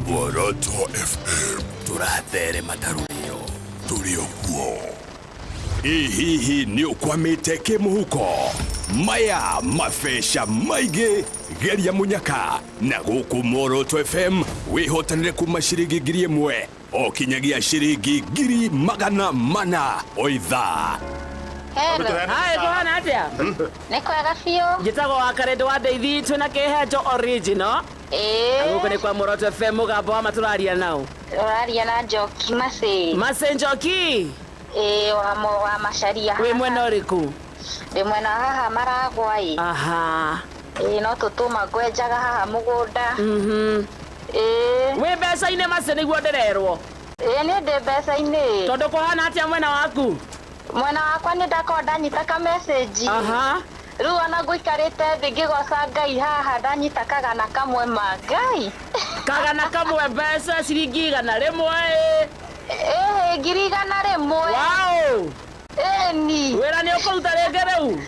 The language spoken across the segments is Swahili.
Muoroto FM turathere matarurio turio kuo. Hihi ni ukwamite kimuhuko maya mafesha maige geria munyaka na guku Muoroto FM wihotanire kuma ciringi 1,000 o kinyagia ciringi 400 oitha. Hello. Hi, Johanna atia. Nekwega biũ. Njĩtagwo wa Karendo wa Ndeithi twĩna kĩhenjo original. Agũkũ nĩ kwa Muoroto FM mũgambo wa matũraria nao. Ũraria na Njoki Mzee. Mzee Njoki. Wa Macharia. Wĩ mwena ũrĩkũ? Ndĩ mwena haha Maragwa ĩ. Aha. No tũtũma ngwenjaga haha mũgũnda. Wĩ mbeca-inĩ Mzee nĩguo ndĩrerwo. Nĩ ndĩ mbeca-inĩ. Tondũ kũhana atĩa mwena waku? Mwena wakwa nĩ ndakorwo ndanyita ka message. Aha. Rĩu ona ngũikarĩte thĩ ngĩgoca Ngai haha ndanyita kagana kamwe ma Ngai. Kagana kamwe mbeca ciringi 100 100 Wow. Ni. Wĩra nĩ ũkũruta rĩngĩ rĩu?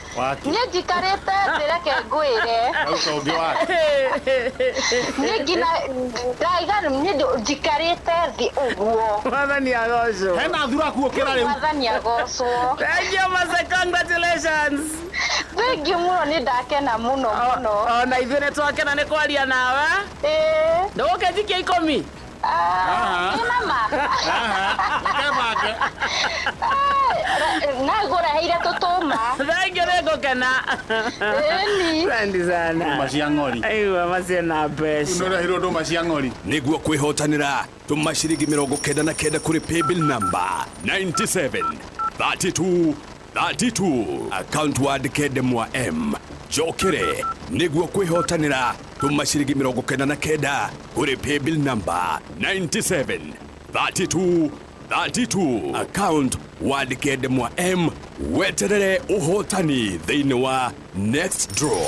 Niĩ njikarĩte thĩ reke ngwĩre. Niĩ ngina ndaiga niĩ njikarĩte thĩ ũguo. Mwathani agocwo. Hena thuraku ũkĩra rĩu. Mwathani agocwo. Thank you Mzee, congratulations. Thank you mũno, nĩ ndakena mũno mũno. Ona ithuĩ nĩ twakena nĩ kwaria nawe. Ndũgũkĩnjikia 10. Nĩ mama. Na ngũreheire tũtũma. Thank you, nĩ ngũkena. Asante sana. Macia ng'ori. Aigua Mzee na mbeca. Nũrehirwo ndũma cia ng'ori. Nĩguo kwĩhotanĩra tũma ciringi 99 kũrĩ paybill number 973232 account wandĩke ndemwa M Njokere. Nĩguo kwĩhotanĩra tũma ciringi 99 kũrĩ paybill number 973232 account wandĩke ndemwa M weterere ũhotani thĩinĩ wa next draw.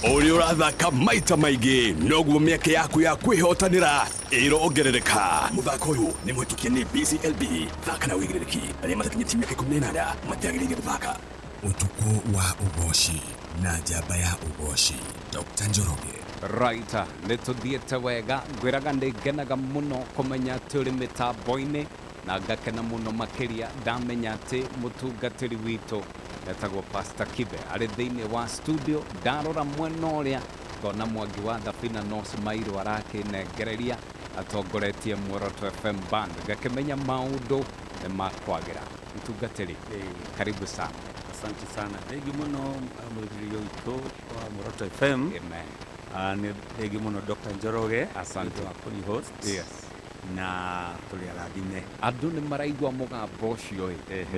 Ũrĩa ũrathaka maita maingĩ noguo mĩeke yaku ya kwĩhotanĩra ĩrongerereka. Mũthako ũyũ nĩ mũhĩtũkie nĩ BCLB. Thaka na wĩigĩrĩrĩki. Arĩa matakinyĩtie mĩaka 18 matiagĩrĩire gũthaka. Ûtukû wa Ûgooci na njamba ya Ûgooci Dr. Njoroge. Raita nĩtũthiĩte wega, ngwĩraga nĩngenaga mũno kũmenya tũrĩ mĩtambo-inĩ na ngakena mũno makĩria ndamenya atĩ mũtungatĩri witũ etagwo Pastor Kibe arĩ thĩinĩ wa studio. Ndarora mwena ũrĩa ngona Mwangi wa Thabina no Smile arakĩnengereria atongoretie Muoroto FM band, ngakĩmenya maũndũ nĩ makwagĩra. Mũtungatĩri, karibu sana. Asante sana. Thengi mũno mũthikĩrĩria witũ wa Muoroto FM. Amen. Nĩ thengi mũno Dr. Njoroge. Asante. Wa kũni-host. Yes. Na tũrĩ arathime. Andũ nĩ maraigua mũgambo ũcio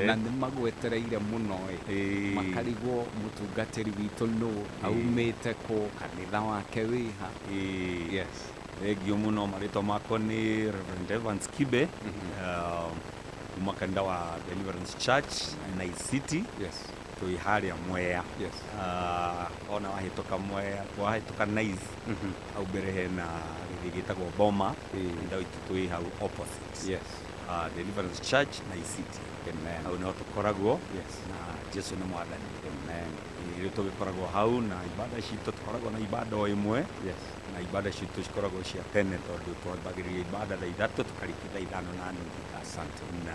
na nĩ magwetereire mũno makarigwo mũtungatĩri witũ nũ, aumĩte kũ, kanitha wake wĩha. Yes. Thengi mũno, marĩtwa makwa nĩ Reverend Deliverance Kibe. Kuma kanitha wa Deliverance Church na City. Yes. Tũi harĩa Mwea. Yes. Ona wahĩtũka Mwea, wahĩtũka Nice. Au mbere hena gĩtagwo Boma. Nda witũ tũi hau opposite. Yes. Deliverance Church na City. Amen. Hau nĩho tũkoragwo. Yes. Na Jesu nĩ mwathani. Amen. Rĩu tũgĩkoragwo hau na ibada citũ tũkoragwo na ibada o ĩmwe. Yes. Na ibada citũ cikoragwo cia tene tondũ twambagĩrĩria ibada thaa 3 tũkarĩkia thaa 5 na nuthu. Asante. Na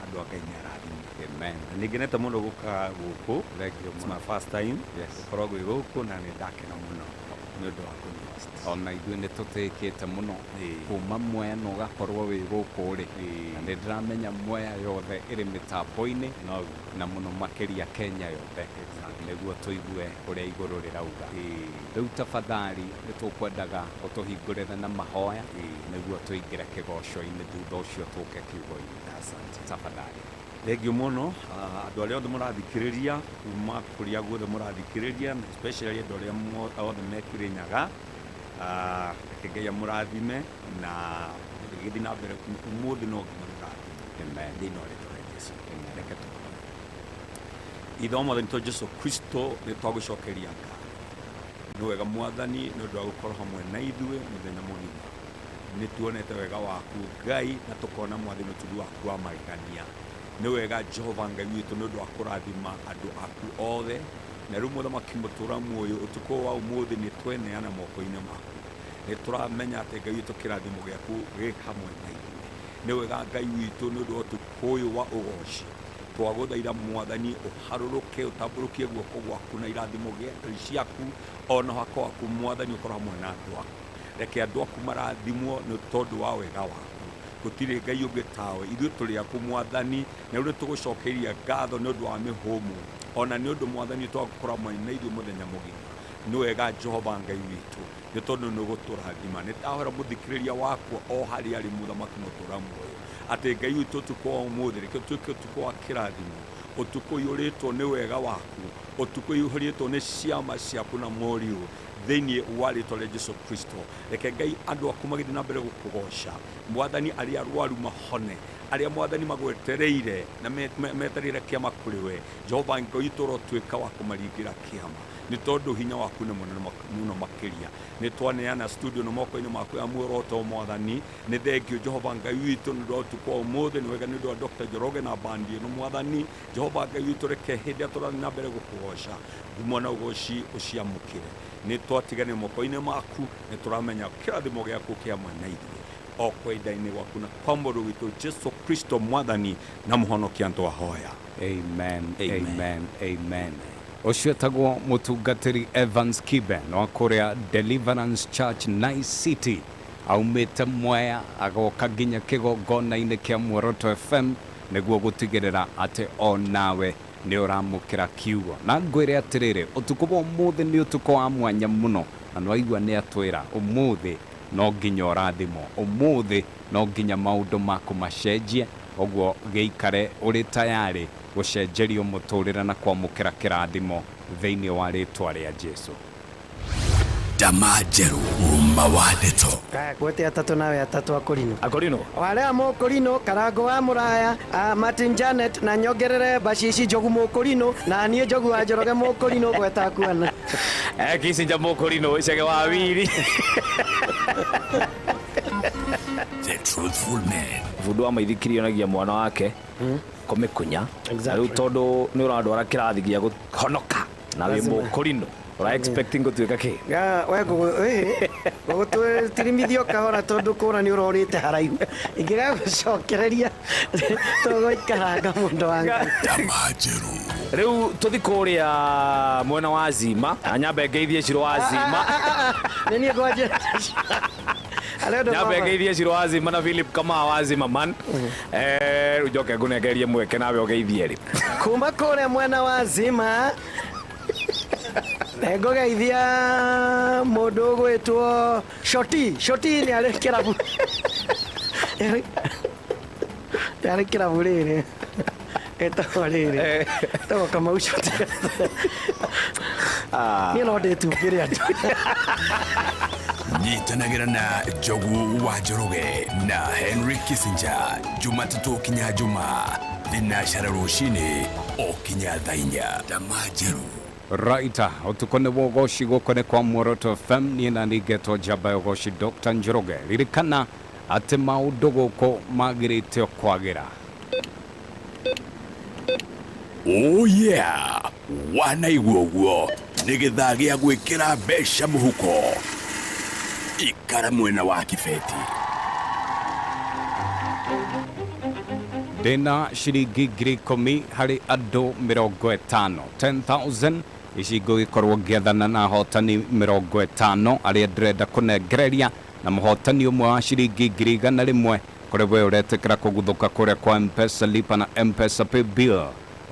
andũ a Ngai nĩ arathime. Amen. Na nĩngenete mũno gũka gũkũ. It's my first time. Yes. Gũkoragwo gũkũ na nĩ ndakena mũno nĩ ũndũ wa kũni-host. Ona ithuĩ nĩ tũtĩkĩte mũno kuma Mwea na ũgakorwo wĩ gũkũ rĩ, na nĩ ndĩramenya Mwea yothe ĩrĩ mĩtambo-inĩ na mũno makĩria Kenya yothe nĩguo tũigue ũrĩa igũrũ rĩrauga. Rĩu tafadhali nĩ tũkwendaga ũtũhingũrĩre na mahoya nĩguo tũingĩre kĩgoco-inĩ, thutha ũcio tũke kiugo-inĩ. Tafadhali. Thengiũ mũno andũ arĩa othe mũrathikĩrĩria kuma kũrĩa guothe mũrathikĩrĩria, na especially andũ arĩa othe me Kĩrĩnyaga. Reke Ngai amũrathime na gĩthiĩ na mbere ũmũthĩ no nginya mũrathime thĩinĩ wa rĩtwa rĩa Jesũ. Reke tũkome. Ithe wa Mwathani witũ Jesũ Kristo nĩ twagũcokeria ngatho. Nĩ wega Mwathani nĩ ũndũ wa gũkorwo hamwe na ithuĩ mũthenya mũgima. Nĩ tuonete wega waku Ngai na tũkona Mwathani ũtugi waku wa magegania. Nĩ wega Jehova Ngai witũ nĩ ũndũ wa kũrathima andũ aku othe. Na rĩu Mũthamaki mũtũũra muoyo, ũtukũ wa ũmũthĩ nĩ tweneana moko-inĩ maku. nĩ tũramenya atĩ Ngai witũ kĩrathimo gĩaku gĩ hamwe na ithuĩ. Nĩ wega Ngai witũ nĩ ũndũ wa ũtukũ ũyũ wa ũgooci, twagũthaitha Mwathani ũharũrũke ũtambũrũkie guoko gwaku na irathimo ciaku ona ũhaka waku Mwathani ũkorwo hamwe na andũ aku. Reke andũ aku marathimwo nĩ tondũ wa wega waku. Gũtirĩ Ngai ũngĩ tawe, ithuĩ tũrĩ aku Mwathani, na rĩu tũgũcokeiria ngatho nĩ ũndũ wa mĩhũmũ, ona nĩ ũndũ Mwathani twagũkorwo hamwe na ithuĩ mũthenya mũgima. Nĩ wega Jehova Ngai witũ, nĩ tondũ nĩ ũgũtũrathima. Nĩ ndahera mũthikĩrĩria wakwa o harĩa arĩ mũthamaki mũtũũra muoyo, atĩ Ngai witũ ũtukũ wa ũmũthĩ reke ũtuĩke ũtukũ wa kĩrathimo, ũtukũ ũiyũrĩtwo nĩ wega waku, ũtukũ ũiyũrĩtwo nĩ ciama ciaku na moriũ thĩinĩ wa rĩĩtwa rĩa Jesũ Kristo. Reke Ngai andũ aku magĩthiĩ na mbere gũkũgoca Mwathani, arĩa arwaru mahone, arĩa Mwathani magwetereire na metereire kĩama kũrĩ we. Jehova Ngai witũ ũrotuĩka wa kũmaringĩra kĩama, nĩ tondũ hinya waku nĩ mũnene mũno makĩria. Nĩ twaneana studio na moko-inĩ maku ya Muoroto Mwathani. Nĩ thengio Jehova Ngai witũ nĩ ũndũ wa ũtukũ wa ũmũthĩ, nĩ wega nĩ ũndũ wa Dr. Njoroge na bandi ĩno Mwathani. Jehova Ngai witũ reke hĩndĩ ĩrĩa tũrathiĩ na mbere gũkũgoca ngumo na ũgoci ũciamũkĩre. Nĩ twatiganĩria moko-inĩ maku, nĩ tũramenya kĩrathimo gĩaku kĩ hamwe na ithuĩ, o kwa ihinda-inĩ gwaku na kwa mũndũ witũ Jesũ Kristo Mwathani na mũhonokia ntwahoya. Amen, amen, amen. Ũcio etagwo mũtungatĩri Evans Kibe no kũrĩa Deliverance Church Nai City, aumĩte Mwea agoka nginya kĩgongona-inĩ kĩa Muoroto FM nĩguo gũtigĩrĩra atĩ o nawe nĩ ũramũkĩra kiugo. Na ngwĩre atĩrĩrĩ, ũtukũ wa ũmũthĩ nĩ ũtukũ wa mwanya mũno, na nĩwaigua nĩ atwĩra ũmũthĩ no nginya ũrathimwo, ũmũthĩ no nginya maũndũ maku macenjie, ũguo gĩikare ũrĩ tayarĩ gũcenjerio mũtũrĩre na kwamũkĩra kĩrathimo thĩinĩ wa rĩĩtwa rĩa Jesũ. Ndama njerũ uma wa ndeto. Gwete atatu nawe atatu akorino wale amokorino karago wa muraya Martin Janet na nyongerere bashishi jogu mokorino na niĩ jogu wa Njoroge mokorino gweta kuana kisinja mokorino icege wa wiri The truthful man. Vudu wa maithikirionagia mwana wake komekunya rĩu tondũ nĩ ũrandwara kĩrathi gĩa gũhonoka na wĩ mokorino ora expecting gũtuĩka kĩ gũgũtirimithio kahora tondũ kũra nĩ ũrorĩte haraihu ingĩgagũcokereria tũgũikaranga mũndũ wa Ngai. Ndama njerũ. Rĩu tũthi kũrĩa mwena wa Zima anyambe ngeithie Ciro wa Zima nĩ niĩ ngwanje nyambe ngeithie Ciro wa Zima na Philip kama wa Zima man rĩu njoke ngũnengerie mweke nawe ũgeithie rĩ kuma kũrĩa mwena wa Zima ngogeithia mũndũ ũgwĩtwo Shoti nĩ arĩ kĩrabu yarĩ kĩrabu rĩrĩ etagwo rĩrĩ etagwo Kamau Shoti niĩ no ndĩtumbĩre andũ nyitanagĩra na Njogu wa Njoroge na Henry Kissinger Jumatatu kinya Juma thinacara rũcinĩ o kinya thaa 4. Ndama njerũ. Raita, ũtukũ nĩ wa ũgoci gũkũ nĩ kwa Muoroto FM, niĩ na nĩngetwo njamba ya ũgoci Dr. Njoroge. Ririkana atĩ maũndũ gũkũ magĩrĩte kwagĩra. Oh yeah, wanaigua ũguo nĩ gĩthaa gĩa gwĩkĩra mbeca mũhuko. Ikara mwena wa kibeti. Ndĩna ciringi 10,000 harĩ andũ 50. 10,000 ici ngũgĩkorwo ngĩathana na ahotani 50 arĩa ndĩrenda kũnengereria, na mũhotani ũmwe wa ciringi 100,000 kũrĩ we ũretĩkĩra kũguthũka kũrĩa kwa M-Pesa Lipa na M-Pesa Pay Bill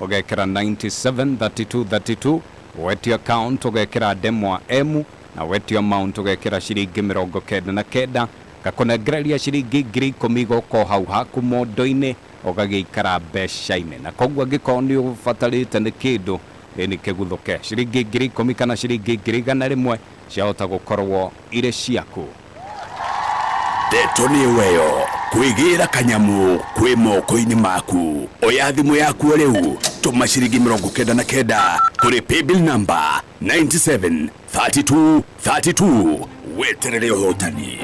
ũgekĩra 973232 wetio account ũgekĩra ndemwa emu na wetio amount ũgekĩra ciringi 99 gakũnengereria ciringi 10,000 goko hau haku mondo-inĩ ũgagĩikara mbeca-inĩ, na koguo angĩkorwo nĩ ũbatarĩte nĩ kĩndũ nĩ kĩguthũke ciringi 10,000 kana ciringi 100,000 ciahota gũkorwo irĩ ciaku. Ndeto nĩ weyo kwĩgĩra kanyamu kwĩ moko-inĩ maku. Oya thimũ yaku rĩu tũma ciringi 99 kũrĩ paybill number 973232 weterere ũhotani.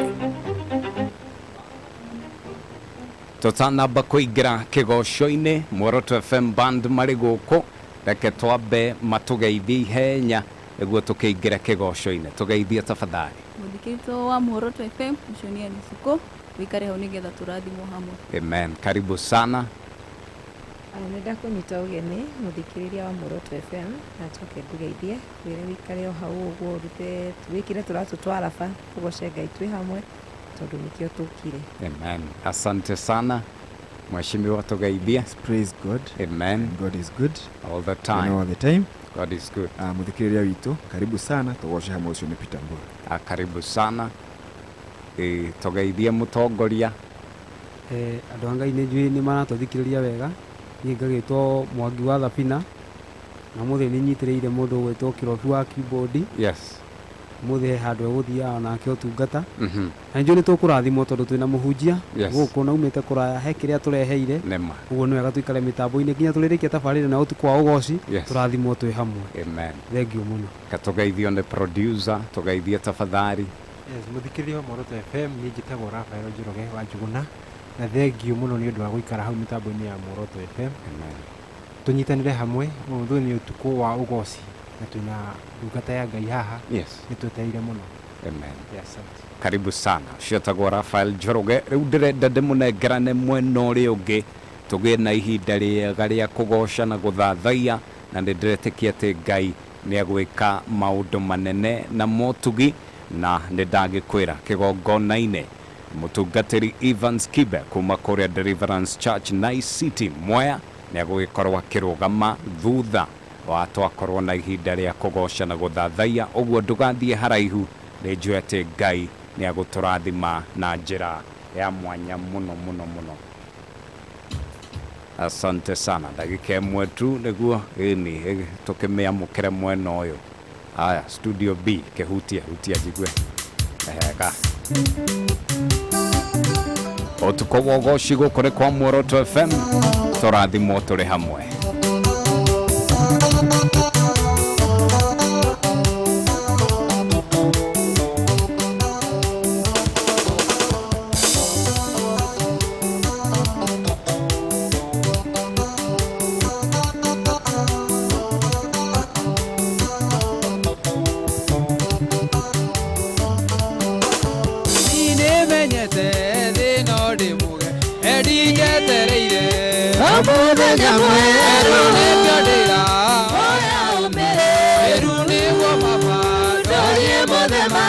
Tũtanamba kũingĩra kĩgoco-inĩ Muoroto FM band marĩ gũkũ, reke twambe matũgeithie ihenya eguo tukiingira kigoco-ini tugeithie tafadhali. Muthikito wa Muoroto FM mshonia ni suko wikare hau nigetha turathimwo hamwe. Amen. Karibu sana. Nenda kunyita ugeni muthikiriria wa Muoroto FM na choke ndugeithie wire wikare o hau uguo rute twikire turatutwara ba tugoce Ngai twi hamwe tondu nikio tukire. Amen. Asante sana. Mheshimiwa tugeithie. Praise God. Amen. God is good all the time. All the time. God is good. Muthikiriria witu karibu sana tugoce hamwe ucio ni Peter Mburu. Karibu sana. Tugeithie mutongoria. Andu a Ngai ni njui ni maratuthikiriria wega ni ngagitwo Mwangi wa Thabina na muthe ni nyitiriire mundu gwitwo Kirobi wa keyboard. Yes. Muthe handu eguthia onake utungata na njui ni tukurathimwo tondu twina muhunjia guku na umite kuraya he kiria tureheire uguo ni wega tuikare mitambo-ini nginya turirikia tabarire na Ûtukû wa Ûgooci turathimwo twi hamwe. Amen. Thengiũ muno. Katugeithie on the producer tugeithie tafadhali. Yes, muthikiriria wa Muoroto FM ni njitagwo Rafael Njoroge wa Njuguna na thengiũ muno ni undu wa guikara hau mitambo-ini ya Muoroto FM. Amen. Tunyitanire hamwe ũmũthĩ ni Ûtukû wa Ûgooci na twina ndungata ya Ngai haha. Yes. Ni twetereire muno. Amen. Yes. Karibu sana. Ciotagwo Rafael Njoroge riu ndirenda ndimunengerane mwena uria ungi tugie na ihinda riega ria kugoca na guthathaia na ndiretikia ati Ngai ni agwika maundu manene na motugi na nindagikwira kigongona-ini mutungatiri Evans Kibe kuma kuria Deliverance Church Nai City Mwea ni agwikorwo akirugama thutha wa twakorwo na ihinda ria kugoca na guthathaia uguo ndugathie haraihu ni njui ati Ngai ni aguturathima na njira ya mwanya muno muno muno. Asante sana. Ndagika imwe tu niguo ini tukimeamukire mwena uyu. Aya, studio B kihutia jigue ega Ûtukû wa Ûgooci gukuri kwa Muoroto FM turathimwo turi hamwe. Muthenya mweru nĩngĩendera oya ũmĩrĩ ĩru nĩguo baba ndorie mũthema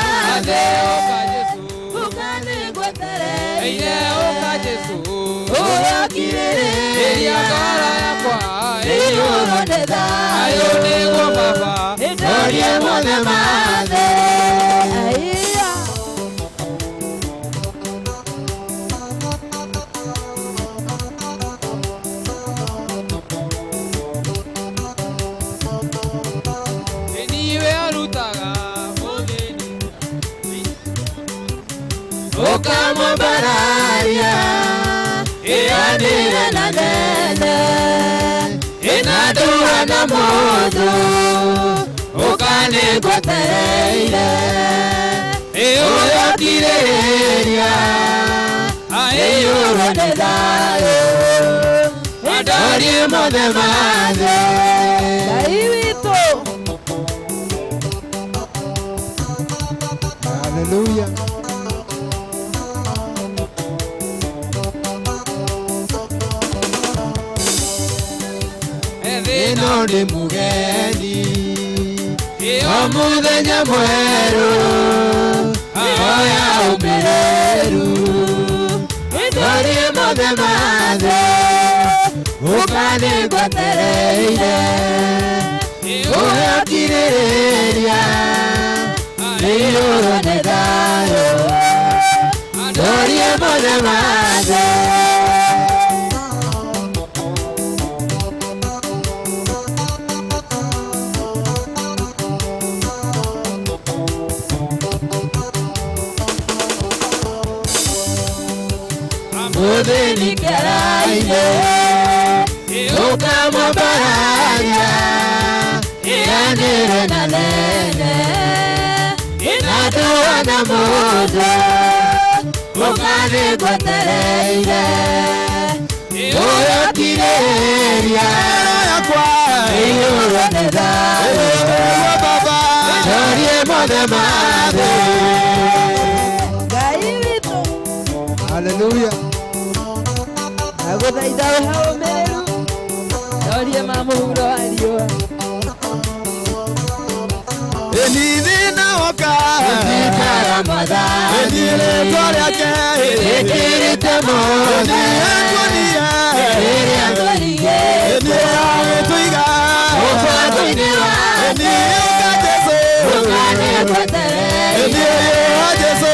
thĩ ũka Jesu ũka nĩngwetereire ũka Jesu ũrĩa kĩrĩrĩria ngoro yakwa ĩiyũrwo nĩ thayũ nĩguo baba ndorie mũthema thĩ. Kama bararia ianire na dende inadua na modo ukane gwetereire uyo kĩrĩrĩria aiyũrwo nĩ thayũ ndorie mũthema thĩ. Ngai witũ. Hallelujah. Ino ni mugeni o muthenya mweru oya ũmĩrĩru ndorie mũthema thĩ ũka nĩngwetereire ũrĩa kĩrĩrĩria ĩiyũrwo nĩ thayũ ndorie mũthema thĩ. Muthini keraine ukama bararia ianire na nene inadua na mudo ukani gwetereire uyo kĩrĩrĩria iyũrwo nĩ thayũ Hallelujah. Agothaitha hao meru. Dorie mamuhuro ariwa. Eni naoka. Eni karamada. Eni lekorake. Eni temo. Eni angonia. Eni angonia. Eni ametuiga. Okwatuinewa. Eni ukateso. Ukanekotere. Eni ajeso.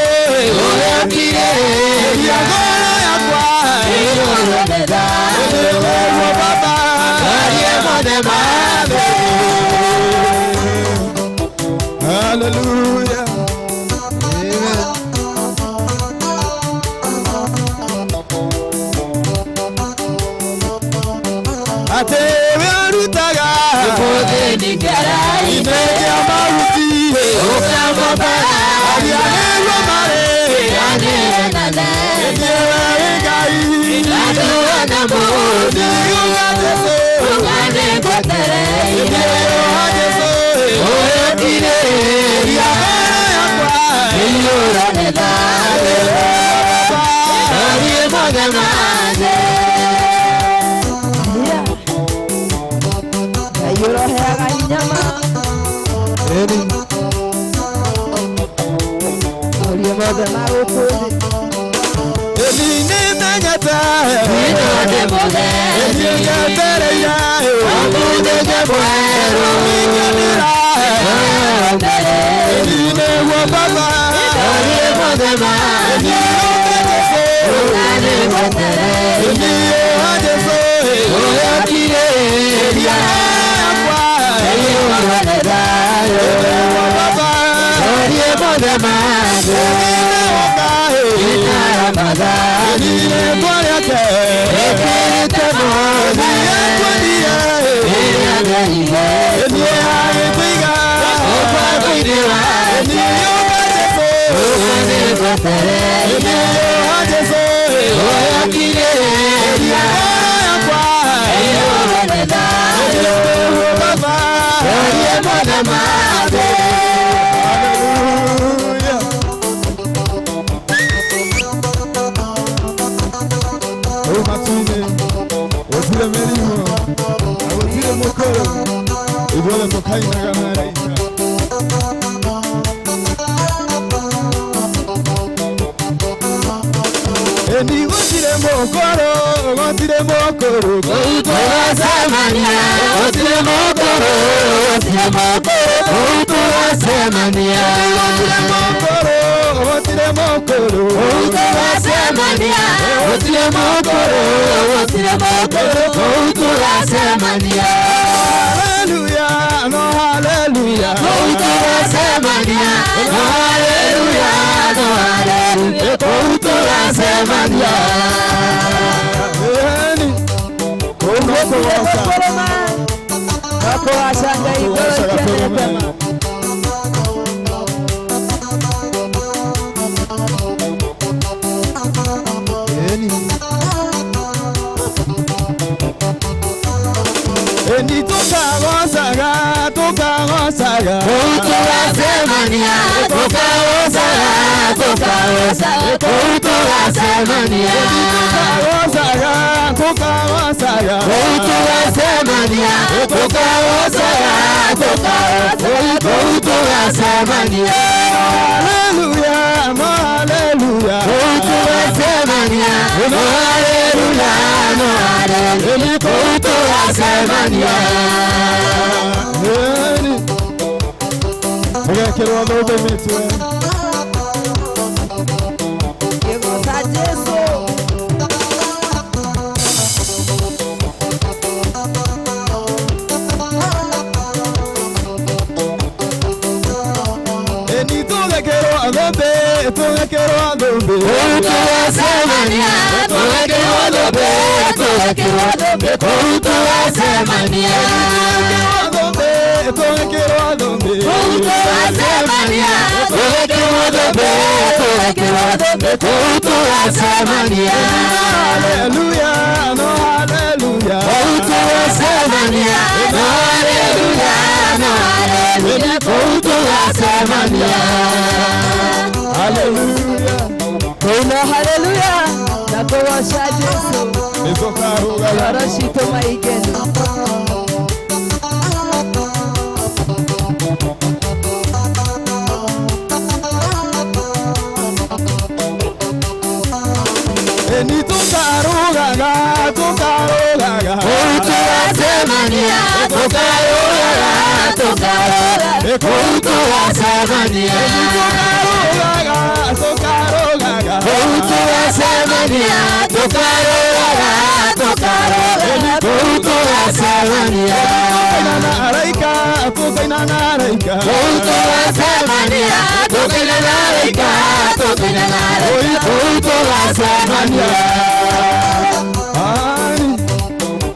Oyakire. Eni agoro yakwa. Eni oyomeda. Eni oyo baba. Dorie modemade. Hallelujah. Amen. Atewe arutaga. Kode nigara. Inege amauti. Okama bara. Ariane romare. Ariane nana. Ejewe Ngai. Lado anamo. Niuka teso. Ugane kotere. Ejewe hajeso. Oye kire. Hallelujah. Hallelujah. Nakowasha Yesu. Yarashito maigeni. Eni tukarugaga. Utuwasemania. Tukarugaga. Utuwasemania. Utuwasemania. Utuwasemania. Araika. Utuwasemania. Utuwasemania.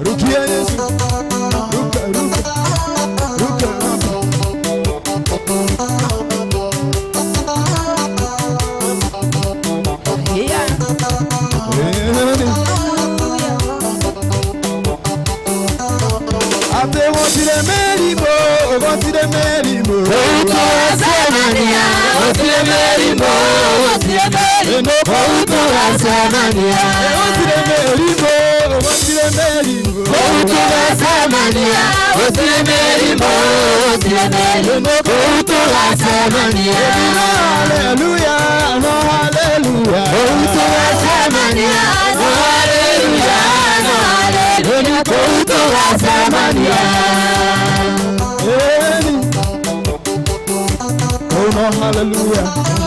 Rukia Yesu. Ruka. Ate wotire merimo. Utuwasemania.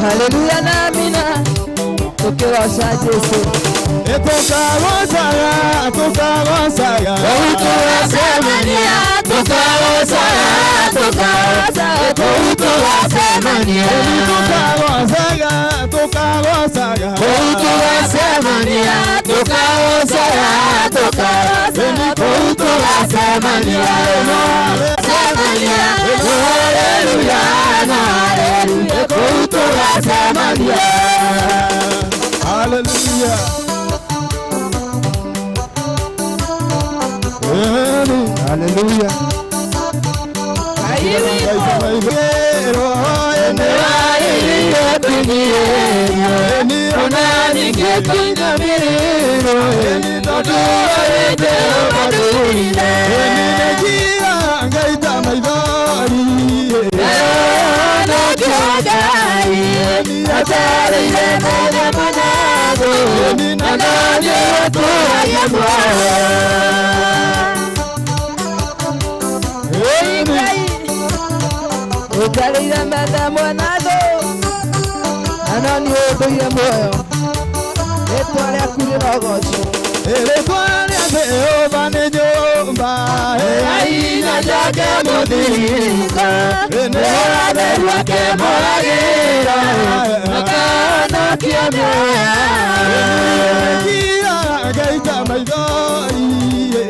Hallelujah na amina. Tukiwasha Yesu. Tukawasaga. Utuwasemania. Hallelujah. Hallelujah. Utalira mbele mwanado anani odoye moyo etwale akulira ogosho etwale Jehova ne nyumba aina jake mudirika ene wake moragira akana kiamea gaita maidori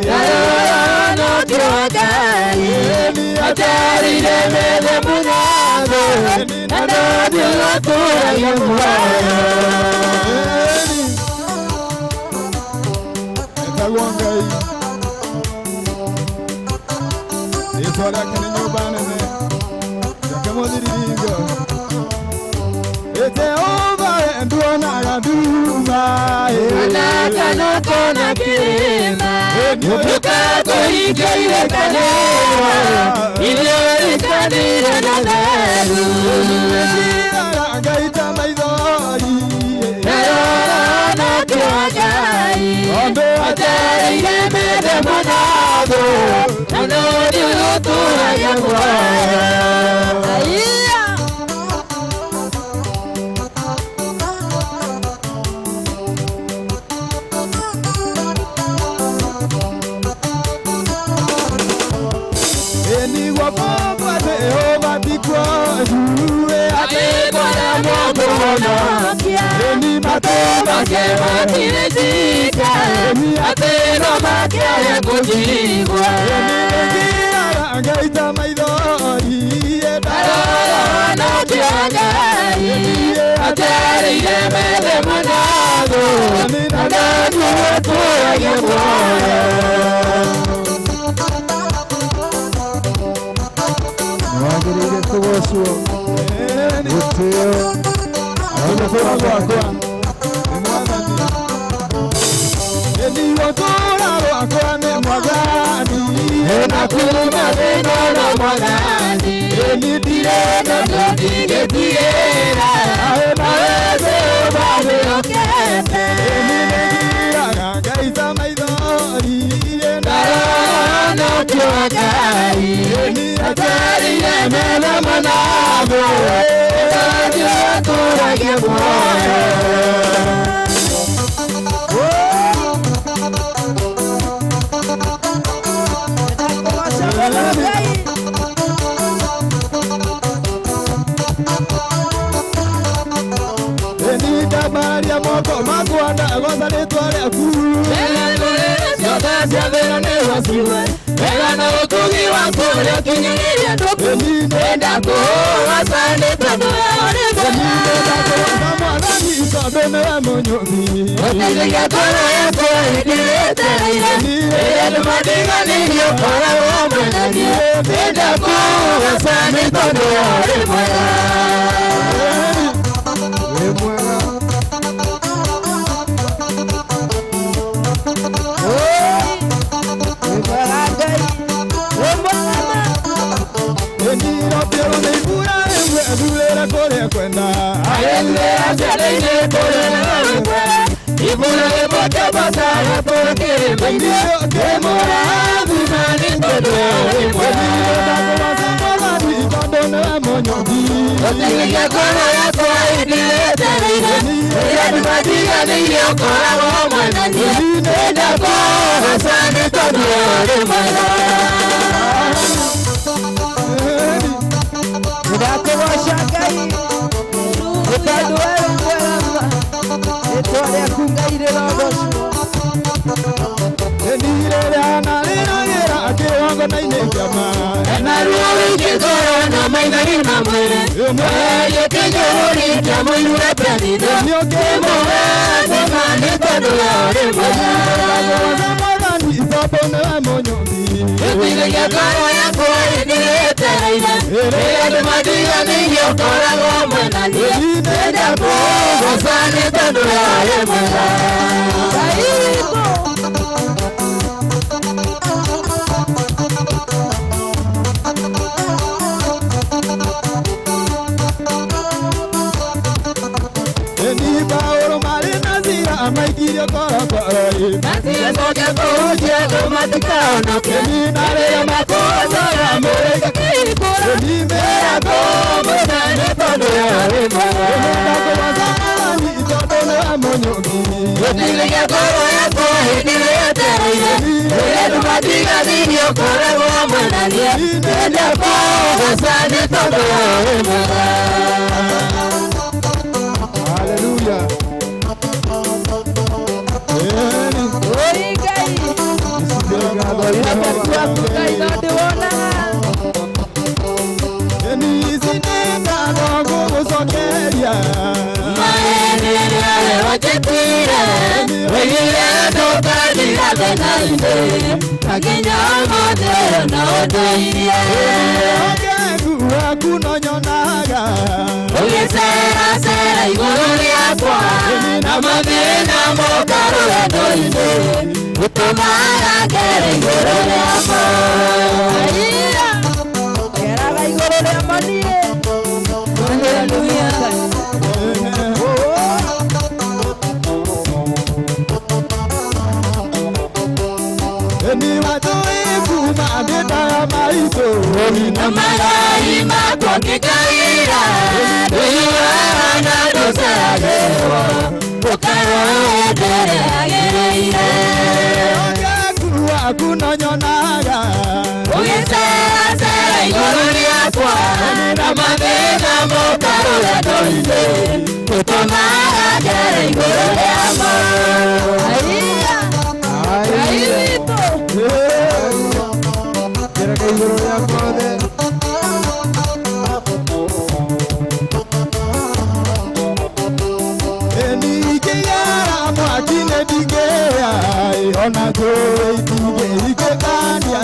yarana kiwagai atari de mele munado anani odoye moyo Ngai etwala kene nyobana ne yakamodirigo Jehova nduona gaduma anakana kona kirema Ûtukû ile kanera ile kanira na daru gaita maidori na kiwagai atari de mele munado anani odoye moyo Matoma que matirezika atero makia kujigwa gaita maidori na kiagai atari de mele manado anani odoye moyo Ngereire tugocwo gutio aunakora gwakwa ni mwathani nĩguo tũũra rwakwa nĩ mwathani na kuma thĩna na mwathani ĩni ndirenda ndũndigĩtigĩra na wethe ũmamĩokete ĩni nĩgiraga Ngai ta maithori ndarona kĩo Ngai ĩni atarire mena manathũ ũthanjũ atũragie muoyo Maria moko makwanda goza rĩtwa rĩaku ciothe cia thĩna nĩ waciwe wega na ũtugi waku ũrĩa ũkinyĩrĩirie ndũku ndenda kũũgoca nĩ tondũ we ũrĩ mwega ndenda kũgoca mwathani tondũ nĩwe mũnyũthi ũteithagia ngoro yakwa hĩndĩ ĩrĩa ĩtereire rĩrĩa andũ mandiganĩirie ũkoragwo hamwe na niĩ ndenda kũũgoca nĩ tondũ we ũrĩ mwega wĩ mwega kwenda ayendea jadine korena wewe ibuna ebote basara porque bendio demora vimani todo wewe ndako basama ni todo na monyobi otenga kono yako idile terine ya badiga ni yokora wa manani ndako basani todo wewe ndako washakai Utaduere mwerama Etore kungaire logosho Enire ana lera akiwango na inejama Enaruwe kizora na mainari na mwere Mweye kijori kamo yure prendido Nioke mwe Zemani todo yore mwere Zamani isapone monyobi Etire yakaro yako idire tereine Eya madiga niyo kora gomwe nani Nenda kugoza ni tendo ya mwega Kaiko Eni baoro mali nazira maikirio kora koroi Nazira soke kujia domatikao no kemi nare makosa ya mwega kikura Eni mea gomo nane tono ya mwega Nenda kuwaza ni todo na monyogi Yotilega koro ya kwa hidile ya tereine Edu madiga dinyo kore wa mwenania Nenda kuwaza ni todo ya mwega Hallelujah. Sera iguru yakwa na mathina mokarura ndoine utumara kere iguru yakwa aira keraga iguru ya manie haleluya eni watoi kuma beta maito na marai makokikaira Kunonyonaga Ugisera iguru yakwa na mathina mokarura ndoine utumara kere iguru yakwa aira airito kera iguru yakwa Ona joy tige ike kania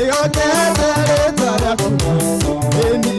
Ego kete re tara kuno Eni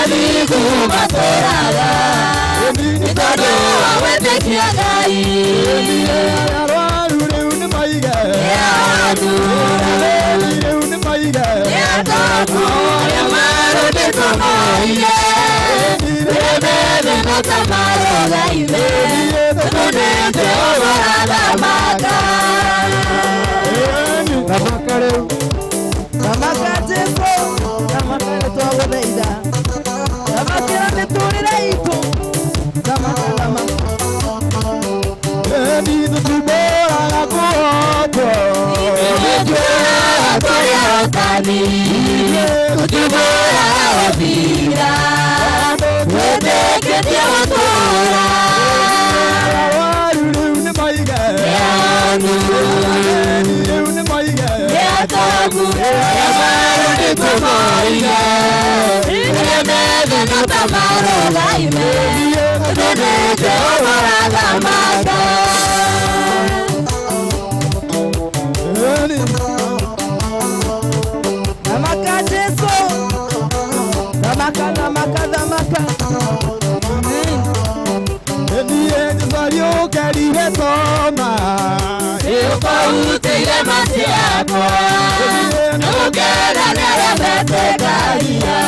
Ngai kumatũraga nĩ tondũ wa gwĩtĩkia Ngai. Arwaru rĩu nĩ maige, rĩu nĩ maige, nĩ atongu arĩa marũndĩtwo moire, rĩrĩa methĩna ta marũgaire, tondũ nĩ Jehova athamaka. Thamaka rĩu, thamaka Jesũ, thamaka nĩtwagũthaitha, thamakĩra mĩtũrĩre itũ, thamaka thamaka. Eni tũtimbũraga kũhotwo, ithuĩ tũrĩ ahotani, tũtimbũraga gũthira, twĩtĩkĩtie gũtũũra. Arwaru rĩu nĩ maige, rĩu nĩ maige, nĩ atongu arĩa marũndĩtwo moire, rĩrĩa methĩna ta marũgaire, tondũ nĩ Jehova athamaka. Thamaka Jesũ, thamaka thamaka thamaka. Niĩ njũkĩrire toma, ũkautĩire maciakwa, ũkenanĩre metĩkagia,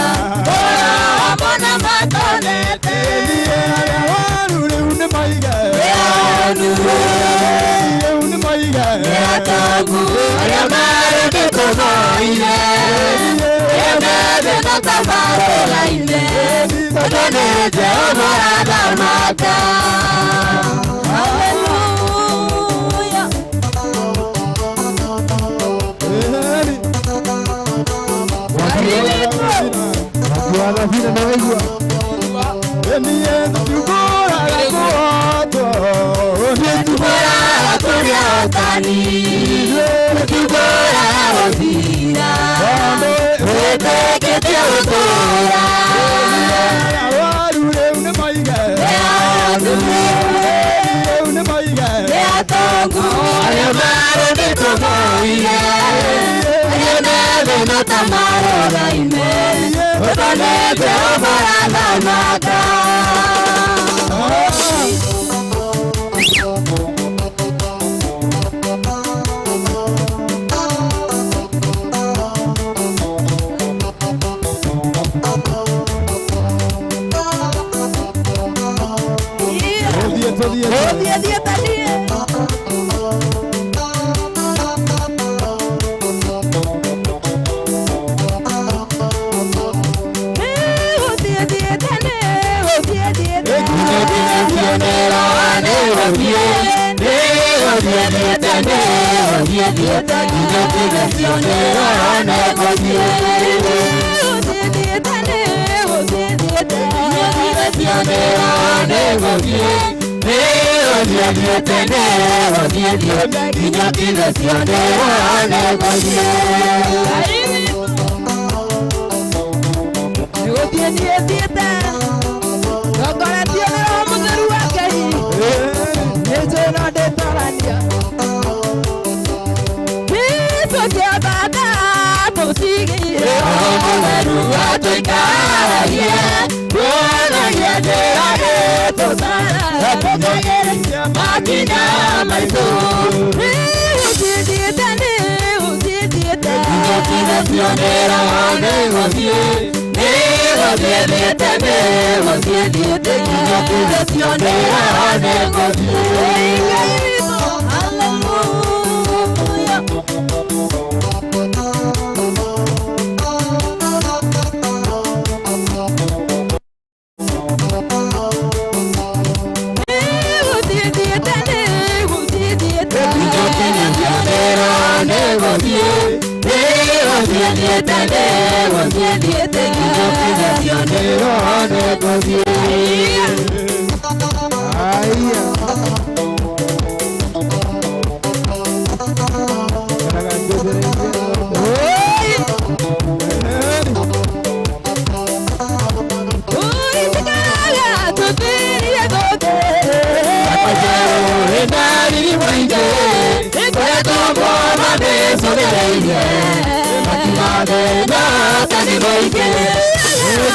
ũramona matonete. Arwaru rĩu nĩ maige, rĩu nĩ maige, nĩ atongu arĩa marũndĩtwo moire, rĩrĩa methĩna ta marũgaire, tondũ nĩ Jehova athamaka. Hallelujah.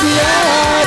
Yeah.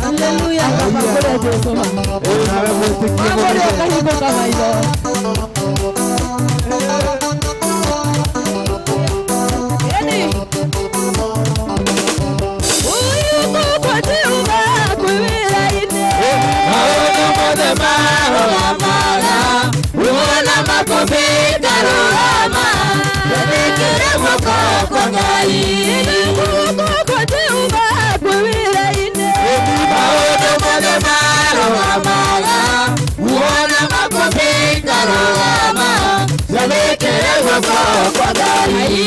Hallelujah. Jesu ma. Nawe mwitikie Mambo ya kahigo kama hilo. Yani. Uyu kukwati uba kuwira ine. Maono mothe marũgamaga ruona makũmbĩ ngarũgama njathĩkĩre guoko kwa Ngai. Kukwati uba kuwira ine. Maono mothe marũgamaga ruona makũmbĩ ngarũgama njathĩkĩre guoko kwa Ngai.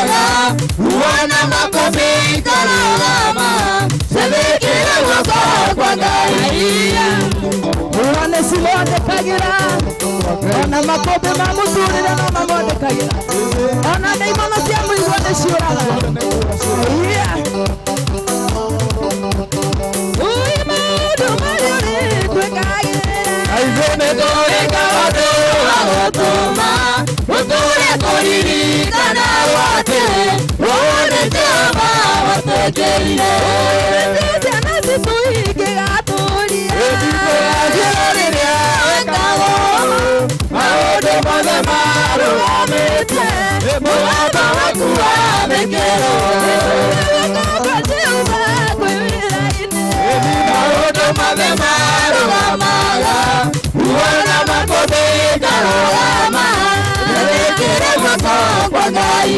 Ruona makũmbĩ ngarũgama njathĩkĩre guoko kwa Ngai. Ruone cimondekagĩra ona makũmbĩ ma mũtũrĩre no mamondekagĩra ona ndaimono cia mũigua nĩ ciũraga. Ui maũndũ marĩa ũrĩtwĩkagĩra ithuĩ nĩtũrĩka ũndũ wa gũtũma ũtũre kũririkana atĩ ũrĩ Jehova watwĩkĩrire. Ciana citũ ingĩgatũũria rĩrĩa wekagwo maũndũ mothe marũgamĩte mũgambo waku wamĩkĩrwo. Maũndũ mothe marũgamaga ruona makũmbĩ ngarũgama njathĩkĩre guoko kwa Ngai.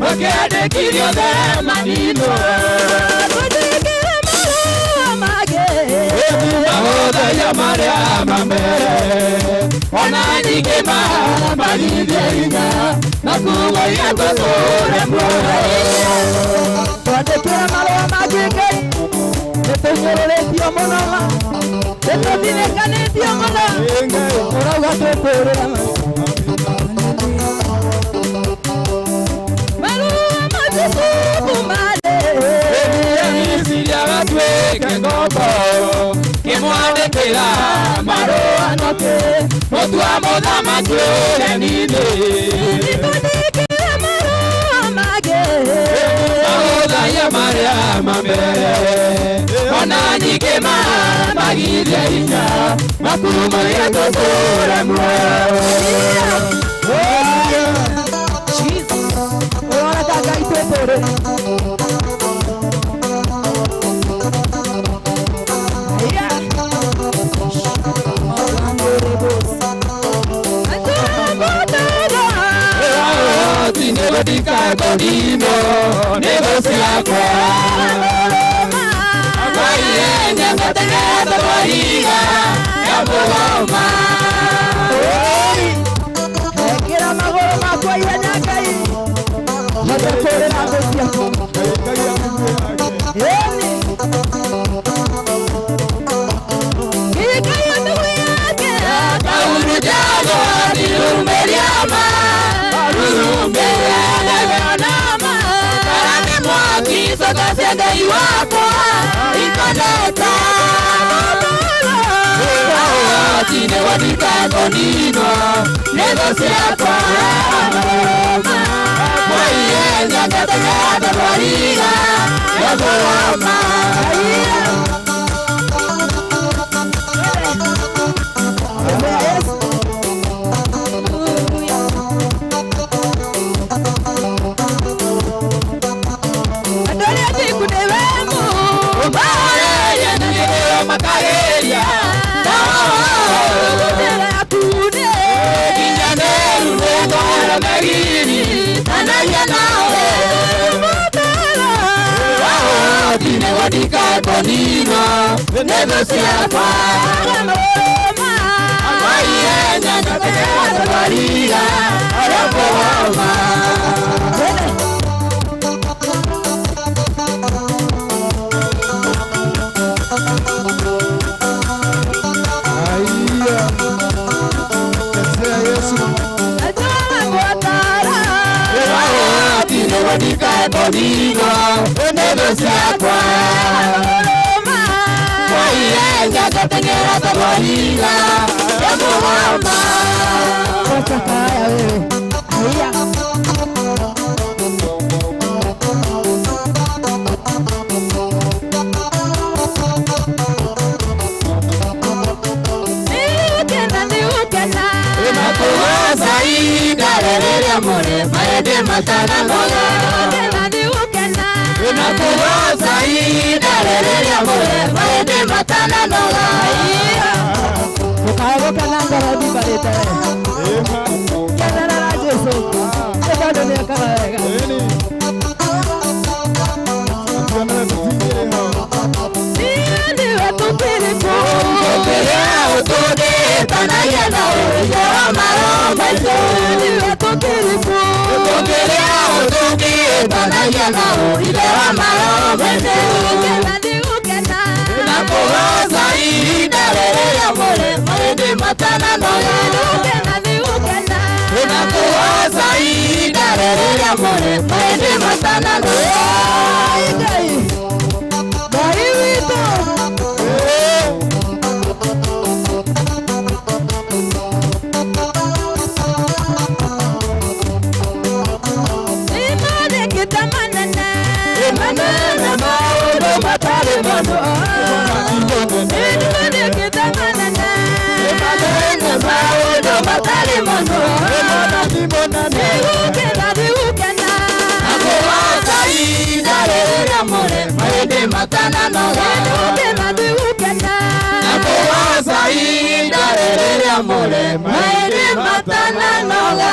Ũkĩandĩkithio the manino magũthaia marĩa mamere ona nyingĩ magithie hinya na kugoia tũtũre muoyo. Twandĩkĩra marũa mangĩ Ngai nĩtũnyũrũrĩtio mũno nĩtũthinĩkanĩtio mũno ũrauga twĩtũrĩra gatuĩke ngombo kĩmwandĩkĩra marũa noke mũtua mũthamaki ũrĩa-inĩ. Magũthaia marĩa mamere ona nyingĩ magithie hinya makumagia tũtũre muoyo. ũrona Ngai twĩtũrĩra Karibuni negociakwa Ngai nyangatagata twariga ya mũgoma. Ekĩra magũrũ makwa ihenya Ngai matũtũrĩra thũ ciakwa. Ngai ndugu yake kauru jago nirumeriama Sokase Ngai wakwa ikoneta tine wadika konino nego ciakwa Mwaie nyangatagata twariga ya mũgoma. megiri tanagia nawe Tine wadika konino Nedo siapa Amaiye nyanyate Adabariga Arapo wama Aiya Kesea Yesu Ajana mwatara Tine wadika konino Nedo siapa Amaiye nyanyate Adabariga Arapo wama Kaya wewe Aiya Amore, maede matana noga. Unakuwaza idarere amore, maede matana noga. Ukago kananga rodi baleta. Kanara Yesu. Eba done kanarega. Ni watu tiripo. Kokea utode tanaya na ya maro maso. Ni watu tiripo. Kokea utode tanaya na ya maro maso. Ukena unapowaza idarere amore maede matana noya. Ukena unapowaza idarere amore maede matana noya. Matana noga nakuwaza idarere amore maede matana noga.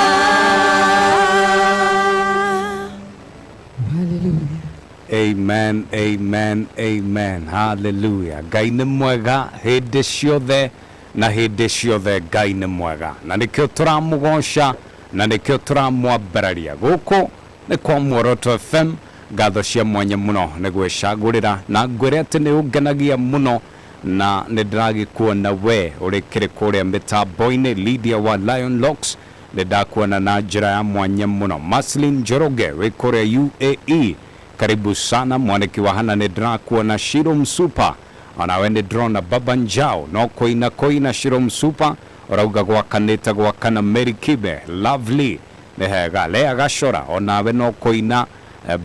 Amen, amen, amen. Hallelujah. Ngai nĩ mwega hĩndĩ ciothe na hĩndĩ ciothe Ngai nĩ mwega. Na nĩkĩo tũramũgoca na nĩkĩo tũramwambararia. Gũkũ nĩ kwa Muoroto FM. Ngatho cia mwanya muno nĩ gwĩcagũrĩra na ngwĩre atĩ nĩ ũngenagia muno na nĩ ndĩragĩkuona we ũrĩ kĩrĩ kũrĩa mĩtambo-inĩ Lydia wa Lion Locks. Nĩ ndakuona na njĩra ya mwanya muno Maslin Njoroge wĩ kũrĩa UAE. Karibu sana mwaniki wa hana. Nĩ ndĩrakuona Shiro Msupa onawe nĩ ndĩrona Baba Njao no koina Shiro Msupa ũrauga gwakanĩte gwakana Mary Kibe Lovely nĩ hega Lea Gacora onawe no koina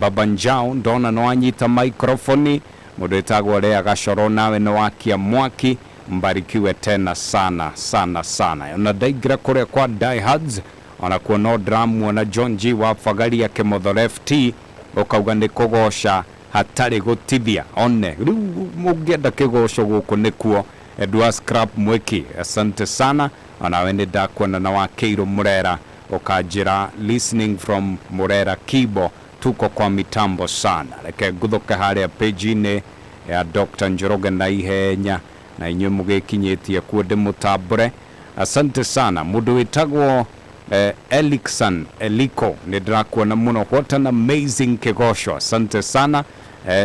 Baba Njao ndona no anyita microphone mũndũ wĩtagwo Lea Gacora nawe no wakia mwaki. Mbarikiwe tena sana sana sana. Ona ndaingĩra kũrĩa kwa Diehards onakuo no ndĩramuona John G wa Fagaria Kĩmotho FT ukauga nĩ kũgoca hatarĩ gũtithia. One rĩu mũngĩenda kĩgoco gũkũ nĩkuo Edward Scrap Mweki. Asante sana. Onawe nĩ ndakuona na Wakeirũ Murera ukanjĩra listening from Murera Kibo. Tuko kwa mitambo sana. Reke ngũthũke harĩa page-inĩ ya Dr. Njoroge na ihenya na inyuĩ mũgĩkinyĩtie kuo ndĩmũtambũre. Asante sana. Mũndũ wĩtagwo Elixon Eliko nĩ ndĩrakuona mũno. What an amazing kĩgoco. Asante sana.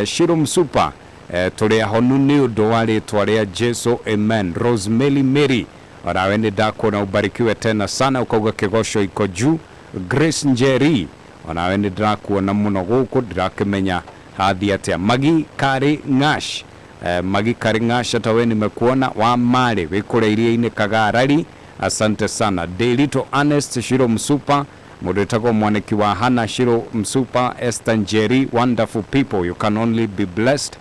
Shiro Msupa tũrĩ ahonu nĩ ũndũ wa rĩtwa rĩa Jesu. Amen. Rosemary Mary onawe nĩ ndakuona ubarikiwe tena sana ukauga kĩgoco iko juu. Grace Njeri onawe nĩ ndĩrakuona mũno gũkũ ndirakĩmenya hathi atĩa. Magi Kari Ngash Magi Kari Ngash atawe nimekuona wa Mare wĩ kũrĩa iria-inĩ Kagarari. Asante sana. Delito Honest Shiro Msupa mũndũ wĩtagwo mwaniki wa hana Shiro Msupa Esther Njeri wonderful people you can only be blessed.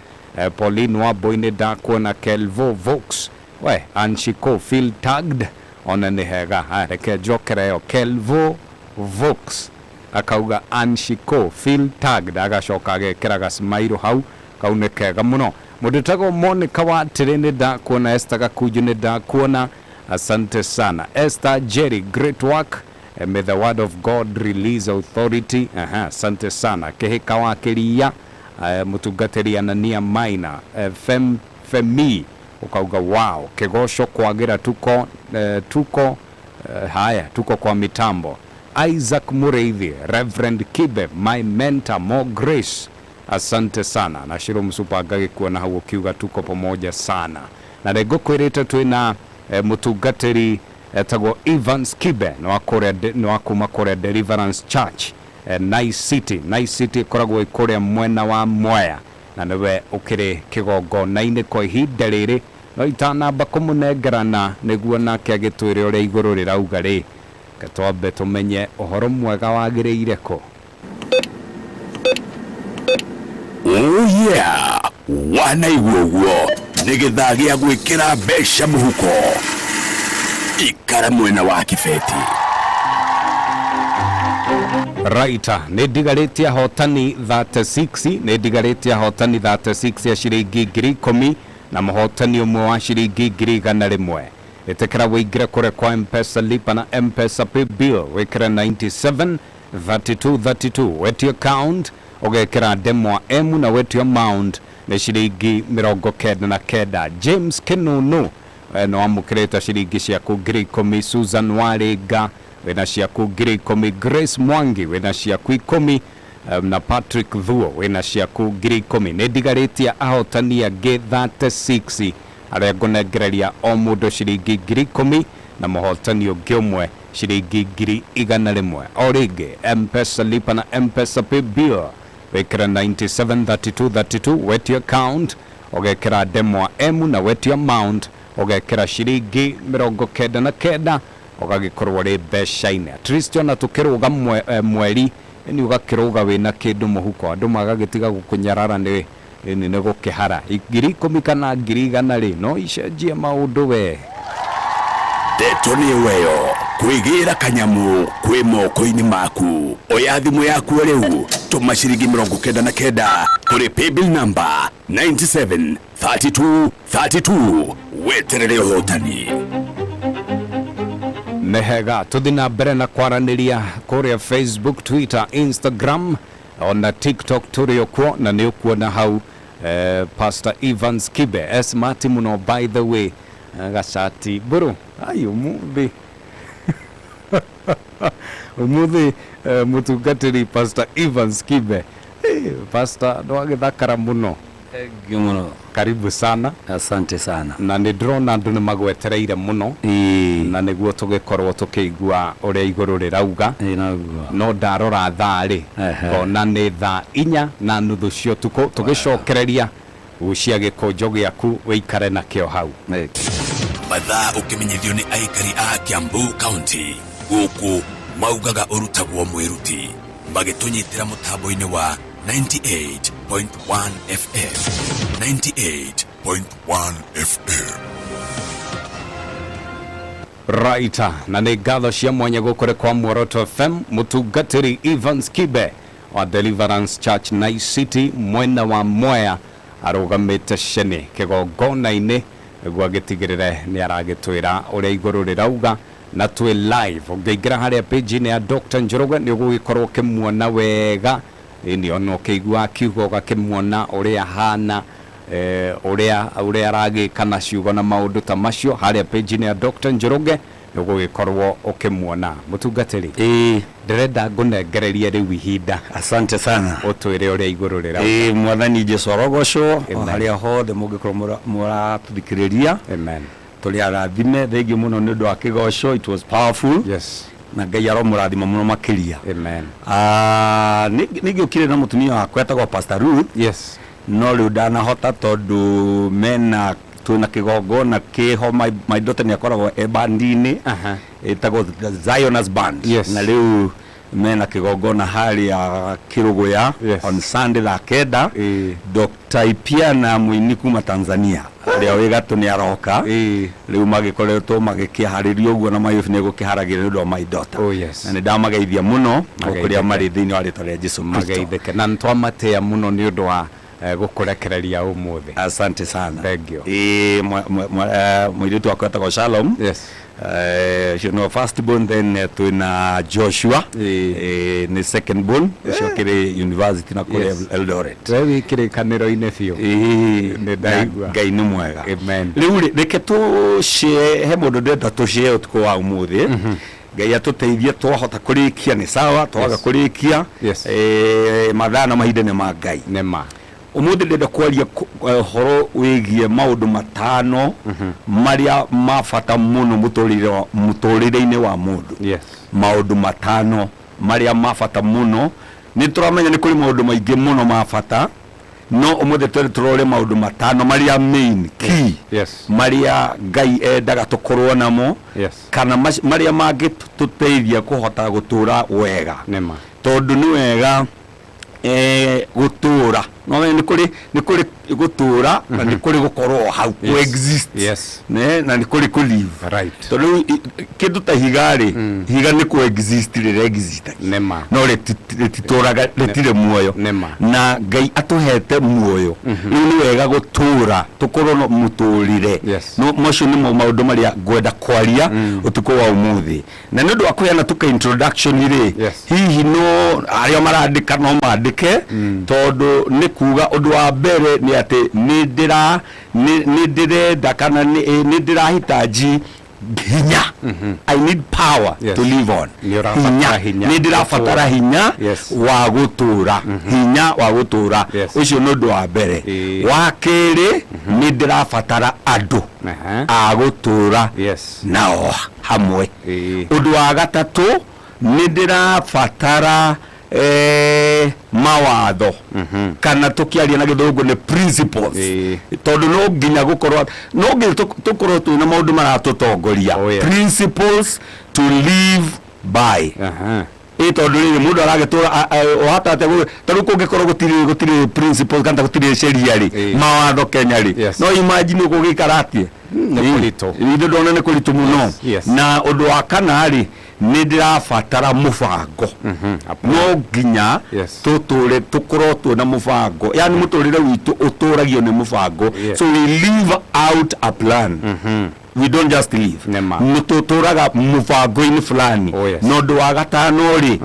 Pauline Wambui nĩ ndakuona Kelvo Vox we Anshiko feel tagged ona nĩ hega. Reke njokere yo Kelvo Vox akauga Anshiko feel tagged agacoka agekĩra gasmairo hau kau nĩ kega mũno. Mũndũ wĩtagwo Monica wa Tĩrĩ nĩ ndakuona. Esther Gakunju nĩ ndakuona. Asante sana. Esther Jerry great work. May the word of God release authority. Asante sana. Keheka wa kîrîa mutungatĩri Anania Maina Femi ukauga wow kegosho kwagira tuko haya tuko kwa mitambo. Isaac Mureithi, Reverend Kibe, my mentor, more grace. Asante sana. Na Shiro Msupagage kuona hau ukiuga tuko pamoja sana. Na rego kwirite twina mutungatĩri etagwo Evans Kibe no akuma kore Deliverance Church Nice City koragwo ikuria mwena wa Mwea na niwe ukiri kigongona-inĩ kwa ihinda rĩrĩ no itanamba kũmũnengerana nĩguo nake agĩtwĩre ũrĩa igũrũ rĩrauga rĩ katwambe tũmenye ũhoro mwega wagĩrĩire kũ. Oh yeah, wanaigua ũguo nĩ gĩthaa gĩa gwĩkĩra mbeca mũhuko. Ikara mwena wa kibeti. Raita, nĩndigarĩtie ahotani 36, nĩndigarĩtie ahotani 36 ya ciringi 10,000 na mũhotani ũmwe wa ciringi 100,000. Ĩtĩkĩra wĩingĩre kũrĩa kwa M-Pesa lipa na M-Pesa pay bill wĩkĩre 97 32 32 wetio account ũgekĩra ndemwa M na wetio amount nĩ ciringi 99. James Kinunu no amũkĩrĩte ciringi ciaku 10,000. Susan Waringa wena ciaku 10,000. Grace Mwangi wena ciaku 10,000 na Patrick Thuo wena ciaku 10,000. Nĩndigarĩtie ahotani angĩ 36 arĩa ngũnengereria o mũndũ ciringi 10,000 na mũhotani ũngĩ ũmwe ciringi 100,000. O rĩngĩ M-Pesa lipa na M-Pesa pay bill wĩkĩra 97 32 32 wetio account ũgekĩra ndemwa M na wetio amount ũgekĩra ciringi 99 ũgagĩkorwo rĩ mbeca-inĩ. At least ona tũkĩrũga mweri ni ũgakĩrũga wĩna kĩndũ mũhuko andũ magagĩtiga gũkũnyarara nĩ gũkĩhara 10,000 kana 100,000 rĩ no icenjie maũndũ we. Ndeto nĩ weyo kwĩgĩra kanyamu kwĩ moko-inĩ maku. Oya thimũ yaku rĩu tũma ciringi 99 kũrĩ paybill number 97 32 32 weterere ũhotani. Nehega tuthi na mbere na kwaranĩria kũrĩa Facebook, Twitter, Instagram ona TikTok tũrĩ okuo na nĩ ũkuona hau Pastor Evans Kibe smart mũno by the way gacati bro ayo umuthi mutungatĩri Pastor Evans Kibe Pastor ndo agĩthakara mũno. Gimono. Karibu sana. Asante sana. Na nĩ ndĩrona andũ nĩ magwetereire mũno na nĩguo tũgĩkorwo tũkĩigua ũrĩa igũrũ rĩrauga. No ndarora thaa rĩ ona nĩ thaa 4:30 cia ũtukũ tũgĩcokereria gucia gĩkũnjo gĩaku wĩikare nakĩo hau. Mathaa ũkĩmenyithio nĩ aikari a Kiambu County gũkũ maugaga ũrutagwo mwĩruti magĩtũnyitĩra mũtambo-inĩ wa 98.1 FM 98.1 FM. Raita na nĩ ngatho cia mwanya gũkũrĩ kwa Muoroto FM mũtungatĩri Evans Kibe wa Deliverance Church Nice City mwena wa Mwea arũgamĩte cene kĩgongona-inĩ nĩguo agĩtigĩrĩre nĩ aragĩtwĩra ũrĩa igũrũ rĩrauga na twĩ live. Ũngĩingĩra harĩa page-inĩ ya Dr. Njoroge nĩ ũgũgĩkorwo ũkĩmuona wega ni ono kĩigua kiugo gakĩmuona ũrĩa hana ũrĩa aragĩka na ciugo na maũndũ ta macio harĩa page-inĩ ya Dr. Njoroge nĩ ũgũgĩkorwo ũkĩmuona mũtungatĩri. Ndĩrenda ngũnengererie rĩu ihinda. Asante sana. Ũtwĩre ũrĩa igũrũ rĩrauga. Mwathani Jesũ arogocwo harĩa hothe mũngĩkorwo mũratũthikĩrĩria. Amen. Tũrĩ arathime thengiũ mũno nĩ ũndũ wa kĩgoco. It was powerful. Yes. Na Ngai aromũrathima mũno makĩria. Amen. Nĩngĩũkire na mũtumia wakwa etagwo Pastor Ruth. Yes. No rĩu ndanahota tondũ mena twĩna kĩgongona kĩho my daughter nĩ akoragwo bandi-inĩ ĩtagwo Zion's Band. Na rĩu mena kĩgongona harĩa Kĩrũgũya on Sunday thaa 9. Dr. Ipiana mũini kuma Tanzania arĩa wĩ gatũ nĩ aroka rĩu magĩkoretwo magĩkĩharĩria ũguo na mayũbi nĩ gũkĩharagĩria nĩ ũndũ wa my daughter. Na nĩ ndamageithia mũno kũrĩa marĩ thĩinĩ wa rĩtwa rĩa Jesũ. Mageithĩke na nĩtwamatĩa mũno nĩ ũndũ wa gukurekereria umuthi. Asante sana. Thank you. Mwiritu wako etagwo Shalom. Yes. You know, first born, then twina Joshua, ni second born, kiri university na kule Eldoret. Wewe kiri kaniro-ine biũ. Nĩ ndaigua. Ngai nĩ mwega. Amen. Rĩu reke tũcie he mũndũ ndenda tũcie ũtukũ wa ũmũthĩ. Ngai atũteithie twahota kũrĩkia nĩ sawa, twaga kũrĩkia. Mathaa na mahinda nĩ ma Ngai. Nĩ ma. Umuthi ndenda kwaria horo wigie maundu matano maria mabata muno muturire-ini wa mundu. Yes. Maundu matano maria mabata muno. Ni turamenya ni kuri maundu maingi muno mabata, no umuthi turore maundu matano maria main key. Yes. Maria Ngai endaga tukorwo namo. Yes. Kana maria mangituteithia kuhota gutura wega. Nema. Tondu ni wega gutura no ni kuri gutura na ni kuri gukorwo hau ku exist. Yes. Ne na ni kuri ku live. Right. Tondu kindu ta higari higa ni ku exist rire exist. Nema. No retituraga retire muoyo. Nema. Na Ngai atuhete muoyo. Ni wega gutura tukorwo no muturire. Yes. No mocio ni maundu maria gwenda kwaria utuko wa umuthi. Na ni ndu akoyana tuka introduction ire. Hihi no aria marandika no mandike tondu ni kuga undu wa mbere ni ati ni ndirenda kana ni ndirahitaji hinya. I need power to live on. Hinya ni ndirabatara hinya wa gutura. Hinya wa gutura ucio no ndu wa mbere. Wa keri ni ndirabatara andu a gutura nao hamwe. Undu wa gatatu ni ndirabatara mawatho kana tukiaria na githungu ni principles. Tondu no nginya gukorwo no nginya tukorwo twina maundu maratutongoria. Principles to live by. Tondu riri mundu aragetura ohata ate tondu kungikorwo gutiri principles kana gutiri sheria ri mawatho Kenya ri no imagine gugikara atie ni kurito ni ndona ni kuritu muno. Na undu wa kana ri ni ndirabatara mubango. No nginya tuture tukorwo twina mubango, yani muturire witu uturagio ni mubango. So we live out a plan. We don't just live. Mututuraga mubango-ini fulani. No ndu wa gatano ri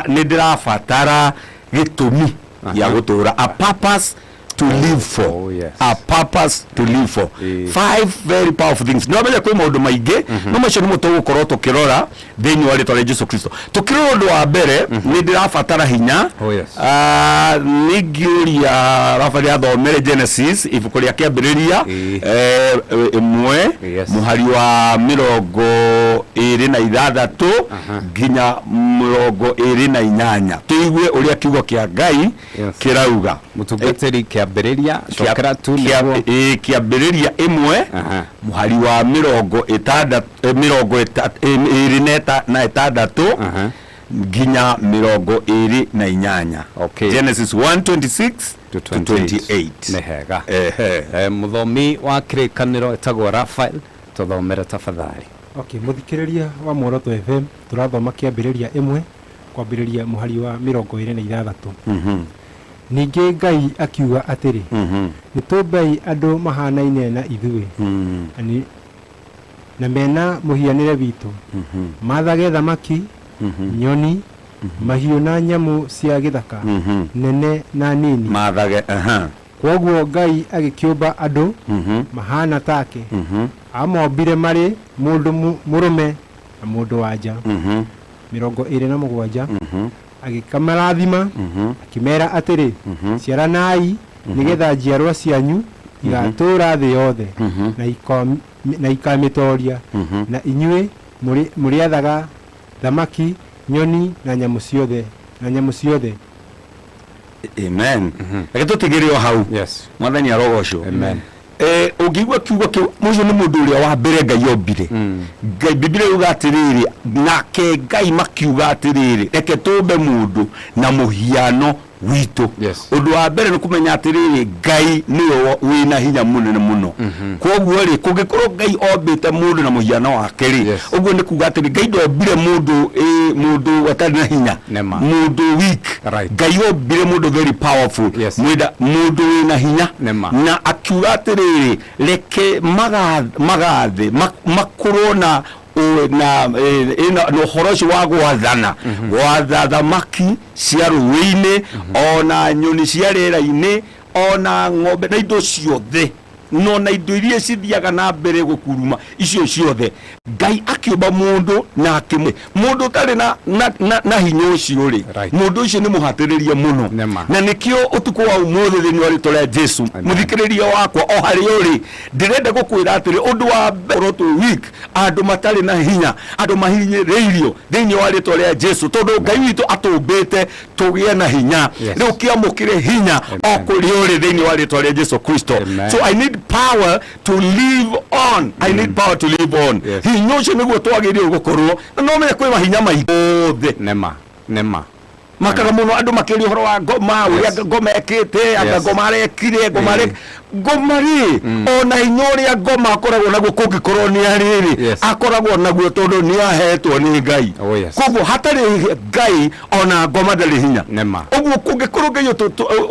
ni ndirabatara gitumi ya gutura, a purpose to live for. A purpose to live for. 5 very powerful things. No benya kwa maundu maingi no macio ni muto gukorwo tukirora thini wa ritwa ria Jesu Kristo. Tukirora undu wa mbere ni ndirabatara hinya. Ni ngiuria rafari athomere Genesis ibuku ria kiambiriria imwe muhari wa 26 nginya 28 tuigue uria kiugo kia Ngai kirauga. Mutungatiri kiambiriria cokera tu kiambiriria imwe muhari wa 26 nginya 28. Genesis 1:26 to 28. Nehega muthomi wa kirikaniro etagwo Rafael tuthomera tafadhali. Muthikiriria wa Muoroto FM turathoma kiambiriria imwe kwambiriria muhari wa 26. Ningi Ngai akiuga atiri nitumbei andu mahanaine na ithui na mena muhianire witu mathage thamaki nyoni mahiu na nyamu cia githaka nene na nini mathage. Kwoguo Ngai agikiumba andu mahana take amombire mari mundu murume na mundu wanja 27 agikamarathima akimera atiri ciaranai nigetha njiarwa cianyu igatura thi yothe na ikamitoria na inyue muriathaga thamaki nyoni na nyamu ciothe. Amen. Reke tutigirio hau. Mwathani arogocwo. Amen. Ungigwa kiugo kiu mucio ni mundu uria wa mbere Ngai ombire. Ngai Biblia yuga atiriri nake Ngai makiuga atiriri reke tumbe mundu na muhiano witå å ndå wa mbere nä kå menya atä rä rä Ngai nä o wä na hinya må nene må no koguo rä kå ngä korwo Ngai ombä te må ndå na må hiano wake rä å guo nä kuga atä rä Ngai ndombire må ndå atarä na hinya må ndå weak Ngai ombire må ndå very powerful må ndå wä na hinya na akiuga atä rä rä reke magathä makorwo na no horo cio wa gwathana gwatha thamaki cia rũĩ-inĩ ona nyoni cia rĩera-inĩ ona ng'ombe na indo ciothe no na indo iria cithiaga na mbere gũkuruma icio ciothe Ngai akĩũmba mũndũ na mũndũ ũtarĩ na hinya ũcio rĩ mũndũ ũcio nĩ mũhatĩrĩrie mũno na nĩkĩo ũtukũ wa ũmũthĩ thĩinĩ wa rĩtwa rĩa Jesu mũthikĩrĩria wakwa o harĩa ũrĩ ndĩrenda gũkwĩra atĩrĩ ũndũ wa Muoroto week andũ matarĩ na hinya andũ mahinyĩrĩirio thĩinĩ wa rĩtwa rĩa Jesu tondũ Ngai witũ atũmbĩte tũgĩe na hinya rĩu kĩamũkĩre hinya o kũrĩa ũrĩ thĩinĩ wa rĩtwa rĩa Jesu Kristo. So I need power to live on. I need power to live on. Hinya ũcio nĩguo twagĩrĩirwo gũkorwo no menye kwĩ mahinya maingĩ nema makaga mũno andũ makĩria ũhoro wa ngoma ũrĩa ngoma ekĩte anga ngoma arekire ngoma rĩ ona hinya ũrĩa ngoma akoragwo naguo kũngĩkorwo nĩ arĩrĩ akoragwo naguo tondũ nĩ ahetwo nĩ Ngai koguo hatarĩ Ngai ona ngoma ndarĩ hinya ũguo kũngĩkorwo Ngai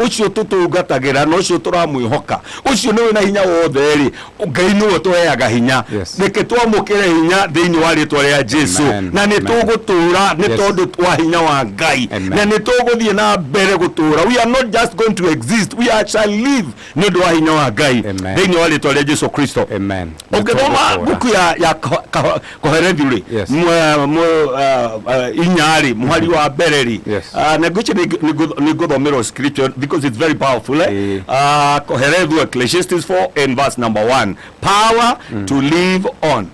ũcio tũtũngatagĩra na ũcio tũramwĩhoka ũcio nĩ wĩna hinya wothe rĩ Ngai nĩwe tũheaga hinya reke twamũkĩre hinya thĩinĩ wa rĩtwa rĩa Jesu na nĩ tũgũtũũra nĩ tondũ wa hinya wa Ngai na nĩ tũgũthiĩ na mbere gũtũũra. We are not just going to exist, we shall live nĩ ũndũ wa hinya wa Ngai thĩinĩ wa rĩtwa rĩa Jesu Kristo. Ũngĩthoma buku ya Koherethi rĩ inya rĩ mũhari wa mbere rĩ na ngwĩciria nĩ ngũthomera scripture because it's very powerful. Koherethi Ecclesiastes 4 and verse number 1, power to live on.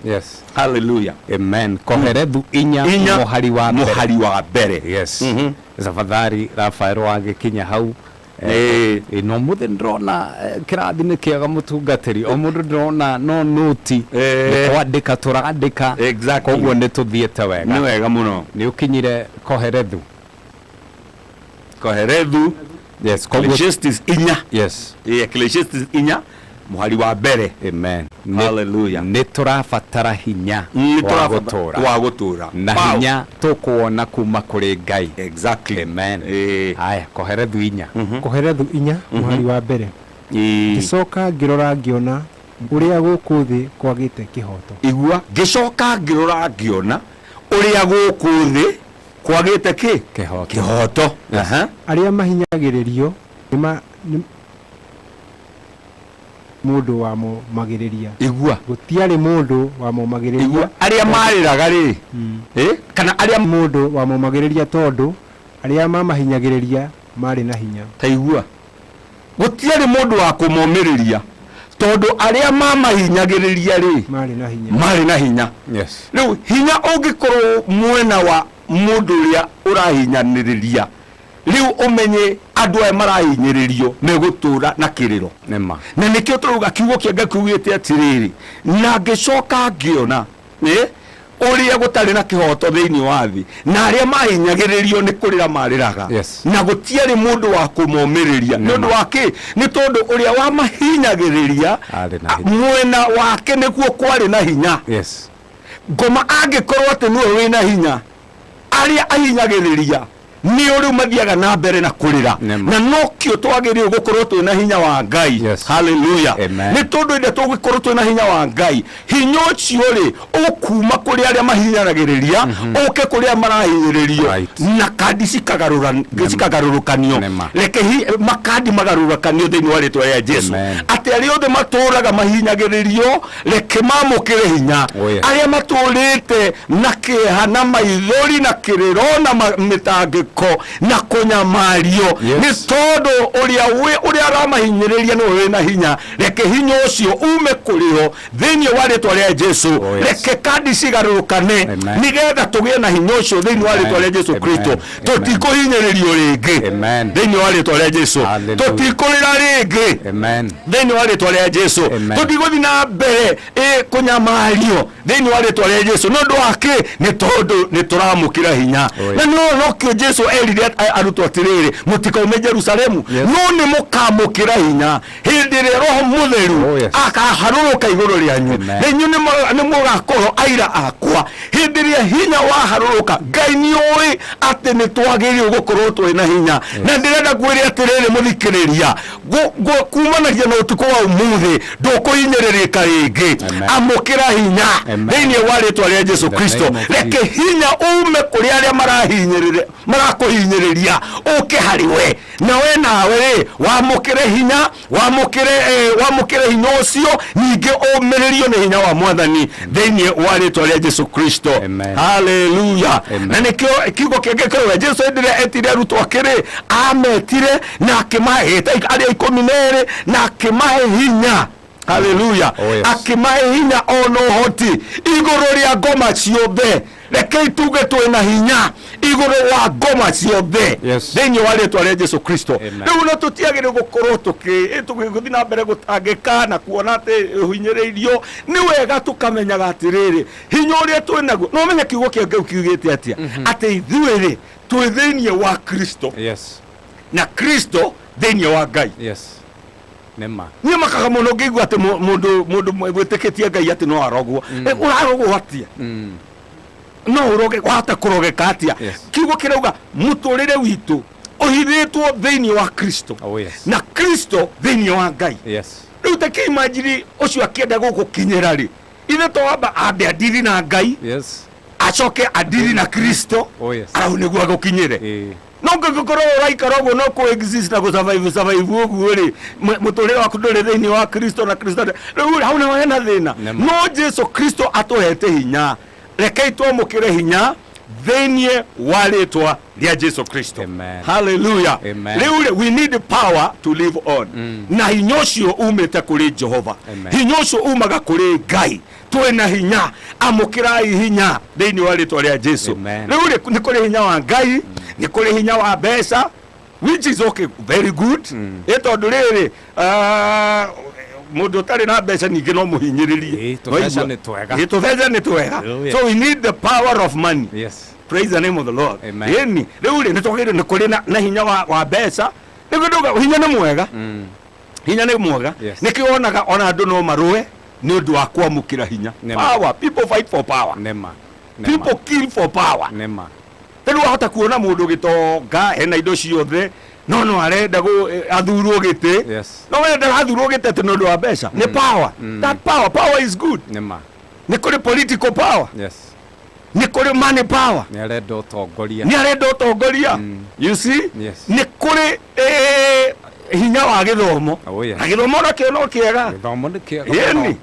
Hallelujah. Amen. Koherethi inya mũhari wa mbere. Yes. Zafadhari Rafael wagĩkinya hau no mũthĩ ndĩrona kĩrathi nĩ kĩega mũtungatĩri o mũndũ ndĩrona no nũti nĩ kwandĩka tũrandĩka koguo nĩ tũthiĩte wega nĩ wega mũno nĩ ũkinyire Koherethu Ecclesiastes inya Ecclesiastes inya muhari wa mbere. Amen. Hallelujah. Nĩ tũrabatara hinya wa gũtũũra na hinya tũkuona kuma kũrĩ Ngai. Exactly. Amen. Haya Koherethu inya muhari wa mbere ngĩcoka ngĩrora ngĩona ũrĩa gũkũ thĩ kwagĩte kĩhoto. Igua ngĩcoka ngĩrora ngĩona ũrĩa gũkũ thĩ kwagĩte kĩhoto. Arĩa mahinyagĩrĩrio mundu wa mo magiriria igua gutiari mundu wa mo magiriria aria mariraga ri kana aria mundu wa mo magiriria tondu aria mamahinyagiriria mari na hinya ta igua gutiari mundu wa kumomiriria tondu aria mamahinyagiriria ri mari na hinya. Yes. Riu hinya ungikorwo mwena wa mundu uria urahinyaniriria riu umenye andu aya marahinyĩrĩrio nĩ gũtũũra na kĩrĩro na nĩkĩo tũrauga kiugo kĩa Ngai kiugĩte atĩrĩrĩ na ngĩcoka ngĩona ũrĩa gũtarĩ na kĩhoto thĩinĩ wa thĩ na arĩa mahinyagĩrĩrio nĩ kũrĩra marĩraga na gũtiarĩ mũndũ wa kũmomĩrĩria nĩ ũndũ wa kĩ nĩ tondũ ũrĩa wamahinyagĩrĩria mwena wake nĩguo kwarĩ na hinya. Ngoma angĩkorwo atĩ nĩwe wĩna hinya arĩa ahinyagĩrĩria nĩ ũrĩa mathiaga na mbere na kũrĩra na nokĩo twagĩrĩirwo gũkorwo twĩna hinya wa Ngai. Hallelujah. Nĩ tondũ ĩrĩa tũgũkorwo twĩna hinya wa Ngai hinya ũcio rĩ ũkuma kũrĩ arĩa mahinyagĩrĩria ũke kũrĩ arĩa marahinyĩrĩrio na kandi cikagarũrũkanio reke makandi magarũrũkanio thĩinĩ wa rĩtwa rĩa Jesu atĩ arĩa othe matũũraga mahinyagĩrĩrio reke mamũkĩre hinya arĩa matũũrĩte na kĩeha na maithori na kĩrĩro na mĩtangĩko na kunyamario nĩ tondũ ũrĩa aramahinyĩrĩria nĩwe wĩna hinya reke hinya ũcio ume kũrĩho thĩinĩ wa rĩtwa rĩa Jesu reke kandi cigarũrũkane nĩgetha tũgĩe na hinya ũcio thĩinĩ wa rĩtwa rĩa Jesu Kristo tũtikũhinyĩrĩrio rĩngĩ thĩinĩ wa rĩtwa rĩa Jesu tũtikũrĩra rĩngĩ thĩinĩ wa rĩtwa rĩa Jesu tũtigũthiĩ na mbere kũnyamario thĩinĩ wa rĩtwa rĩa Jesu nĩ ũndũ wa kĩ nĩ tondũ nĩ tũramũkĩra hinya na nokĩo Jesu Jesu erire arutwo atiriri mutikaume Jerusalemu no ni mukamukira hinya hindi ri Roho Mutheru akaharuruka iguru ryanyu nenyu ni mugakorwo aira akwa hindi ri hinya waharuruka Ngai ni oi ati ni twagiririo gukorwo twina hinya na ndirenda kwire atiriri muthikiriria kumanagia na utuko wa umuthi ndukuhinyiriririka ringi amukira hinya thiini wa ritwa ria Jesu Kristo reke hinya ume kuri aria marakuhinyiriria uke hariwe nawe nawe wamukire hinya wamukire hinya ucio ningi umiririo ni hinya wa Mwathani thiini wa ritwa ria Jesu Kristo. Hallelujah. Na nikio kiugo kingekwe Jesu endire etire arutwo akiri ametire na akimahe aria 12 na akimahe hinya. Hallelujah. Akimahe hinya ono hoti iguru ria ngoma ciothe reke ituge twina hinya iguru wa ngoma ciothe thiini wa ritwa ria Jesu Kristo. Riu no tutiagire gukorwo tuguthi na mbere gutangika na kuona ati hinyiriirio ni wega tukamenyaga atiriri hinya uria twinaguo no menye kiugo kia Ngai kiugite atia ati ithuiri twi thiini wa Kristo na Kristo thiini wa Ngai. Nema ni makaga muno ngigwa ati mundu mwitikitie Ngai ati no arogwo urarogwo atia no uroge kwata kurogeka atia kiugo kirauga muturire witu uhithitwo thiini wa Kristo na Kristo thiini wa Ngai. Riu ta kimajiri ucio akienda gugukinyira ri ithe to wamba ambe adiri na Ngai acoke adiri na Kristo au niguo agukinyire no ngikoro raikara uguo no ku exist na survive uguo ri muturire waku nduri thiini wa Kristo na Kristo riu hauna wena thina no Jesu Kristo atuhete hinya rekei twamukire hinya thiini wa ritwa ria Jesu Kristo. Hallelujah. Riu we need power to live on na hinya ucio umite kuri Jehova hinya ucio umaga kuri Ngai twina hinya amukirai hinya thiini wa ritwa ria Jesu. Riu ni kuri hinya wa Ngai ni kuri hinya wa mbeca which is okay very good tondu riri mundu tari na mbeca ningi no muhinyiririe tubeza ni twega so we need the power of money. Praise the name of the Lord. Yeni riu ni twagire ni kuri na hinya wa mbeca niguo hinya ni mwega hinya ni mwega nikionaga ona andu no marue ni undu wa kwamukira hinya power. People fight for power. People kill for power. Riu wahota kuona mundu gitonga ena indo ciothe no arenda athurwo giti no wenda athurwo giti ati nondu wa mbeca ni power. That power is good. Ni kuri political power ni kuri money power ni arenda utongoria you see ni kuri hinya wa githomo na githomo no kiega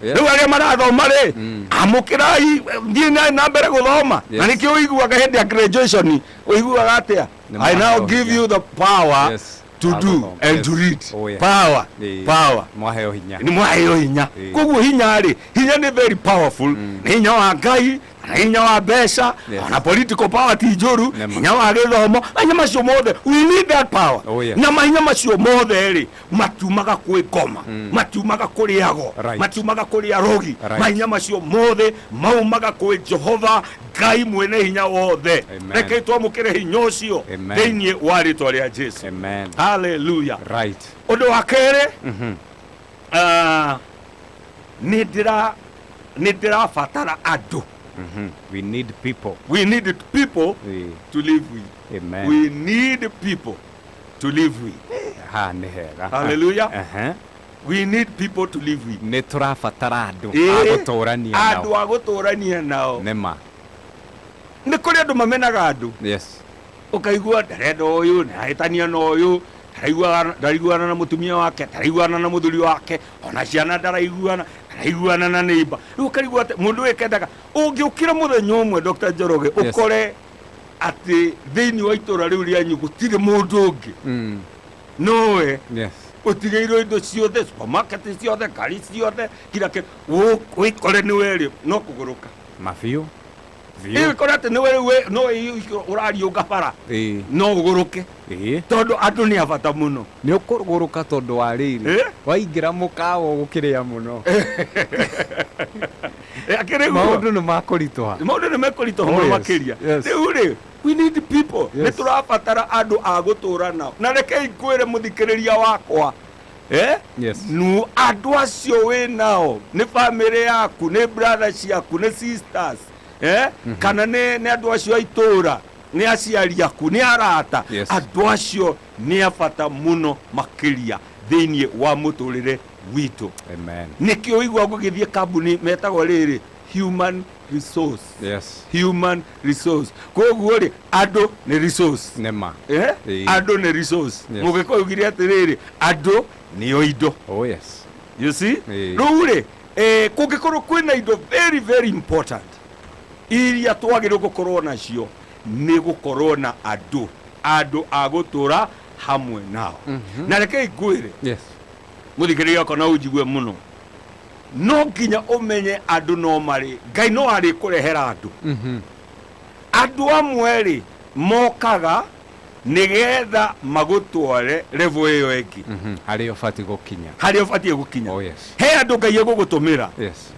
riu aria marathoma ri amukirai thii na mbere guthoma na nikio uiguaga hindi ya graduation uiguaga atia I now give you the power to do and to read. Power mwaheo hinya ni mwaheo hinya koguo hinya ri hinya ni very powerful hinya wa Ngai hinya wa mbeca na political power ti njuru hinya wa githomo hinya macio mothe we need that power na mahinya macio mothe ri matumaga kwi ngoma matumaga kuri ago matumaga kuri arogi mahinya macio mothe maumaga kwi Jehova Ngai mwene hinya wothe reke twamukire hinya ucio thiini wa ritwa ria Jesu. Hallelujah. Undu wa kere nidira fatara andu. We need people to live with. We need people to live with. Hallelujah. We need people to live with. Ni turafatara andu aguturania nao nema ni kuri andu mamenaga andu ukaigua ndarenda uyu nahitania na uyu ndaraiguana na mutumia wake ndaraiguana na muthuri wake ona ciana ndaraiguana na neighbor riu ukarigua ati mundu wekendaga ungiukira muthenya umwe Dr. Njoroge ukore ati thiini wa itura riu rianyu gutire mundu ungi noe utigeirwo indo ciothe supermarket ciothe ngari ciothe kila kindu wikore ni weri no kuguruka mafiu korate ni wewe no urario ngabara no uguruke tondu andu ni abata muno ni ukuguruka tondu warire waingira mukawa gukiria muno maundu ni makuritoha muno makiria riu ri we need people ni turabatara andu a gutura nao na reke ngwire muthikiriria wakwa nu andu acio we nao ni family yaku ni brothers yaku ni sisters kana ni andu acio aitura ni aciari yaku ni arata andu acio ni abata muno makiria thiini wa muturire witu nikio igwa ngugithie kambuni metagwo riri human resource koguo ri andu ni resource andu ni resource mugiko ugire atiriri andu ni oindo you see ruri kungikoro kwina indo very very important iria twagirwo gukorwo nacio ni gukorwo na andu agutura hamwe nao na reke ngwire muthikiriria kana ujigue muno no nginya umenye andu no mari Ngai no ari kurehera andu amwe ri mokaga nigetha magutware level iyo eki hari ofati gukinya he andu Ngai egugutumira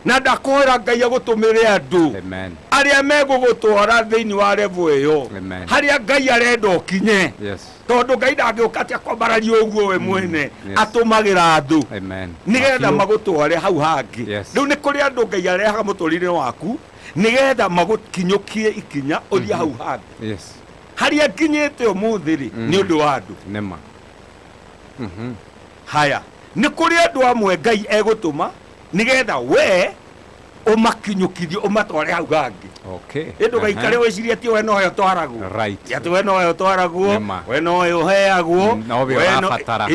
na ndakwira Ngai egutumire andu aria megugutwara thiini wa level iyo haria Ngai arenda ukinye tondu Ngai ndangĩũka kwambararia ũguo we mwene atũmagira andu nigetha magutware hau hangi riu ni kuri andu Ngai arehaga mũtũrĩre waku nigetha magukinyukie ikinya uthie hau hangi haria nginyite umuthiri ni undu wa andu haya ni kuri andu amwe Ngai egutuma nigetha we umakinyukithie umatware hau hangi indu gaikare wicirie ati we no yo twaragwo ati we no yo twaragwo we no yo heagwo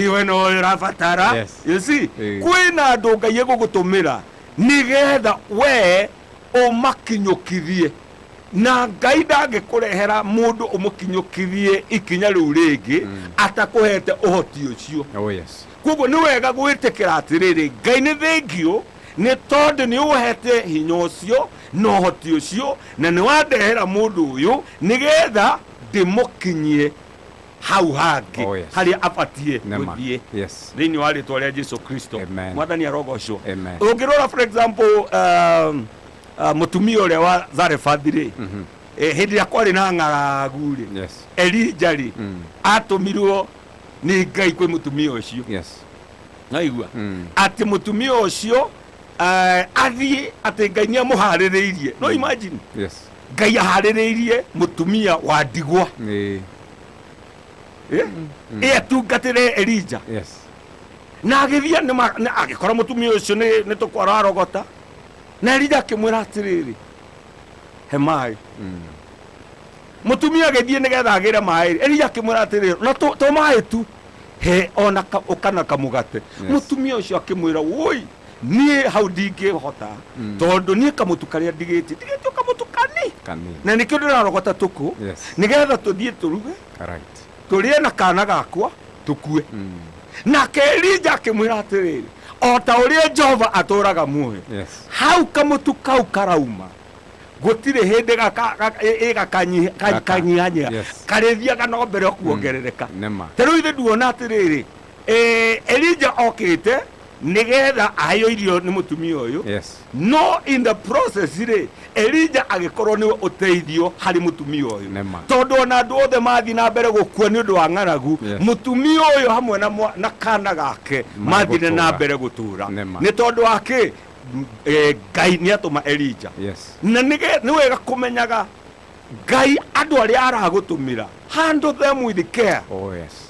we no yo rafatara you see kwina andu Ngai egugutumira nigetha we umakinyukithie na Ngai ndangĩkũrehera mundu umukinyukithie ikinya riu ringi atakuhete uhoti ucio koguo ni wega gwĩtĩkĩra atiriri Ngai ni thengio ni tondu ni uhete hinya ucio no uhoti ucio na ni wandehera mundu uyu nigetha ndimukinyie hau hangi haria abatie guthie thiini wa ritwa ria Jesu Kristo mwathani arogocwo ungirora for example mutumia uria wa Zarefathi hindi ya kwari na ng'aragu ri Elija ri atumirwo ni Ngai kwi mutumia ucio naigua ati mutumia ucio athie ati Ngai ni amuhaririirie no imagine Ngai ahaririirie mutumia wa ndigwa atungatire Elija na agithia ni agikora mutumia ucio ni tukwara arogota na Elija akimwira atiriri he mai mutumia agithie nigetha agire mai Elija akimwira atiriri na to mai tu he ona ukana kamugate mutumia ucio akimwira woi nie hau ndingihota tondu nie kamutu karia ndigiti kamutukani na nikio ndirarogota tuku nigetha tuthie turuge turie na kana gakwa tukue na Elija akimwira atiriri ota uria Jehova aturaga muoyo hau kamutu kau karauma gutire hindi gakanyihanya karithiaga no mbere kuongerereka tero ithe nduona atiriri Elija okite nigetha ayo irio ni mutumia uyu no in the process ri Elija agikorwo ni uteithio hari mutumia uyu tondu na andu othe mathi na mbere gukua ni undu wa ng'aragu mutumia uyu hamwe na kana gake mathi na mbere gutura ni tondu wake Ngai ni atuma Elija na ni wega kumenyaga Ngai andu aria aragutumira handle them with care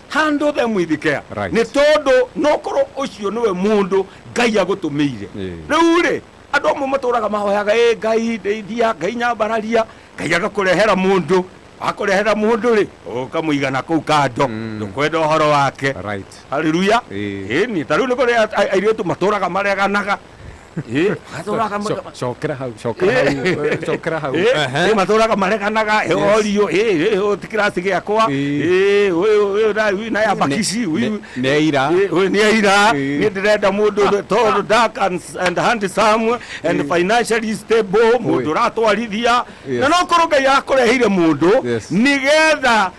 handle them with care ni tondu no korwo ucio niwe mundu Ngai agutumiire riu ri andu amwe maturaga mahoyaga Ngai ndeithia Ngai nyambararia Ngai agakurehera mundu akurehera mundu ri ukamuigana kuu kando ndukwenda uhoro wake haleluya ni taru ni kuri airitu maturaga mareganaga Cokera hau. Matũraga mareganaga orio tikirasi gĩakwa na ya bakici nĩ aira nĩ ndĩrenda mũndũ tall, dark and handsome and financially stable, mũndũ ũratwarithia na no korwo Ngai akũreheire mũndũ nĩgetha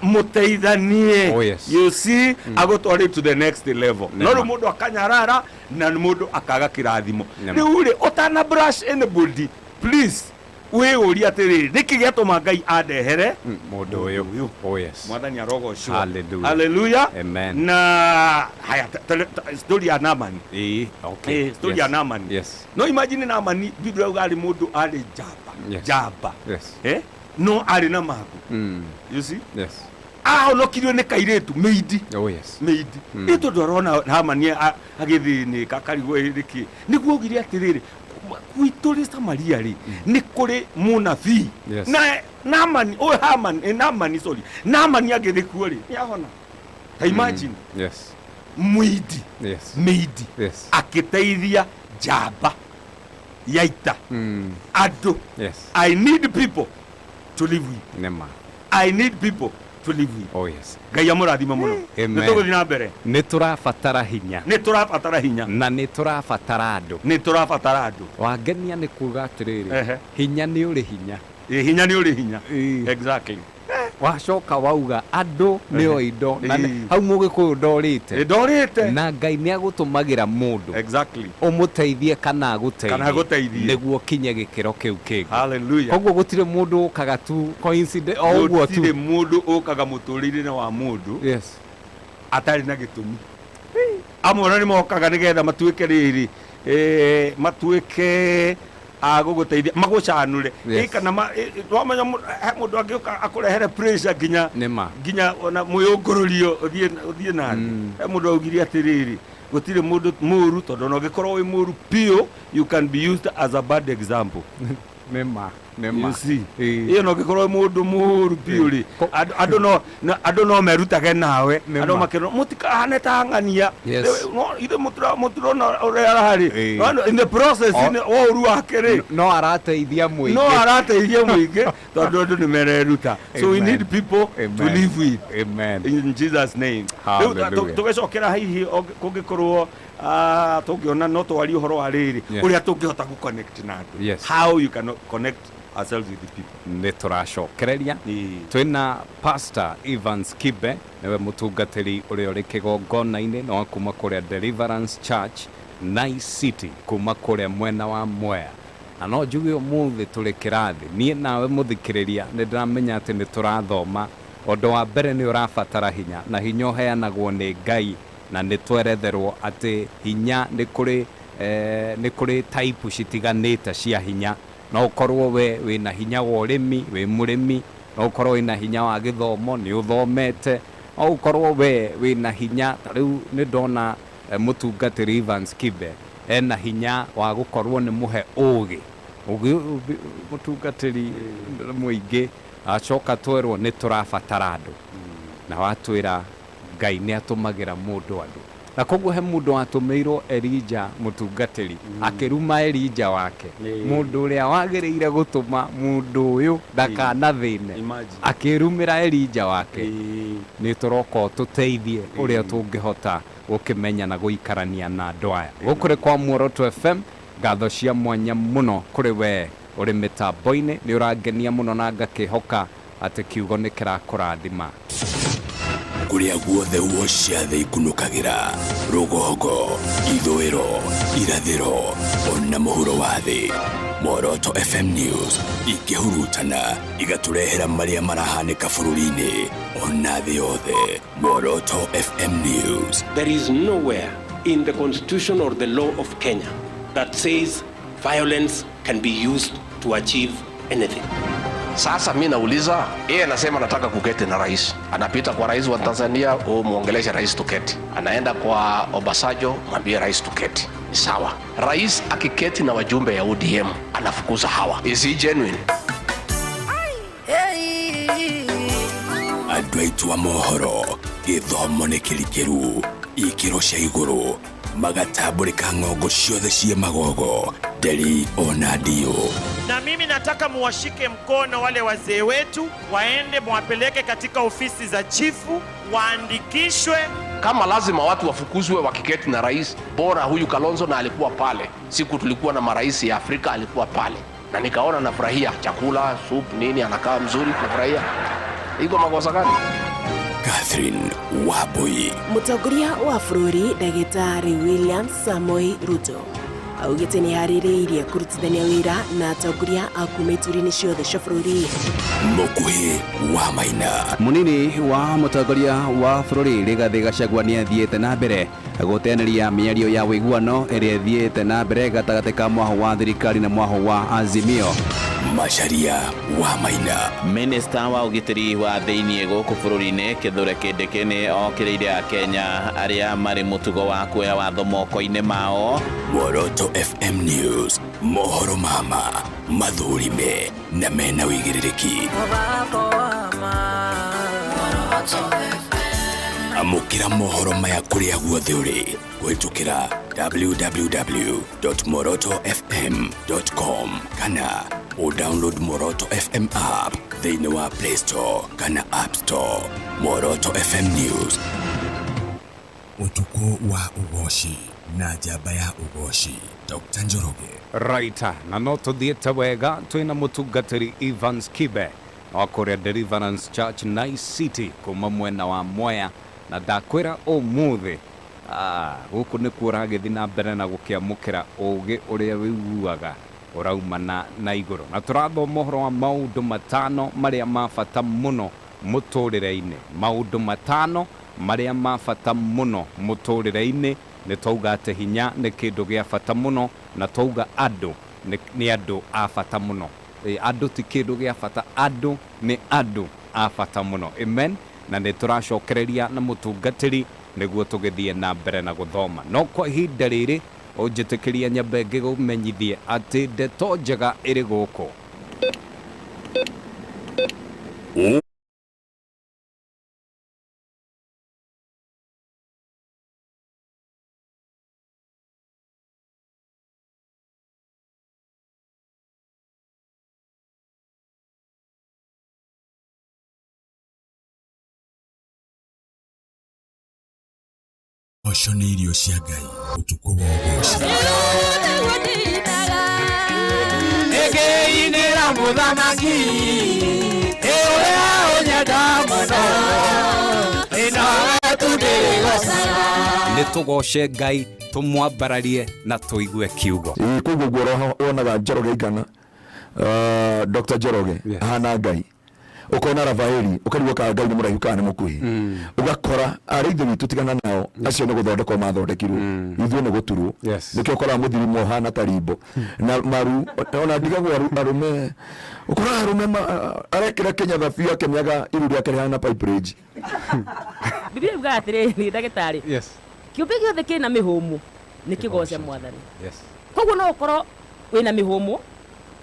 muteithanie, you see, agutware to the next level. No mundu akanyarara na mundu akaga kirathimo. Riu ri utana brush anybody, please we uri atiri nikigetuma Ngai adehere mundu uyu. Mwathani arogocwo. Hallelujah. Amen. Na haya story ya Naamani. Okay. Story ya Naamani. Yes. No imagine Naamani Biblia ugali mundu ali jaba. Yes. No ari na magu. You see? Yes. No kirio ne kairetu meidi. Meidi. Ito dorona Naamani agithini kakarigo iriki. Niguo giri atiriri. Kuitore Samaria ri ni kuri munabii. Na Naamani Naamani sorry. Naamani agithikuo ri. Yahona. Imagine. Yes. Muidi. Yes. Meidi. Yes. Akiteithia jaba. Yaita. Ado. Yes. I need people to live with. Nema. I need people to live with. Oh yes. Ngai amurathima muno. Nituguthi na mbere. Niturabatara hinya. Na niturabatara andu. Wangenia ni kuga atiriri. Hinya ni uri hinya. Hinya ni uri hinya. Exactly. Wacoka wauga andu nio indo na hau mugikuyu ndorite na Ngai ni agutumagira mundu exactly umuteithie kana aguteithie niguo kinye gikiro kiu kingi. Hallelujah. Koguo gutire mundu ukaga tu coincident o uguo tu gutire mundu ukaga muturire wa mundu yes atari na gitumi amwe ni mokaga nigetha matuike riri matuike aguguteithia magucanure kana wamenya mundu angioka akurehere pressure ginya ona muyungururio uthie nani mundu augiri atiriri gutire mundu muru tondu no gikorwo wi muru pio you can be used as a bad example. Nema you see iyo no gikorwo mundu muru pio ri andu no merutage nawe andu makiro mutikahane tangania no ithe muturona urera hari in the process oru wake ri no arateithia muingi tondu andu ni mereruta. So we need people to live with. Amen. In Jesus name. Tugecokera hihi kungikorwo tungiona no twari uhoro wa riri uria tungihota ku connect na andu. How you can connect ourselves with the people. Nituracokereria twina Pastor Evans Kibe niwe mutungatiri uria uri kigongona-ini no kuma kuria Deliverance Church Nai City kuma kuria mwena wa Mwea. Ano njuge umuthi turi kirathi nie nawe muthikiriria ni ndiramenya ati ni turathoma undu wa mbere ni urabatara hinya na hinya uheanagwo ni Ngai na ni tweretherwo ati hinya ni kuri type citiganite cia hinya. No ukorwo we wina hinya wa urimi we murimi, no ukorwo wina hinya wa githomo ni uthomete, no ukorwo we wina hinya riu ni ndona mutungatiri Evans Kibe ena hinya wa gukorwo ni muhe ugi mutungatiri muingi acoka twerwo ni turabatara andu na watwira Ngai ni atumagira mundu andu na koguo he mundu atumirwo Elijah mutungatiri akiruma Elijah wake mundu uria wagiriire gutuma mundu uyu ndakanathine akirumira Elijah wake ni turoko tuteithie uria tungihota gukimenya na guikarania na andu aya gukuri kwa Muoroto FM. Ngatho cia mwanya muno kuri we uri mitambo-ini ni urangenia muno na ngakihoka ati kiugo ni kirakurathima kuria guothe ciothe ikunukagira rugongo ithwiro irathiro ona muhuro wa thi. Muoroto FM News ikihurutana igaturehera maria marahanika bururi-ini ona thi yothe. Muoroto FM News. There is nowhere in the constitution or the law of Kenya that says violence can be used to achieve anything. Sasa mimi nauliza, yeye anasema nataka kuketi na rais. Anapita kwa rais wa Tanzania, muongeleshe rais tuketi. Anaenda kwa Obasanjo, mwambie rais tuketi. Ni sawa. Rais akiketi na wajumbe ya ODM, anafukuza hawa. Is he genuine? Andũ aitũ a mohoro gĩthomo nĩ kĩrikĩru ikĩro cia igũrũ magatabũrĩka ng'ongo ciothe cia magogo Deli Onadio. Na mimi nataka muwashike mkono wale wazee wetu, waende muwapeleke katika ofisi za chifu, waandikishwe. Kama lazima watu wafukuzwe wakiketi na rais, bora huyu Kalonzo na alikuwa pale. Siku tulikuwa na marais ya Afrika alikuwa pale. Na nikaona nafurahia chakula, soup, nini, anakaa mzuri, nafurahia. Iko makosa gani? Catherine Wabui. Mũtongoria wa bũrũri Ndagĩtarĩ William Samoei Ruto augĩte nĩ harĩrĩirie kũrutithania wĩra na atongoria a kuuma ituri-inĩ ciothe cia bũrũri. Mũkuhĩ wa Maina. Mũnini wa mũtongoria wa bũrũri Rigathĩ Gachagua nĩ athiĩte na mbere gũteanĩria mĩario ya wĩiguano ĩrĩa ĩthiĩte na mbere gatagatĩ ka mwaho wa thirikari na mwaho wa Azimio. Macharia wa Maina. Minister wa ũgitĩri wa thĩinĩ gũkũ bũrũri-inĩ Kithure Kindiki nĩ okĩrĩire Akenya arĩa marĩ mũtugo wa kuoya watho moko-inĩ mao. Muoroto FM News, mohoro mama, mathũrime na mena wĩigĩrĩrĩki. Amũkĩra mohoro maya kũrĩa guothe ũrĩ kũhĩtũkĩra www.muorotofm.com kana download Muoroto FM app thĩinĩ wa Play Store kana App Store. Muoroto FM News. Ûtukû wa Ûgooci na njamba ya Ûgooci Dr. Njoroge. Raita na no tũthiĩte wega twĩna mũtungatĩri Evans Kibe wa kũrĩa Deliverance Church Ngai City kuma mwena wa Mwea na ndakwĩra ũmũthĩ gũkũ nĩ kũragĩthi na mbere na gũkĩamũkĩra ũgĩ ũrĩa wĩiguaga ũraumana na igũrũ na tũrathoma ũhoro wa maũndũ matano marĩa ma bata mũno mũtũrĩre-inĩ. Maũndũ matano marĩa ma bata mũno mũtũrĩre-inĩ. Nĩ twauga atĩ hinya nĩ kĩndũ gĩa bata mũno na twauga andũ nĩ andũ a bata mũno. Andũ ti kĩndũ gĩa bata, andũ nĩ andũ a bata mũno. Amen. Na nĩ tũracokereria na mũtungatĩri nĩguo tũgĩthiĩ na mbere na gũthoma. No kwa ihinda rĩrĩ ũnjĩtĩkĩria nyambe ngĩgũmenyithie atĩ ndeto njega ĩrĩ gũkũ. Ocio nĩ irio cia Ngai, ũtukũ wa Ûgooci. Ĩkĩinĩra mũthamaki, ũrĩa ũnyenda mũno, ĩnowe tũndĩrĩgocaga. Nĩ tũgoce Ngai, tũmwambararie na tũigue kiugo. Koguo guo wonaga Njoroge igana, Dr. Njoroge hana Ngai. Ukona Rafaeli ukarigwo ka Ngai nĩ mũraihu kana nĩ mũkuhĩ. Ugakora arĩ ithe witũ tigana nao acio nĩ gũthondekwo mathondekirwo ithuĩ nĩ gũturwo. Nĩkĩo ũkora mũthirimo hana tarimbo na maru ona ndigagwo arume ukora arume arekĩra Kenya thabia kemyaga iru rĩake rĩhana pipe range. Biblia yuga atĩrĩrĩ ndagĩtarĩ. Kĩũmbe gĩothe kĩna mĩhũmũ nĩ kĩgoce Mwathani. Koguo no ũkorwo wĩna mĩhũmũ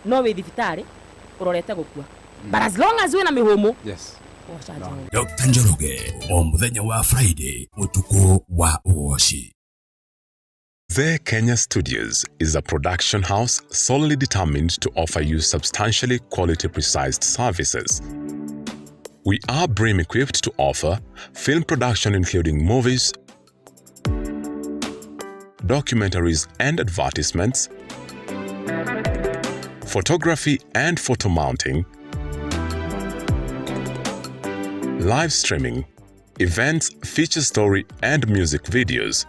no wĩ thibitarĩ ũrorete gũkua. But as long as wĩna mĩhũmũ. Dr. Njoroge o mũthenya wa Friday ũtukũ wa Ûgooci. Mzee Kenya Studios is a production house solely determined to offer you substantially quality-precise services. We are BREEAM equipped to offer film production including movies, documentaries and advertisements, photography and photo mounting, live streaming, events, feature story and music videos,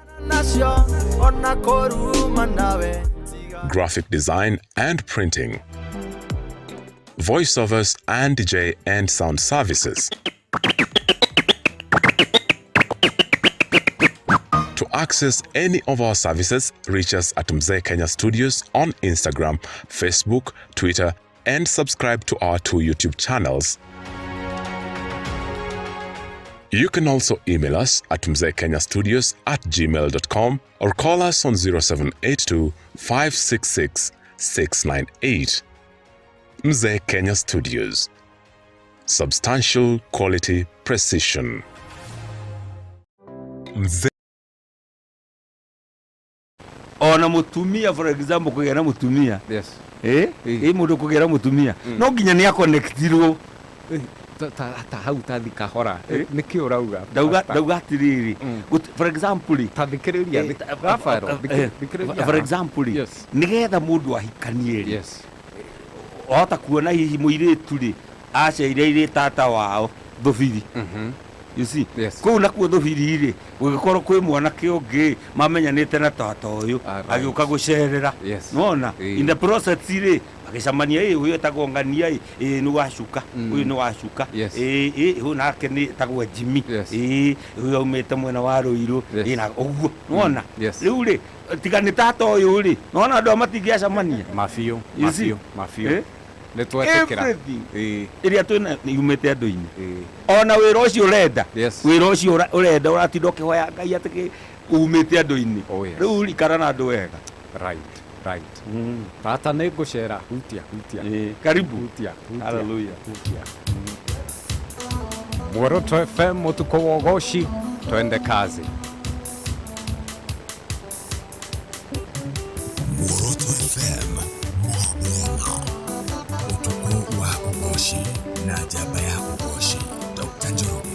graphic design and printing, voiceovers and DJ and sound services. To access any of our services, reach us at Mzee Kenya Studios on Instagram, Facebook, Twitter, and subscribe to our 2 YouTube channels. You can also email us at mzeekenyastudios@gmail.com or call us on 0782 566 698. Mzee Kenya Studios. Substantial quality precision. Mzee ona mutumia for example kugera na mutumia mundu kugera mutumia no nginya ni aconnectirwo ta hau tathi kahora niki urauga dauga atiriri for example tathikiriria for example nigetha mundu ahikanie ota kuona hihi muiritu ri aceire ire tata wao thubiri you see ko na ku thubiri ri gugikorwo kwi mwanake ungi mamenyanite na tata uyu agiuka gucerera nona in the process ri agicamania uyu etagongania ni wacuka uyu ni wacuka hu nake ni tagwo Jimmy uyu aumite mwena wa Ruiru na uguo nona riu ri tiga ni tata uyu ri nona andu amatingiacamania mafio netwetekera iria twina yumite andu-ini ona wira ucio urenda wira ucio urenda uratinda ukihoya Ngai atiki umite andu-ini riu rikara na andu wega right tata nigucera hutia karibu haleluya Muoroto FM Ûtukû wa Ûgooci twende kazi. Muoroto FM Ûtukû wa Ûgooci na njamba ya Ûgooci Dr. Njoroge.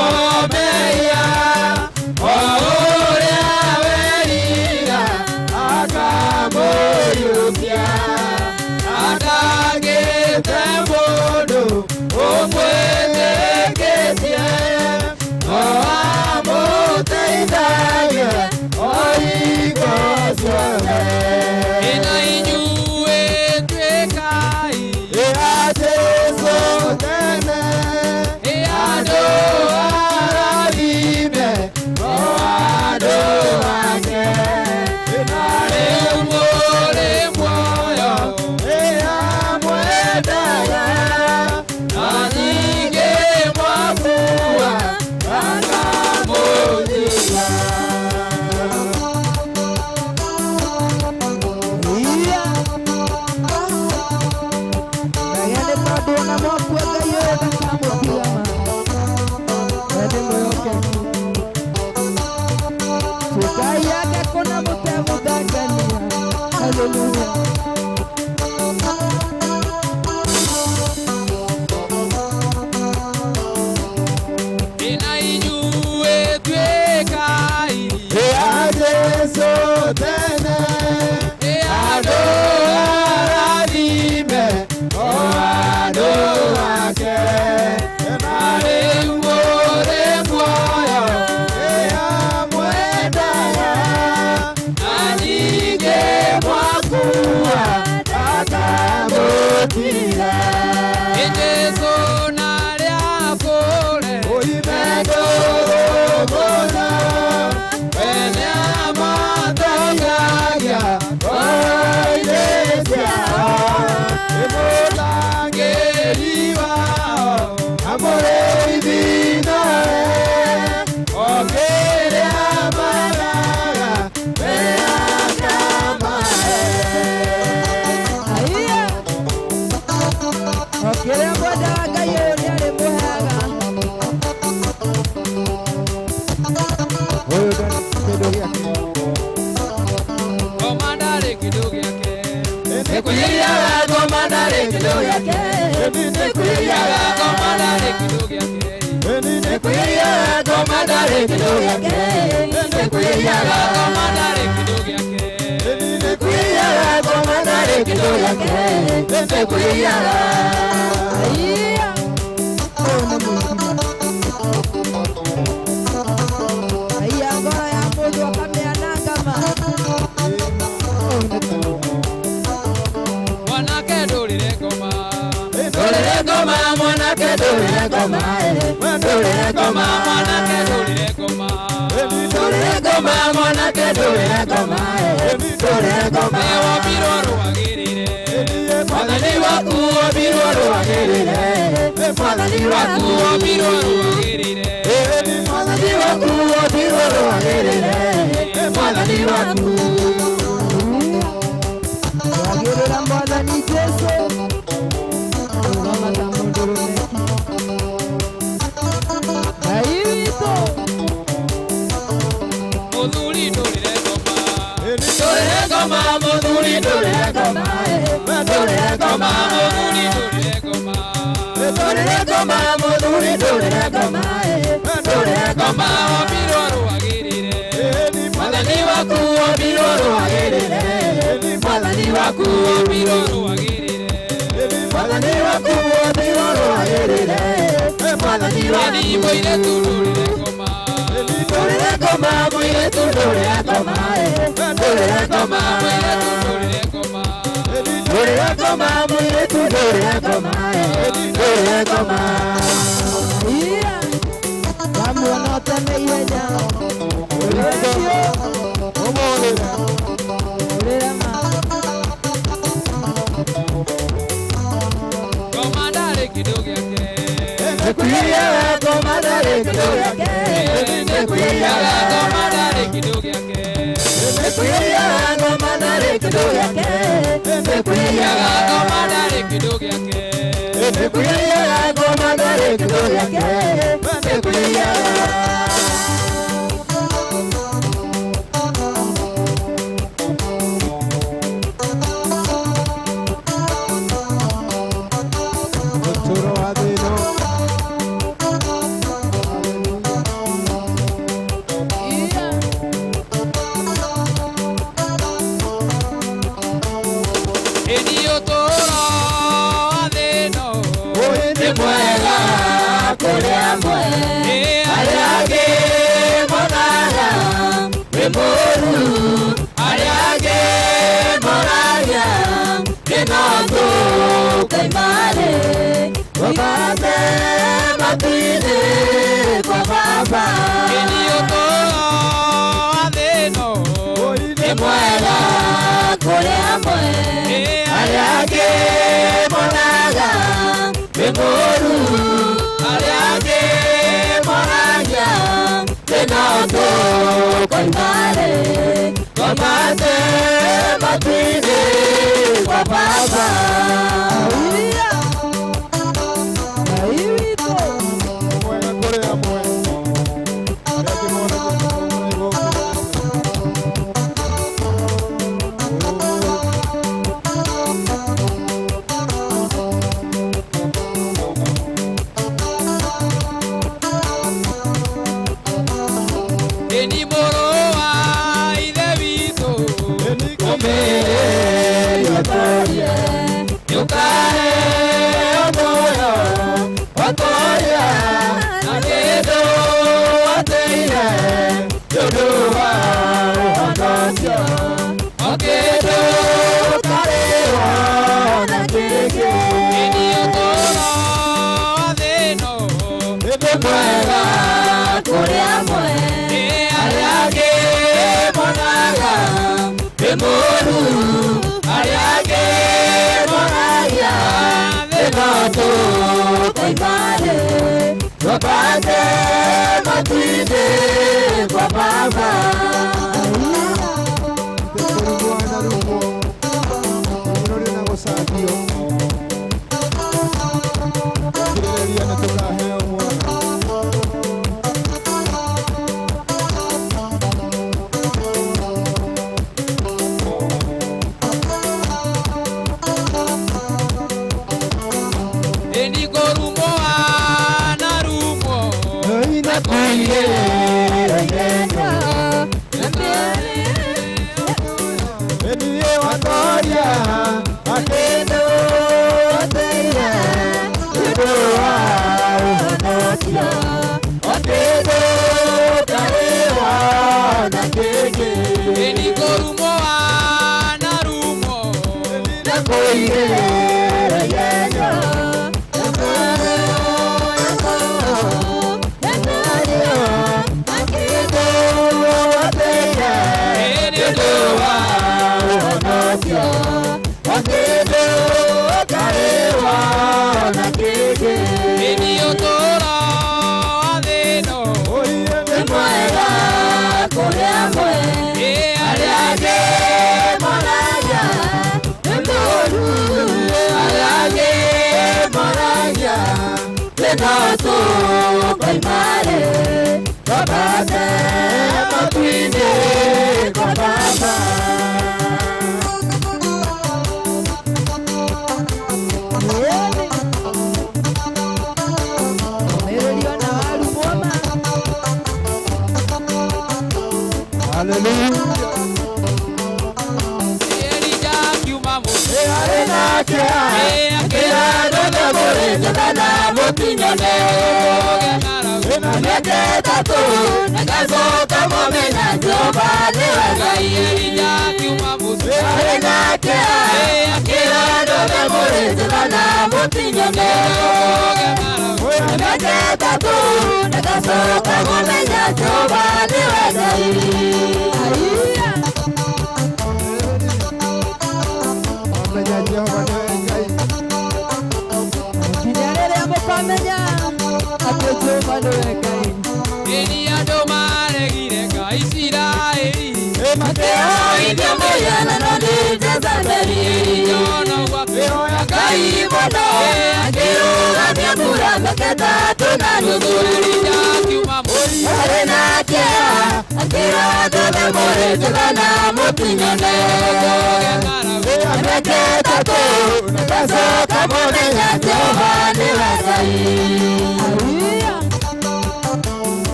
Omeya, Orea Verina, Akamoyukia, Akage Temodo, Omwete Ketia, Oamote Idaya, Oigoswale. Inainyue Twekai, Eate Sotene, Eado Arabime, Oado Ake, Enare Umore Moyo, Eamwedaya, Anige Mwafua, Akamodia. moru ariage moragia kinoto kaimare wabate matine kwa baba kinioto adeno imwela kore amwe ariage moraga memoru ariage moragia kinoto kaimare wabate matine kwa baba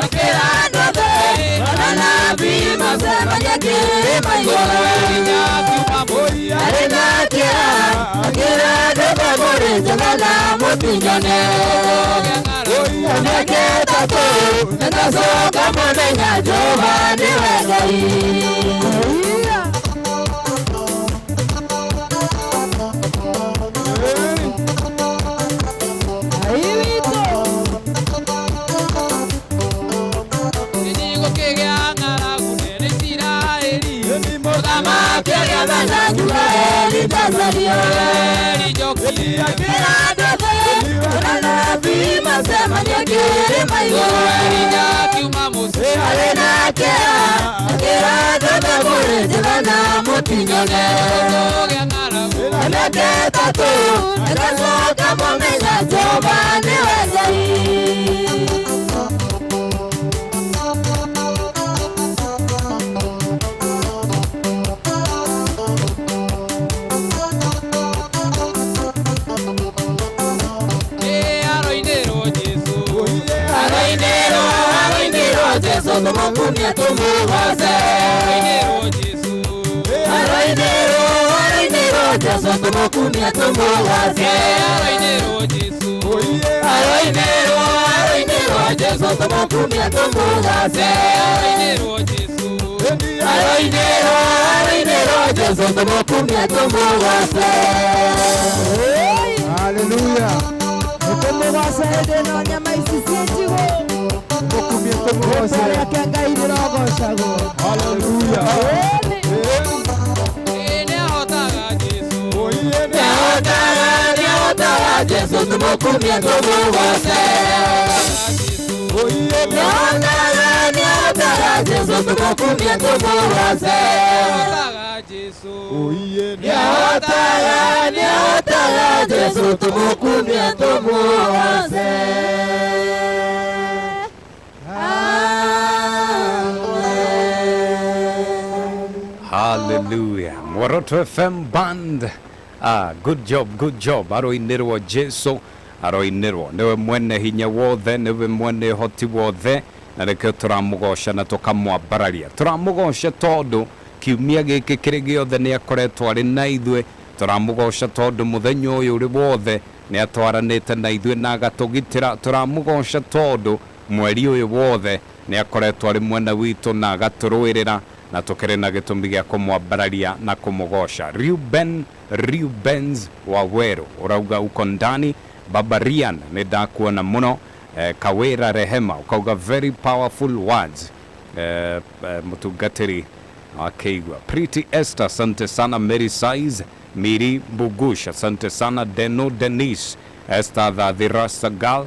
Akirandothe, onanabi masemanya kirima igoro. Arinakia, akirandothe murinjana mutinyone. Neketatu, netasoka mumenya Jehova niwe Ngai. Tumukumye tumuhoze Arainero Jesu tumukumye tumuhoze Arainero Jesu Jesu tumukumye tumuhoze Arainero Jesu tumukumye tumuhoze. Hallelujah. Tumuhoze deno nyama isisietigo Jesu tumukumye tumuhoze Jesu tumukumye tumuhoze Jesu tumukumye tumuhoze. Hallelujah. Muoroto FM band. Good job. Aroinirwo Jesu. Aroinirwo. Niwe mwene hinya wothe, niwe mwene hoti wothe. Na rekio turamugosha na tukamwambararia. Turamugosha tondu kiumia giki kiri giothe ni akoretwo ari na ithwe. Turamugosha tondu muthenya uyu uri wothe ni atwaranite na ithwe na agatugitira. Turamugosha tondu mweri uyu wothe ni akoretwo ari mwena witu na agaturwirira na tukiri na gitumi gia kumwambararia na kumugosha. Rubens Waweru urauga uko ndani. Baba Rian ni ndakuona muno. Kawira Rehema ukauga very powerful words. Mutugatiri akeigwa. Pretty Esther asante sana. Mary Size Miri Bugush asante sana. Deno Denise Esther Dhadhira Sagal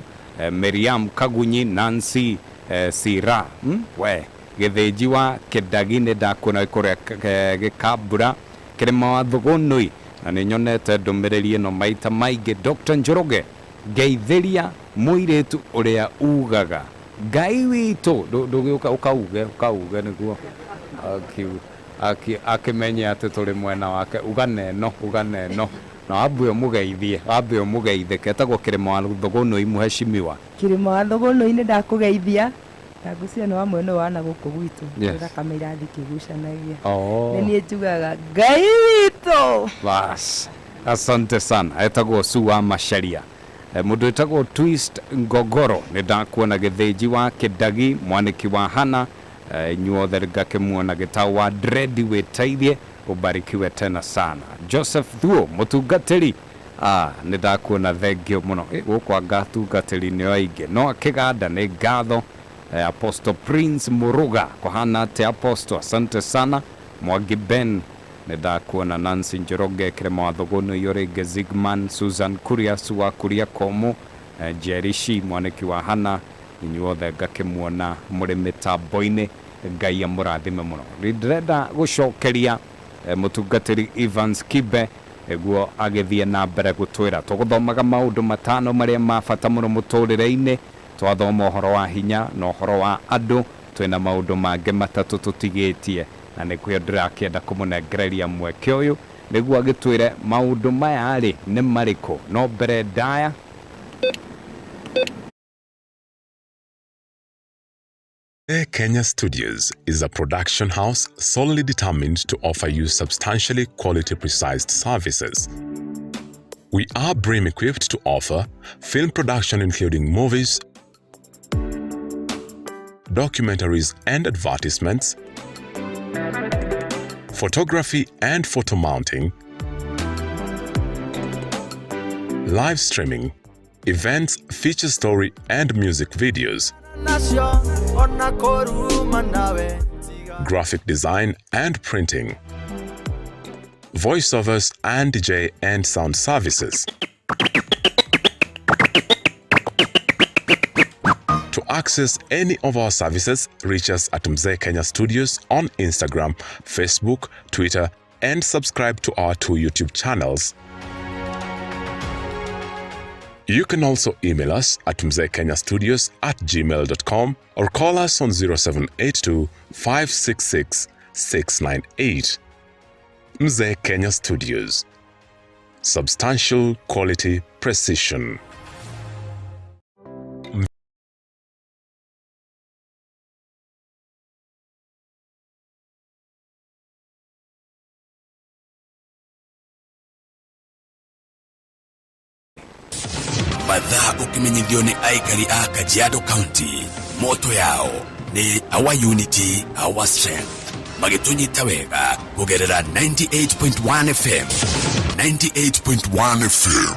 Miriam Kagunyi Nancy Sira we githĩnji wa Kĩdagi nĩ ndakuona kũrĩa Gĩkambura kĩrĩma wa Thũgũnũi na nĩ nyonete ndũmĩrĩri ĩno maita maingĩ. Dr. Njoroge ngeithĩria mũirĩtu ũrĩa ugaga Ngai witũ ndũgĩũka ũkauge nĩguo akĩmenya atĩ tũrĩ mwena wake. Uga neno na wambe ũmũgeithie ketagwo kĩrĩma wa Thũgũnũi mũheshimiwa. Kĩrĩma wa Thũgũnũi nĩ ndakũgeithia ndagucia no amwe wana gũkũ gwitũ thakame irathi kĩgucanagia nĩ niĩ njugaga Ngai witũ. Bas, asante sana. Etagwo Suwa Masharia. Mũndũ etagwo Twist Ngogoro nĩ ndakuona gĩthĩnji wa Kĩdagi mwaniki wa Hana inyuothe ngakĩmuona gĩtaũ wa Dredi wĩteithie ubarikiwe tena sana. Joseph Thuo mũtungatĩri nĩ ndakuona thengio mũno gũkwa ngatungatĩri nĩ aingĩ no akĩganda nĩ ngatho. Apostle Prince Muruga kohana te Apostle asante sana. Mwangi Ben nĩ ndakuona. Nancy Njoroge kĩrĩma wa Thũgũnũi ũrĩngĩ Zigman Susan Kuria Suwa Kuria Komu Jerishi mwaniki wa Hana inyuothe ngakĩmuona mũrĩ mĩtambo-inĩ. Ngai amũrathime mũno. Ndĩrenda gũcokeria mũtungatĩri Evans Kibe eguo agĩthiĩ na mbere gũtwĩra tũgũthomaga maũndũ matano marĩa ma bata mũno mũtũrĩre-inĩ. Twathoma ũhoro wa hinya na ũhoro wa andũ. Twĩna maũndũ mangĩ matatũ tũtigĩtie na nĩkĩo ndĩrakĩenda kũmũnengereria mweke ũyũ nĩguo agĩtwĩre maũndũ maya rĩ nĩ marĩkũ. No mbere ndaya Mzee Kenya Studios is a production house solely determined to offer you substantially quality-precise services. We are BREEAM equipped to offer film production including movies, documentaries and advertisements, photography and photo mounting, live streaming, events, feature story and music videos, graphic design and printing, voiceovers and DJ and sound services. To access any of our services, reach us at Mzee Kenya Studios on Instagram, Facebook, Twitter, and subscribe to our 2 YouTube channels. You can also email us at mzeekenyastudios@gmail.com or call us on 0782 566 698. Mzee Kenya Studios. Substantial quality precision. Mathaa ukimenyithio ni aikari a Kajiado County. Moto yao ni our unity, our strength. Magitunyita wega kugerera 98.1 FM. 98.1 FM.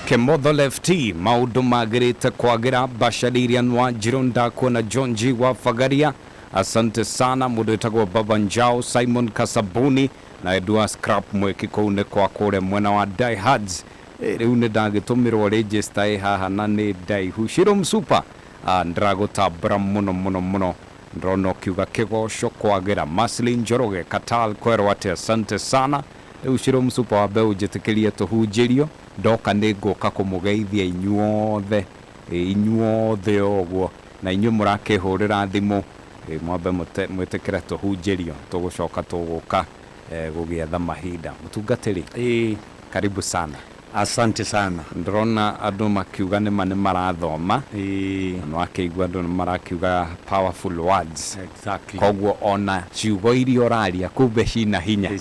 Kemotho lefti maudu magirite kwagira Bashadirian wa Jironda kuona Jonji wa Fagaria. Asante sana mudu itagwa Baba Njao, Simon Kasabuni na Edward Scrap mwekikoune kwa kore mwena wa Die Hards. Riu nä ndagätåmä rwo register haha na nä ndaihu Shiro Msupa ndragåtambåra mũno ndrona kiuga kigoco kwagĩra Masli Njoroge Katal kwerwo atĩ asante sana. Riu Shiro Msupa wa mbeu njĩtĩkĩrie tũhunjĩrio ndoka nĩ ngũka kũmũgeithia inyuothe ũguo na inyuĩ mũrakĩhũrĩra thimũ mwambe mwĩtĩkĩre tũhunjĩrio tũgũcoka tũgũka gũgĩetha mahinda mũtungatĩri karibu sana. Asante sana. Ndrona andu makiuga nĩ marathoma no akĩigua andu marakiuga powerful words. Exactly. Koguo ona ciugo iria oraria kumbe cina hinya.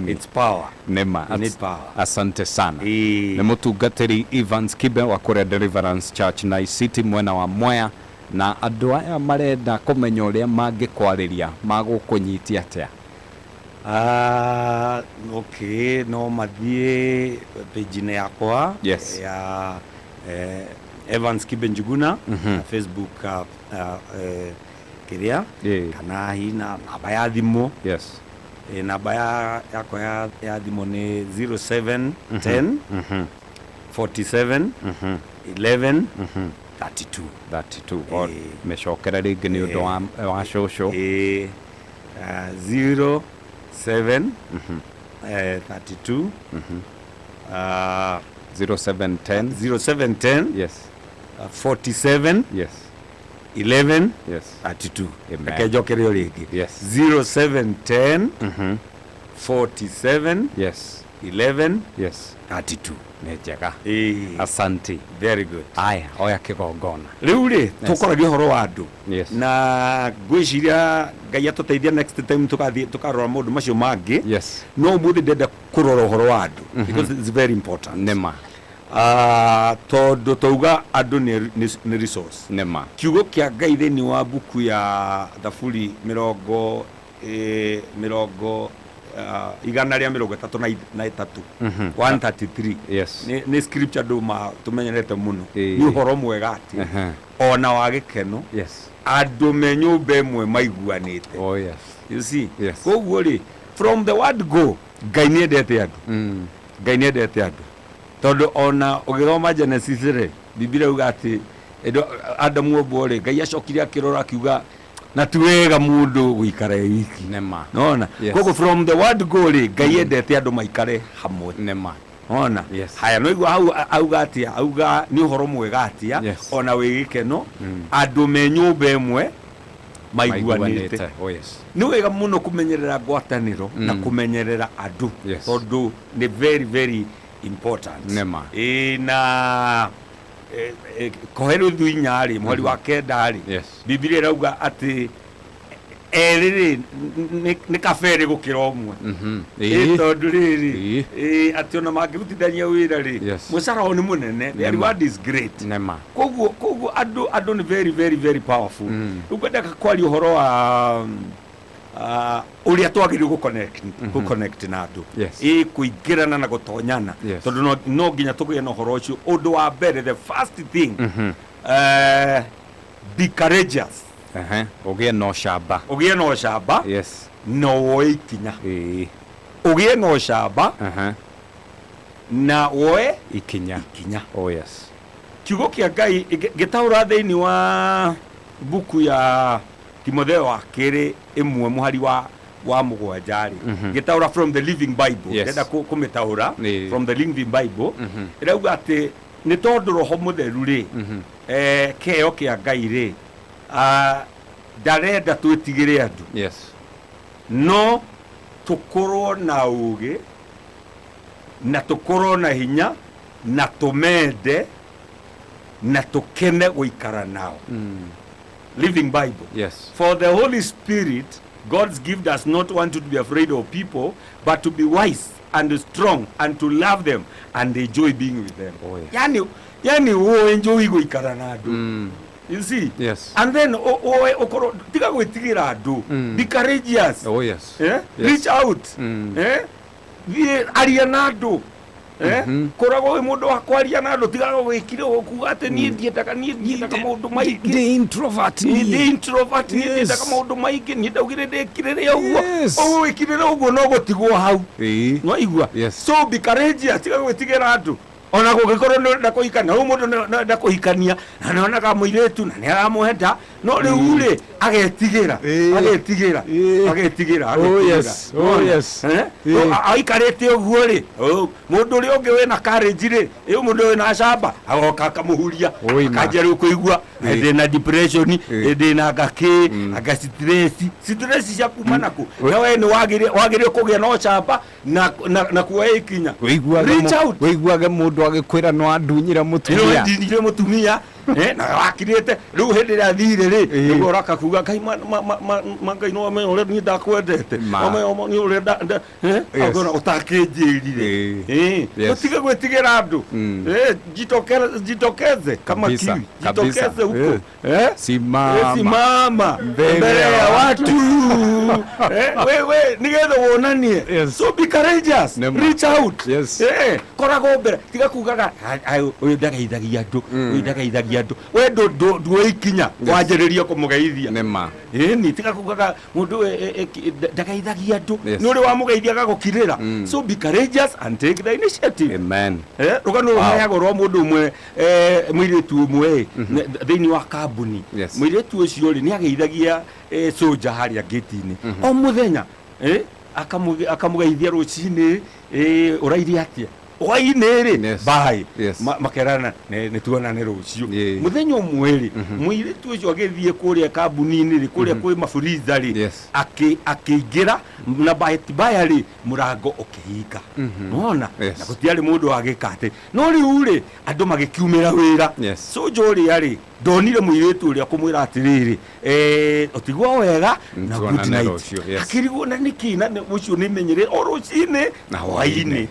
It's power. Nema. Need power. Asante sana. Nĩ mũtungatĩri Evans Kibe wa kũrĩa Deliverance Church na City mwena wa Mwea na andu aya marenda kũmenya ũrĩa mangĩkwarĩria magũkũnyitia atĩa. Okay, no mathie page yakwa ya Evans Kibe Njuguna na Facebook kîrîa kana hina namba ya thimo namba yakwa ya thimo ni 0710 47 11 32 mecokera rĩngĩ nĩ ũndũ wa cũcũ 07 32 0710 yes 47 yes 11 yes 32 akejokerio rĩngĩ 0710 47 yes 11 yes 32 nĩ njega asante very good. Aya oya kĩgongona rĩu rĩ tũkoragia ũhoro wa andũ na ngwĩciria Ngai atũteithia next time tukarora maũndũ macio mangĩ no mũthĩ ndenda kũrora ũhoro wa andũ because it's very important. Nema tondũ tauga andũ nĩ resource. Nema kiugo kĩa Ngai thĩinĩ wa buku ya Thaburi igana rĩa 33 133 nĩ scripture nduma tumenyerete muno nĩ ũhoro mwega atĩ ona wa gĩkeno andũ me nyũmba ĩmwe maiguanĩte. You see koguo rĩ from the word go Ngai nĩendete andũ tondũ ona ũgĩthoma Genesis rĩ Biblia yuga atĩ Adamu obo rĩ Ngai acokire akĩrora akiuga na tuwega mundu guikara wiki. Nema Nona koguo from the word go rĩ Ngai endete andũ maikare hamwe. Nema Ona haya no igua auga atia auga ni ũhoro mwega atia ona wĩ gĩkeno andũ me nyũmba ĩmwe maiguanĩte. Nĩ wega mũno kũmenyerera ngwatanĩro na kũmenyerera andũ tondũ nĩ very very important. Nema na koheru thuinyari mweri wa kendari Biblia irauga ati eriri ni kafere gukira omwe tondu riri ati ona mangirutithania wira ri mucara ni munene the reward is great koguo andu ni very powerful ukwenda kwari uhoro wa uria twagiri guconnect na andu kuingirana na gutonyana tondu no nginya tugie na uhoro ucio undu wa mbere the first thing be courageous ugie no shamba no woikinya ugie no shamba na woe ikinya kiugo kia Ngai gitaura thiini wa buku ya Timotheo wa kere imwe muhari wa mugwanjari gitaura from the living bible ndenda kumitaura from the living bible irauga ati ni tondu roho mutheru ri keo kia Ngai ri ndarenda twitigire andu no tukorwo na uge na tukorwo na hinya na tumende na tukene guikara nao living bible for the Holy Spirit God's gift does not want you to be afraid of people but to be wise and strong and to love them and enjoy being with them yani enjoy guikara na andu you see and then okoro tiga gwitigira andu be courageous reach out aria na andu korago we mundu wa kwaria na andu tiga gwikire okuga ati ni ndiendaga maundu maingi the introvert ndiendaga maundu maingi ni ndaugire ndikirire uguo wikirire uguo no gutigwo hau no igua so be courageous tiga gwitigira andu ona gugikorwo ndakuhikana mundu ndakuhikania na nonaga muiretu na niaramuhenda no riu ri agetigira aikarite uguo ri mundu ri ungi we na courage ri mundu we na shamba agoka akamuhuria akajeru kuigua ndina depression ndina ngaki aga stress cia kumana ku na we ni wagire kugia no shamba na kuwa ikinya wiguaga mundu agikwira no andunyira mutumia na wakirite riu hindi ria thire ri nigo uraka kuga Ngai Ngai no ame ore ni ndakwendete ame ni ore agora utakinjirire utiga gwitigira andu jitokeze kama kiwi jitokeze huko simama mbele ya watu wewe nigetha wonanie so be courageous reach out korago mbere tiga kugaga uyu ndagaithagia andu we ndwikinya wanjiriria kumugeithia ni tiga kugaga mundu ndagaithagia andu ni uri wa mugeithia gagukirira so be courageous and take the initiative rugano ruheagwo rwa mundu umwe muiritu umwe thiini wa Karibuni muiritu ucio ri ni ageithagia soja haria gate-ini o muthenya akamugeithia rucini urairi atia oinere bai makerana ne tuonane rucio muthenya umweri muiritu ucio agithie kuria Karibuni-ini ri kuria kwi mafuriza ri akiingira na baya ri murango ukihinga nona na gutiari mundu agikate no riu ri andu magikiumira wira so jori ari ndonire muiritu uria kumwira atiriri utigwa wega na good night akirigwo na nikina ucio ni menyere orucini na hwaini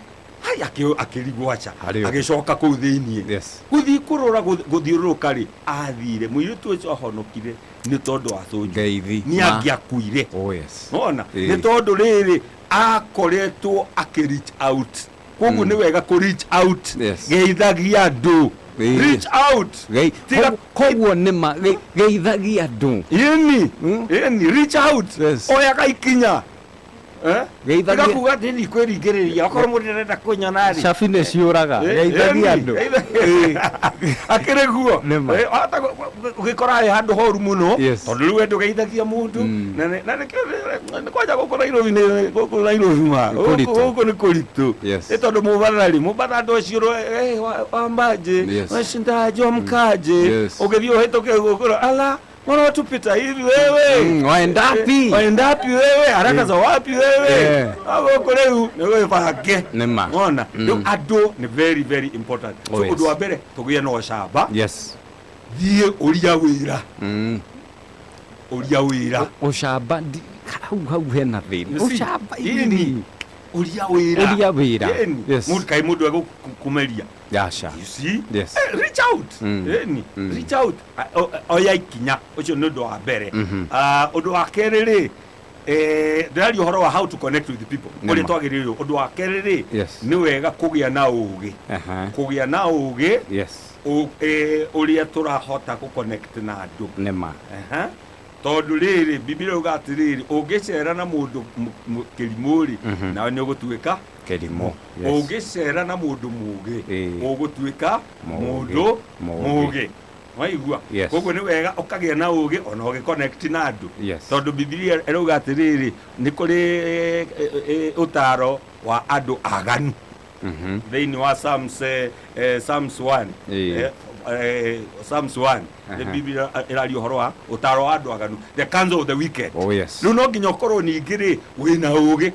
akirigwacha agicoka kuu thiini guthii kurora guthiururuka ri athire muiritu ucio ahonokire ni tondu wa thunji ni angiakuire nona ni tondu riri akoretwo reach out koguo ni wega ku reach out geithagia andu reach out koguo nima geithagia andu yeni reach out oya gaikinya geithagia kuga ndini kwiringiriria okoro mundu arenda kunyona ri cafine ciuraga geithagia andu akiriguo ata ugikora handu horu muno tondu riu endu geithagia mundu na kwaja gukora Nairobi ma uko ni kuritu tondu mubarari ucio wambaje washindaje mkaje ugithio hetoke gukora ala mbona watupita hivi wewe? Waenda wapi? Waenda wapi wewe? Haraka za wapi wewe? Hapo leo ni wewe fage. Nema. Ona, ndio ado ni very very important. So udu wa mbere tuguye no shamba. Yes. Thie uria wira. Uria wira. Ushamba hau hena thina. Ushamba ini. Uria wira. Uria wira. Yes. Mundu kai mundu ego kumeria. Yasha. You see? Yes. Reach out. Reach out. Oya ikinya. Ucio ni udu wa mbere. Udu wa kerere. Ndari uhoro wa how to connect with the people. Kuri twagiririo udu wa kerere. Ni wega kugia na ugi. Kugia na ugi. Yes. Uria turahota ku connect na andu. Nema. Tondu riri Biblia uga atiriri ungicera na mundu kirimuri nawe ni ugutuika kirimo. Ungicera na mundu mugi ugutuika mundu mugi. Waigua koguo ni wega ukagia na ugi ona ugi connect na andu tondu Biblia iruga atiriri ni kuri utaro wa andu aganu thiini wa Psalms 1 Psalms 1 the Biblia irario horo wa utaro wa andu aganu, the counsel of the wicked. No no nginya ukorwo ningiri wina ugi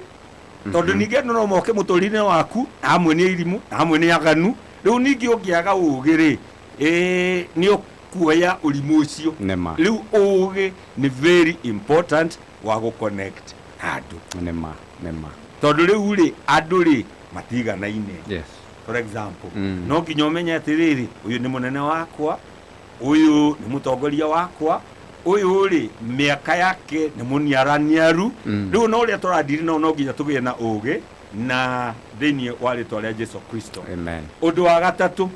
tondu ningi no moke muturine waku amwe ni irimu amwe ni aganu riu ningi ungiaga ugi ri ni ukuoya urimu ucio riu ugi ni very important wa go connect andu nema tondu riu ri andu ri matiganaine. For example, no nginya umenye atiriri uyu ni munene wakwa, uyu ni mutongoria wakwa, uyu ri miaka yake ni muniaraniaru. Riu no ria turadiri no nginya tugie na ugi na thiini wa ritwa ria Jesu Kristo. Amen. Undu wa gatatu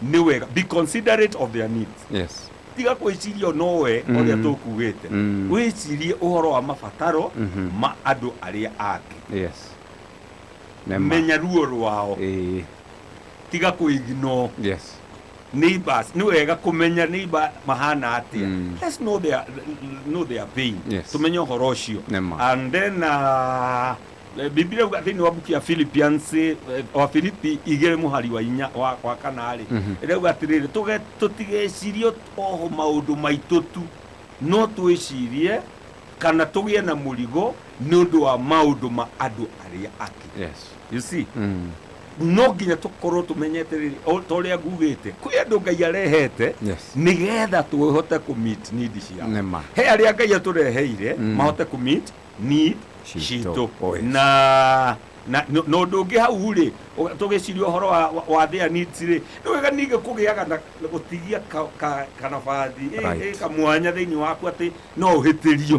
ni wega be considerate of their needs. Yes. Tiga kwiciria nowe uria tukugite wicirie uhoro wa mabataro ma andu aria angi. Yes. Menya ruo rwao. Tiga kuigno. Yes. Neighbors ni wega kumenya neighbor mahana atia. Let's know their pain. Tumenya uhoro ucio. And then Biblia uga thini wa buku ya Philippians wa Filipi igere muhari wa inya wa kanari reuga atiriri tutigecirio oho maundu maitutu no twicirie kana tugie na murigo nundu wa maundu ma andu aria aki. You see? No nginya tukorwo tumenyete riri toria ngugite kwi andu Ngai arehete nigetha tuhote ku meet need ciao. He aria Ngai atureheire mahote ku meet need cito na no ndungi hau ri tugicirio horo wa their needs ri wega ninge kugiaga na gutigia kana bathi kamwanya thiini waku ati no uhitirio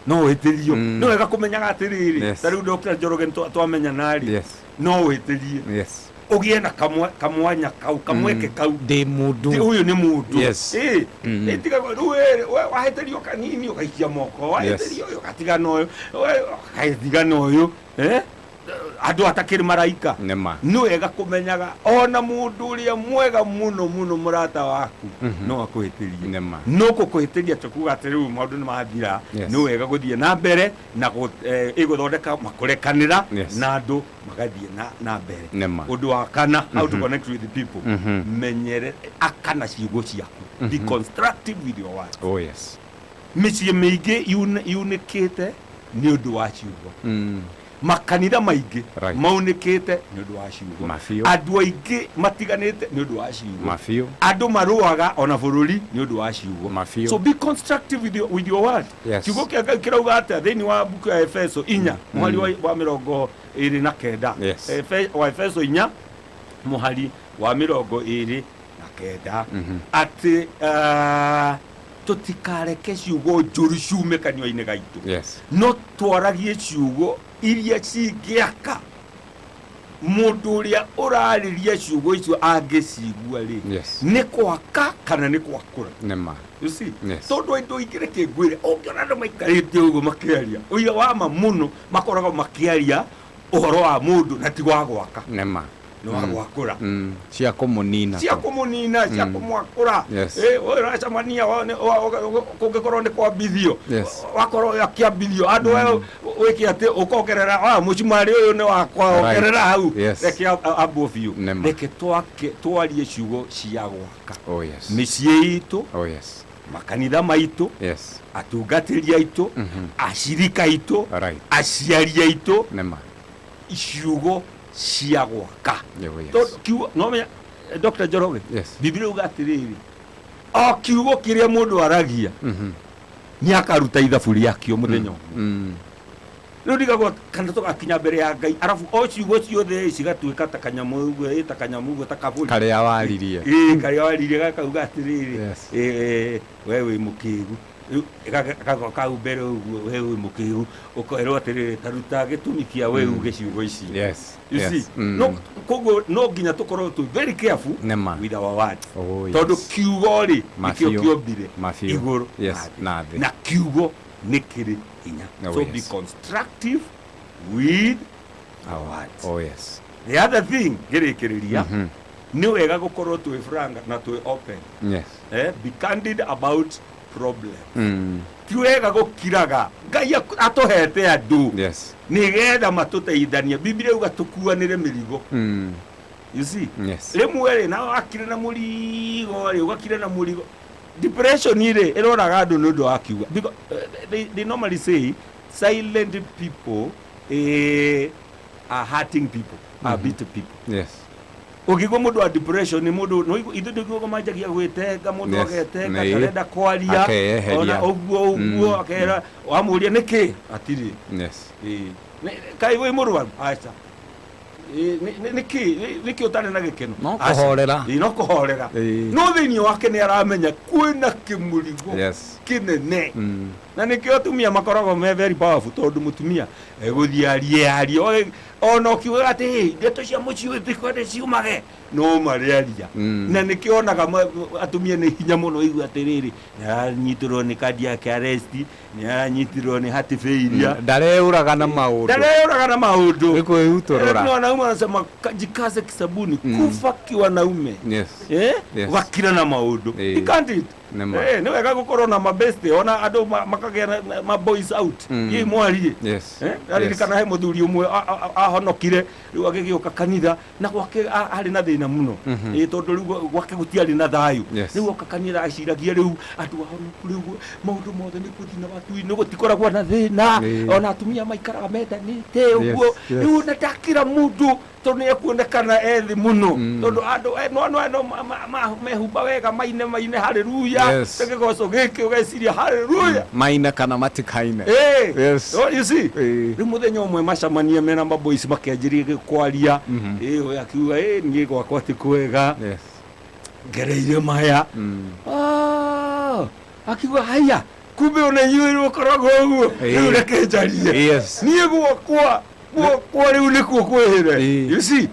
no uhitirio no wega kumenyaga atiriri tariu Dr. Njoroge twamenya nari no uhitirie ugie na kamwanya kau kamweke kau de mundu uyu ni mundu tiga wahitirio kanini ukaikia moko wahitirio ukatiga noyo ukatiga noyo andu atakiri maraika ni wega kumenyaga ona mundu uria mwega muno murata waku no akuhitirie no kukuhitiria tukuga atiriu maundu ni mathira ni wega guthie na mbere na iguthondeka makurekanira na andu magathie na mbere. Undu wa kana how to connect with the people menyere akana ciugo ciaku be constructive with your words. Micie miingi yunikite ni undu wa ciugo makanitha maingi maunikite ni undu wa ciugo andu aingi matiganite ni undu wa ciugo andu maruaga ona bururi ni undu wa ciugo. So be constructive with your word. Ciugo kia Ngai kirauga ati thiini wa buku ya Efeso 4 muhari wa 29 wa Efeso 4 muhari wa 29 ati tutikareke ciugo njuru ciume kanua-ini gaitu no twaragie ciugo iria cingiaka mundu uria urariria ciugo icio angicigua ri ni kwaka kana ni kwakura. You see? Tondu indo ingire kingwire ungiona andu maikarite uguo makiaria uira wa ma muno makoraga makiaria uhoro wa mundu na ti wa gwaka no gwakura cia kumunina cia kumwakura uracamania kungikorwo ni kwambithio wakorwo yakiambithio andu wiki ati ukongerera mucumari uyu ni wakwa ongerera hau reke ambo biu reke twarie ciugo cia gwaka micii itu makanitha maitũ atungatĩri aitũ acirika aitũ aciari aitũ ciugo cia gwaka kiugo no menya Dr. Njoroge Biblia uga atĩrĩrĩ o kiugo kĩrĩa mũndũ aragia nĩ akaruta ithabu rĩakĩo mũthenya rĩu ndigagwo kana tũgakinya mbere ya Ngai arabu o ciugo ciothe cigatuĩka ta kanyamu ũguo ta kaburi karĩa waririe karĩa waririe gakauga atĩrĩrĩ we wĩ mũkĩgu kau mbere ũguo we wĩ mũkĩgu ũkerwo atĩrĩrĩ taruta gĩtũmi kĩa we uge ciugo ici koguo no nginya tũkorwo tũ very careful with our words tondũ kiugo rĩ nĩkĩo kĩombire igũrũ na kiugo nĩ kĩrĩ hinya so be constructive with our words the other thing ngĩrĩkĩrĩria nĩ wega gũkorwo twĩ frank na twĩ open be candid about problem ti wega gũkiraga Ngai atũhete andũ nĩgetha matũteithania Biblia yuga tũkuanĩre mĩrigo you see rĩmwe rĩ na wakire na mũrigo rĩ ũgakire na mũrigo depression ire ĩroraga andũ nĩ ũndũ wa kiuga because they normally say silent people are hurting people are bitter people ũkigwa mũndũ wa depression nĩ mũndũ no ithu ndĩguo manjagia gwĩtenga mũndũ agetenga arenda kwaria ona ũguo akera wamũria nĩkĩ atirĩ kai wĩ mũrwaru aca nĩkĩ ũtarĩ na gĩkeno no kũhorera no thĩinĩ wake nĩ aramenya kwĩna kĩmũrigo kĩnene na nĩkĩo atumia makoragwo me very powerful tondũ mũtumia egũthiĩ arie ona ũkiuga atĩ ndeto cia mũciĩ thikũ ciumage no marĩaria na nĩkĩo onaga atumia nĩ hinya mũno igua atĩrĩrĩ nĩaranyitĩrwo nĩ kandi yake arrest nĩaranyitirwo nĩ heart failure ndareũraga na maũndũ kwĩhutũrũra wanaume wanasema jikaze kisabuni kufa kiwanaume wakira na maũndũ ikandit nĩ wega gũkorwo na mabeste ona andũ makagĩa ma boys out ye mwarie aririkana he mũthuri ũmwe ahonokire rĩu agĩgĩũka kanitha na gwake arĩ na thĩna mũno tondũ rĩu gwake gũtiarĩ na thayũ rĩu oka kanitha aciragia rĩu andũ ahonoku rĩu maũndũ mothe nĩ gũthina watu-inĩ gũtikoragwo na thĩna ona atumia maikaraga mendanĩte ũguo rĩu ndakĩra mũndũ tondũ nĩ ekuonekana ethi mũno tondũ andũ no mehumba wega maine haleluya tegegoco gĩkĩ ũgeciria haleluya maine kana matikaine you see rĩu mũthenya ũmwe macamanie mena maboys makĩanjĩria kwaria ũyũ akiuga niĩ gwakwa ti kwega ngereire maya akiuga haya kumbe ona inyuĩ ũkoragwo ũguo rĩu reke njarie niĩ gwakwa rĩu nĩkuo kwĩhĩre you see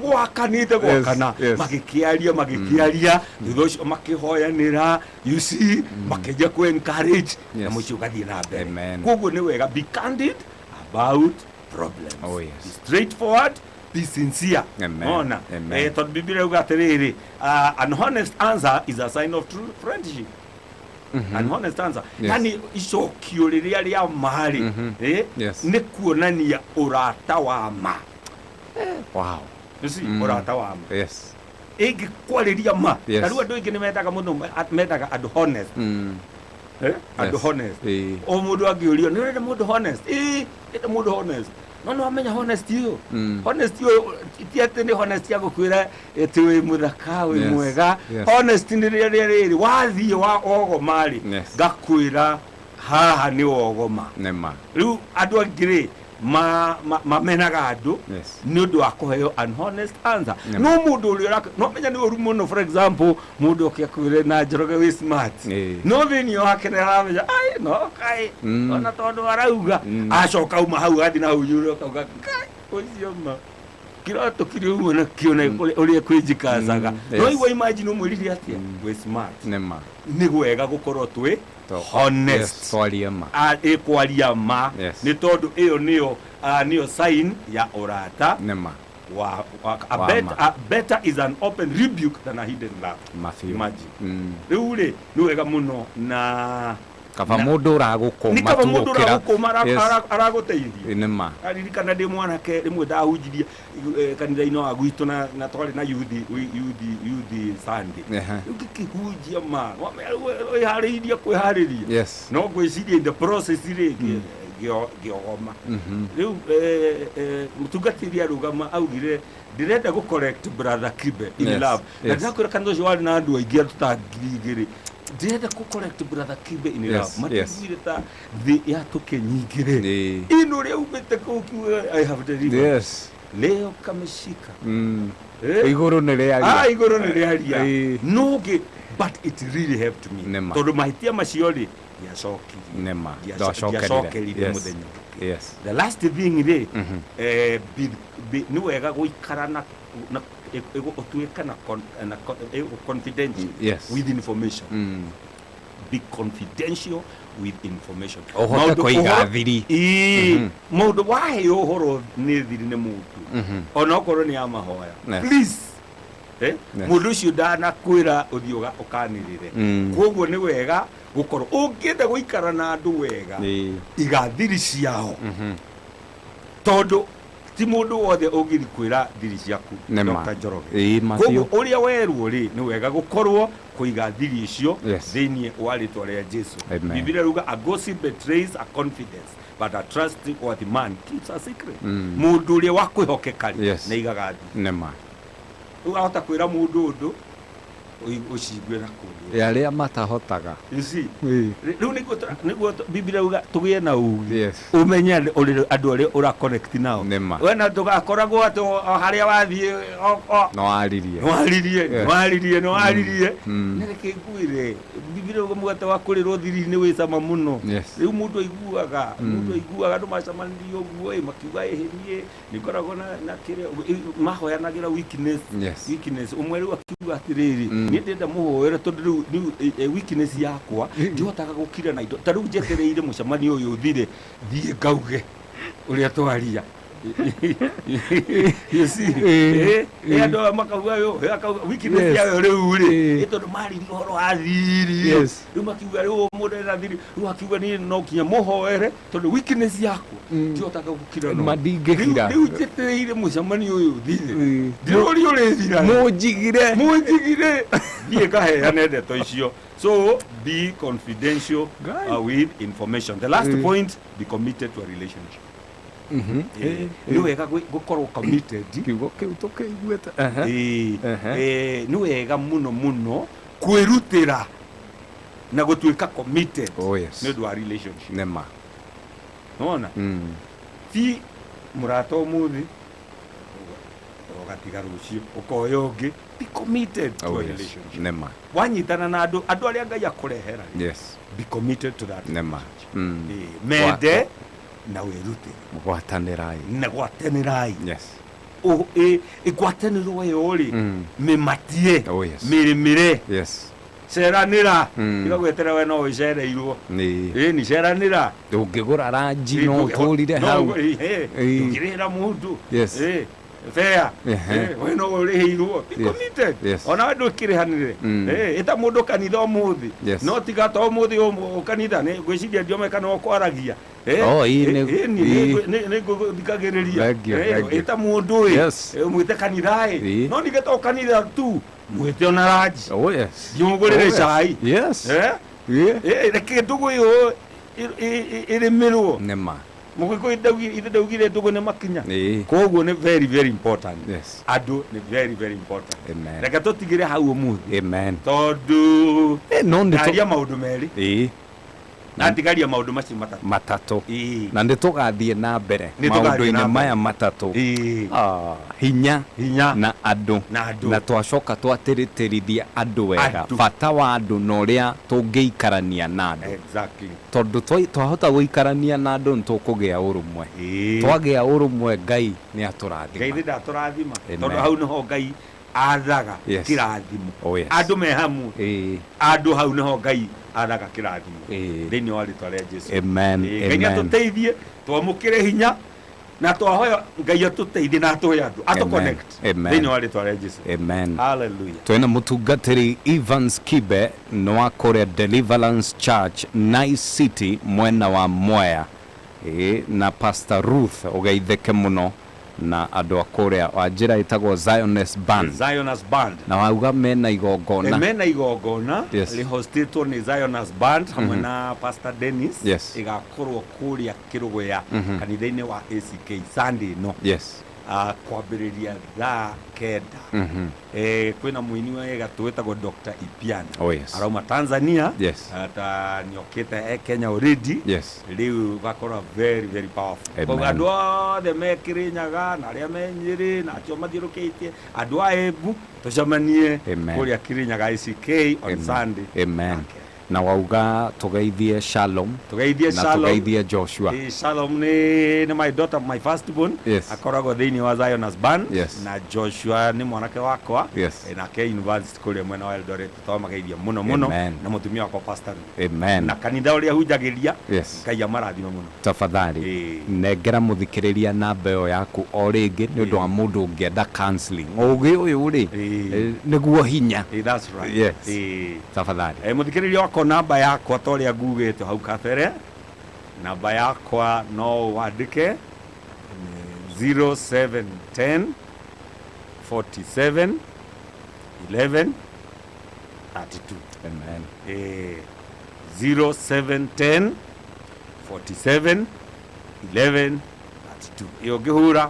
gwakanĩte gwakana magĩkĩaria thutha ũcio makĩhoyanĩra you see makĩnja kũ encourage na mũico ũgathiĩ na mbere koguo nĩ wega be candid about problems be straightforward be sincere ona tondũ Biblia yuga atĩrĩrĩ an honest answer is a sign of true friendship an honest answer yani icokio rĩrĩa rĩa marĩ nĩ kuonania ũrata wa ma ũrata wa ma ĩngĩkwarĩria ma na rĩu andũ aingĩ nĩ mendaga andũ honest andũ honest o mũndũ angĩũrio nĩ ũrenda mũndũ honest ĩta mũndũ honest no no amenya honesty yo honesty yo ti atĩ nĩ honesty ya gũkwĩra ati wĩ mũthaka wĩ mwega honesty nĩ rĩrĩ wathiĩ wa ogoma rĩ ngakwĩra haha nĩ ogoma rĩu andũ angĩ mamenaga andũ nĩ ũndũ wa kũheo an honest answer no mũndũ ũrĩa no menya nĩ ũru mũno for example mũndũ ũkĩakwĩre na Njoroge wĩ smart no thĩinĩ wake nĩ aramenya ai no kai ona tondũ arauga acoka uma hau athi na hau yũrũ akauga kai ũcio ma kĩroto kĩrĩ umwe na kĩona ũrĩa kwĩnjikacaga no igua imagine ũmwĩrire atĩa wĩ smart nĩ gwega gũkorwo twĩ honest kwaria ma nĩ tondũ ĩyo nĩyo sign ya ũrata a better is an open rebuke than a hidden love imagine rĩu rĩ nĩ wega mũno na kaba mundu uragukoma ni kaba mundu uragukoma araguteithia nima aririkana ndi mwanake rimwe ndahunjirie kanitha-inĩ wa gwitũ na twarĩ na youth Sunday ngĩkĩhunjia ma wĩharĩirie kwĩharĩria no ngwĩciria in the process rĩngĩ ngĩogoma rĩu mũtungatĩri arũgama augire ndirenda gũ correct brother Kibe in love na ndakwĩra kanitha ũcio warĩ na andũ aingĩ tutangirĩ ndirenda gũ correct brother Kibe in love matiguire ta thĩ yatũkĩnyingĩrĩ ino rĩa umĩte kũu kiugo I have delivered leo kameshika igũrũ nĩ rĩaria igũrũ nĩ rĩaria no but it really helped me tondũ mahĩtia macio rĩ ndiacokerire mũthenya the last thing rĩ nĩ wega gũikara na ũtuĩke na confidential with information be confidential with information ohote kũiga thiri mũndũ waheo ũhoro nĩ thiri nĩ mũndũ ona okorwo nĩ ya mahoya please mũndũ ũcio ndanakwĩra ũthiĩ ũkanĩrĩre kwoguo nĩ wega gũkorwo ũngĩenda gũikara na andũ wega iga thiri ciao tondũ ti mũndũ wothe ũngĩthi kwĩra thiri ciaku Dr. Njoroge kwoguo ũrĩa werwo rĩ nĩ wega gũkorwo kũiga thiri icio thĩinĩ wa rĩtwa rĩa Jesu Biblia ruga a gossip betrays a confidence but a trustworthy man keeps a secret mũndũ ũrĩa wa kwĩhokeka na igaga thiri rĩu ahota kwĩra mũndũ ũndũ ũcigwe na kũrĩa arĩa matahotaga rĩu nĩguo Biblia ruga tũgĩe na ũũgĩ ũmenye andũ arĩa ũra connect nao we na ndũgakoragwo atĩ harĩa wathiĩ no waririe nĩreke ngwĩre Biblia ruga mũgate wa kũrĩrwo thiri-inĩ wĩ cama mũno rĩu mũndũ aiguaga andũ macamanirie ũguo makiuga eherie nĩkoragwo na kĩrĩa mahoyanagĩra weakness ũmwe rĩu akiuga atĩrĩrĩ niĩ ndĩrenda mũhoere tondũ rĩu weakness yakwa ndihotaga gũkira na indo ta rĩu njetereire mũcemanio ũyũ ũthire thiĩ ngauge ũrĩa twaria you see andũ makauga weakness yayo rĩu rĩ tondũ maririe ũhoro wa thiri rĩu makiuga rĩu mũndũ ena thiri rĩu akiuga niĩ no nginya mũhoere tondũ weakness yakwa ndihotaga gũkira mandingĩkira rĩu njetereire mũcemanio ũyũ ũthire ndĩrũri ũrĩthira mũnjigire thiĩ ngaheane ndeto icio so be confidential with information the last point be committed to a relationship nĩ wega gũkorwo committed kiugo kĩu tũkĩiguĩte nĩ wega mũno kwĩrutĩra na gũtuĩka committed nĩ ũndũ wa relationship nĩma nona ti mũrata ũmũthĩ ũgatiga rũciũ ũkoya ũngĩ be committed to a relationship nĩma wanyitana na andũ arĩa Ngai akũrehera be committed to that nĩma mende na wĩrute gwatanĩrai igwatanĩro ĩyo rĩ mĩmatie mĩrĩmĩre ceranĩra igagwetera we no ũcereirwo nĩ ceranĩra ndũngĩgũra ranji no ũtũrire hau ndũngĩrĩhĩra mũndũ fair we no ũrĩhĩirwo be committed ona we ndũkĩrĩhanĩre ĩta mũndũ kanitha ũmũthĩ no tiga ta ũmũthĩ kanitha ngwĩciria ndiomeka no kwaragia nĩ ngũthikagĩrĩria ĩta mũndũ mwĩte kanitha no nĩgeta kanitha tu mwĩte ona ranji ndiũmũgũrĩre cai reke ndũgũ ĩyo ĩrĩmĩrwo mũgĩkũyũ ndaugire ndũgũ nĩ makinya koguo nĩ very very important andũ nĩ very very important reke tũtigĩre hau ũmũthĩ tondũ ndaria maũndũ merĩ natigaria maũndũ macio matatũ na nĩ tũgathiĩ na mbere maũndũ-inĩ maya matatũ hinya na andũ na twacoka twatĩrĩtĩrithia andũ wega bata wa andũ na ũrĩa tũngĩikarania na andũ tondũ twahota gũikarania na andũ nĩ tũkũgĩa ũrũmwe twagĩa ũrũmwe Ngai nĩ atũrathima tondũ hau nĩho Ngai athaga kĩrathimo andũ me hamwe andũ hau nĩho Ngai athaga kĩrathimo thĩinĩ wa rĩtwa rĩa Jesũ Ngai atũteithie twamũkĩre hinya na twahoya Ngai atuteithie na atuhe andu atu connect thini wa ritwa rĩa Jesu. Amen. Hallelujah. Twina mutungatiri Evans Kibe no akore Deliverance Church Nai City mwena wa Mwea na Pastor Ruth ugeitheke muno na andu akorea wa njira itagwo Zionist Band. Zionist Band. Na wauga mena igongona. Mena igongona li hostitwo ni Zionist Band hamwe na Pastor Dennis. Igakorwo kuria kirugo ya kanitha-ini wa ACK Sunday no. Kwambĩrĩria thaa kenda. Kwĩna mũini wega twĩtagwo Dr. Ipiana. Arauma Tanzania. Ta niokĩte Kenya already. Rĩu gakorwo very very powerful. Kwa andũ othe me Kĩrĩnyaga na arĩa me Nyĩrĩ na acio mathiũrũkĩtie andũ a Embu tũcemanie kũrĩa Kĩrĩnyaga ACK on Sunday. Amen. Na wauga tugeithie Shalom. Na tugeithie Joshua. Shalom ni my daughter, my firstborn. Akoragwo thĩinĩ wa Zionist Band. Na Joshua ni mwanake wakwa. Na ke university kũrĩa mwena wa Eldoret tũtamageithia muno muno na mũtumia wakwa pastor. Amen. Na kanitha ũrĩa hunjagĩria Ngai amarathime muno. Tafadhali nengera mũthikĩrĩria namba ĩyo yaku o rĩngĩ nĩ ũndũ wa mũndũ ũngĩenda counseling. Ũgĩ ũyũ rĩ nĩguo hinya. That's right. Tafadhali mũthikĩrĩria wakwa namba yakwa toria ngugĩte hau kabere. Namba yakwa no wandike 0710 47 11 32. Amen. 0710 47 11 32. Iyo ngĩhura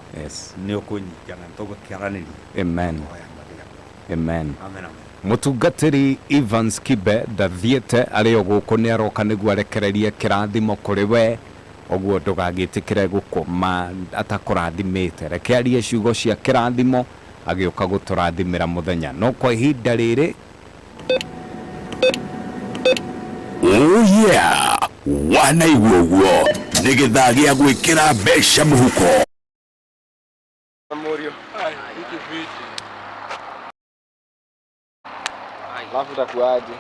nĩ ũkũnyitana tũgũkĩaranĩria. Amen. Amen. Mutungatiri Evans Kibe ndathiĩte arĩ o gũkũ nĩ aroka nĩguo arekererie kĩrathimo kũrĩ we, ũguo ndũgagĩtĩkĩre gũkoma atakũrathimĩte. Reke arie ciugo cia kĩrathimo agĩũka gũtũrathimĩra mũthenya. No kwa ihinda rĩrĩ wanaigua ũguo nĩ gĩthaa gĩa gwĩkĩra mbeca mũhuko. Alafu utakuaje?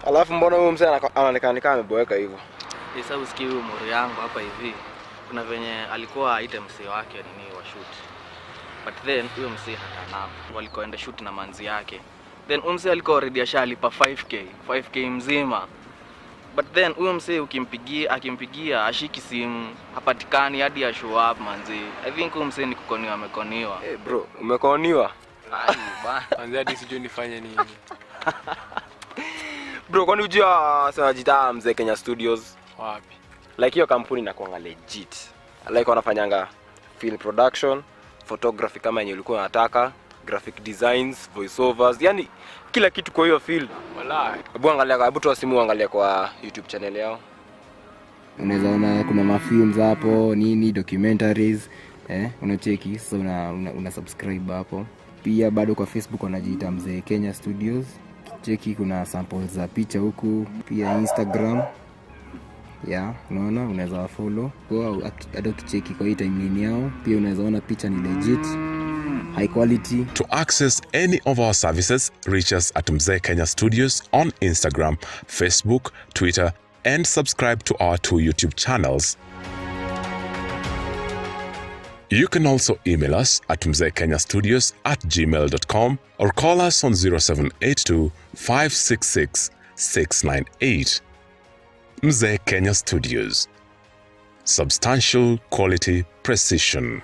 Alafu mbona huyu mzee anaonekana kama ameboeka hivyo? Sasa usikie huyu mori yangu hapa hivi. Kuna venye alikuwa aite mzee wake nini wa shoot. But then huyo mzee hatana. Walikoenda shoot na manzi yake. Then mzee alikuwa already ashalipa 5k mzima. But then huyo mzee akimpigia ashiki simu hapatikani hadi ya show up manzi. I think huyo mzee ni kukoniwa amekoniwa. Bro, umekoniwa? Manzi hadi sijui nifanye nini. Bro, kwani unajua sana jita Mzee Kenya Studios? Wapi? Like hiyo kampuni inakuanga legit. Like wanafanyanga film production, photography kama yenye ulikuwa unataka, graphic designs, voiceovers, yani kila kitu kwa hiyo field. Wallahi. Hebu toa simu angalia kwa YouTube channel yao. Unaweza ona kuna mafilms hapo, nini, documentaries, unacheki, so una subscribe hapo. Pia bado kwa Facebook wanajiita Mzee Kenya Studios. Cheki kuna samples za picha huku, pia Instagram. Unaona unaweza follow. Kwa hata ukicheki kwa hii timeline yao, pia unaweza ona picha ni legit, high quality. To access any of our services, reach us at Mzee Kenya Studios on Instagram, Facebook, Twitter, and subscribe to our 2 YouTube channels. You can also email us at mzeekenyastudios@gmail.com or call us on 0782 566 698. Mzee Kenya Studios. Substantial quality precision.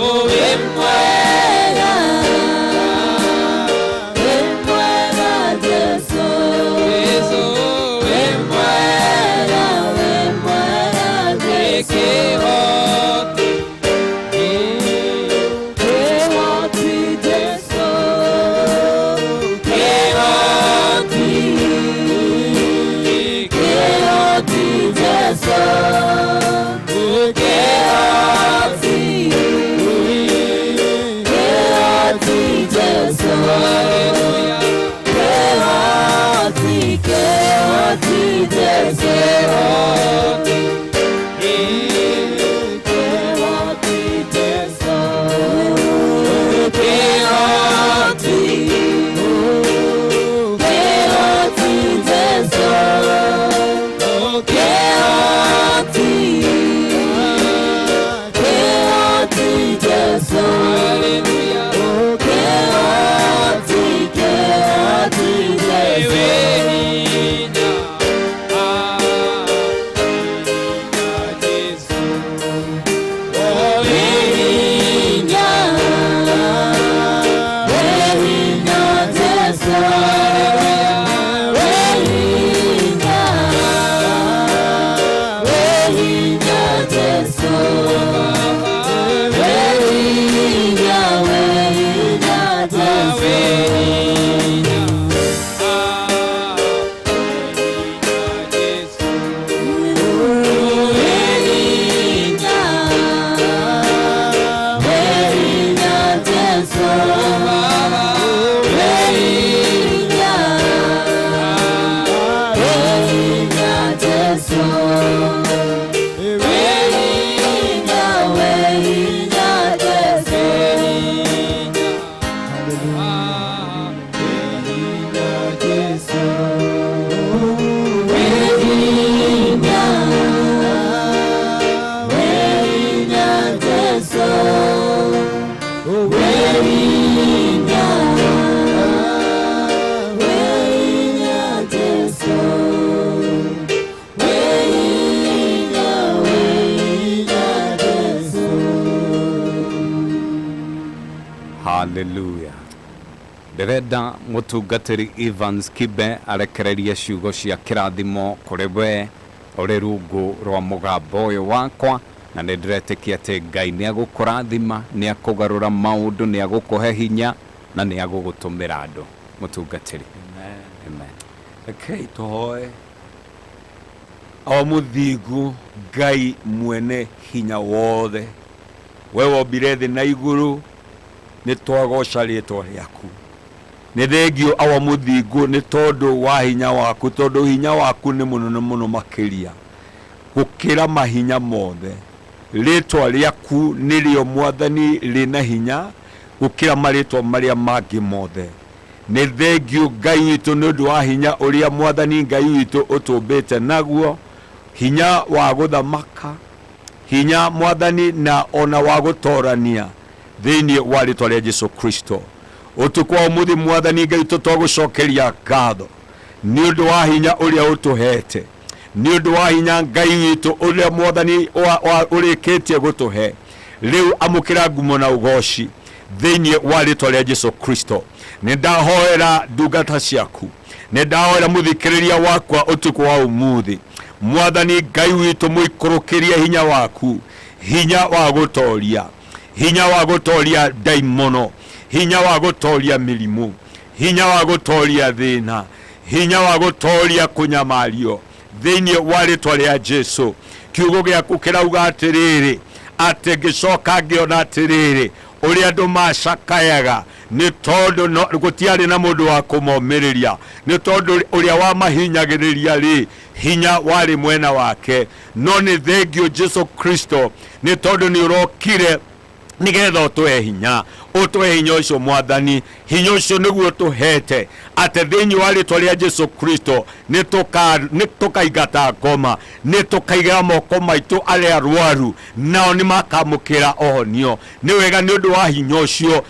Oh, Hallelujah. Ndirenda mutungatiri Evans Kibe arekereria ciugo cia kirathimo kuri we uri rungu rwa mugambo uyu wakwa na ndiretikia ati Ngai ni agukurathima ni akugarura maundu ni agukuhe hinya na ni agugutumira andu mutungatiri. Amen. Okay, tohoe muthingu Ngai mwene hinya wothe we wombire thi na iguru ni twagoca ritwa riaku ni thengio awa muthingu ni tondu wa hinya waku tondu hinya waku ni muno makiria gukira mahinya mothe ritwa riaku nirio mwathani rina hinya gukira maritwa maria mangi mothe ni thengio Ngai witu ni undu wa hinya uria mwathani Ngai witu utumbite naguo hinya wa guthamaka hinya mwathani na ona wa gutorania thiini wa ritwa ria Jesu Kristo utukwa umuthi mwathani Ngai tutogucokeria ngatho ni undu wa hinya uria utuhete ni undu wa hinya Ngai witu uria mwathani urikitie gutuhe riu amukira ngumo na ugoci thiini wa ritwa ria Jesu Kristo ni ndahoera ndungata ciaku ni ndahoera muthikiriria wakwa utukwa wa umuthi mwathani Ngai witu muikurukiria hinya waku hinya wa gutoria daimono hinya wa gutoria milimu hinya wa gutoria thina hinya wa gutoria kunyamario thiini wa ritwa ria Jesu kiugo giaku kirauga atiriri ati gicoka ngiona atiriri uria andu macakayaga ni tondu gutiari na mundu wa kumomiriria ni tondu uria wa mahinyagiriria ri hinya wari mwena wake no ni thengio Jesu Kristo ni tondu ni urokire nigetha utuhe hinya ucio mwathani hinya ucio niguo tuhete ate thiini wa ritwa ria Jesu Kristo ni tukaigata ngoma ni tukaiga moko maitu aria arwaru nao ni makamukira ohonio ni wega ni undu wa hinya ucio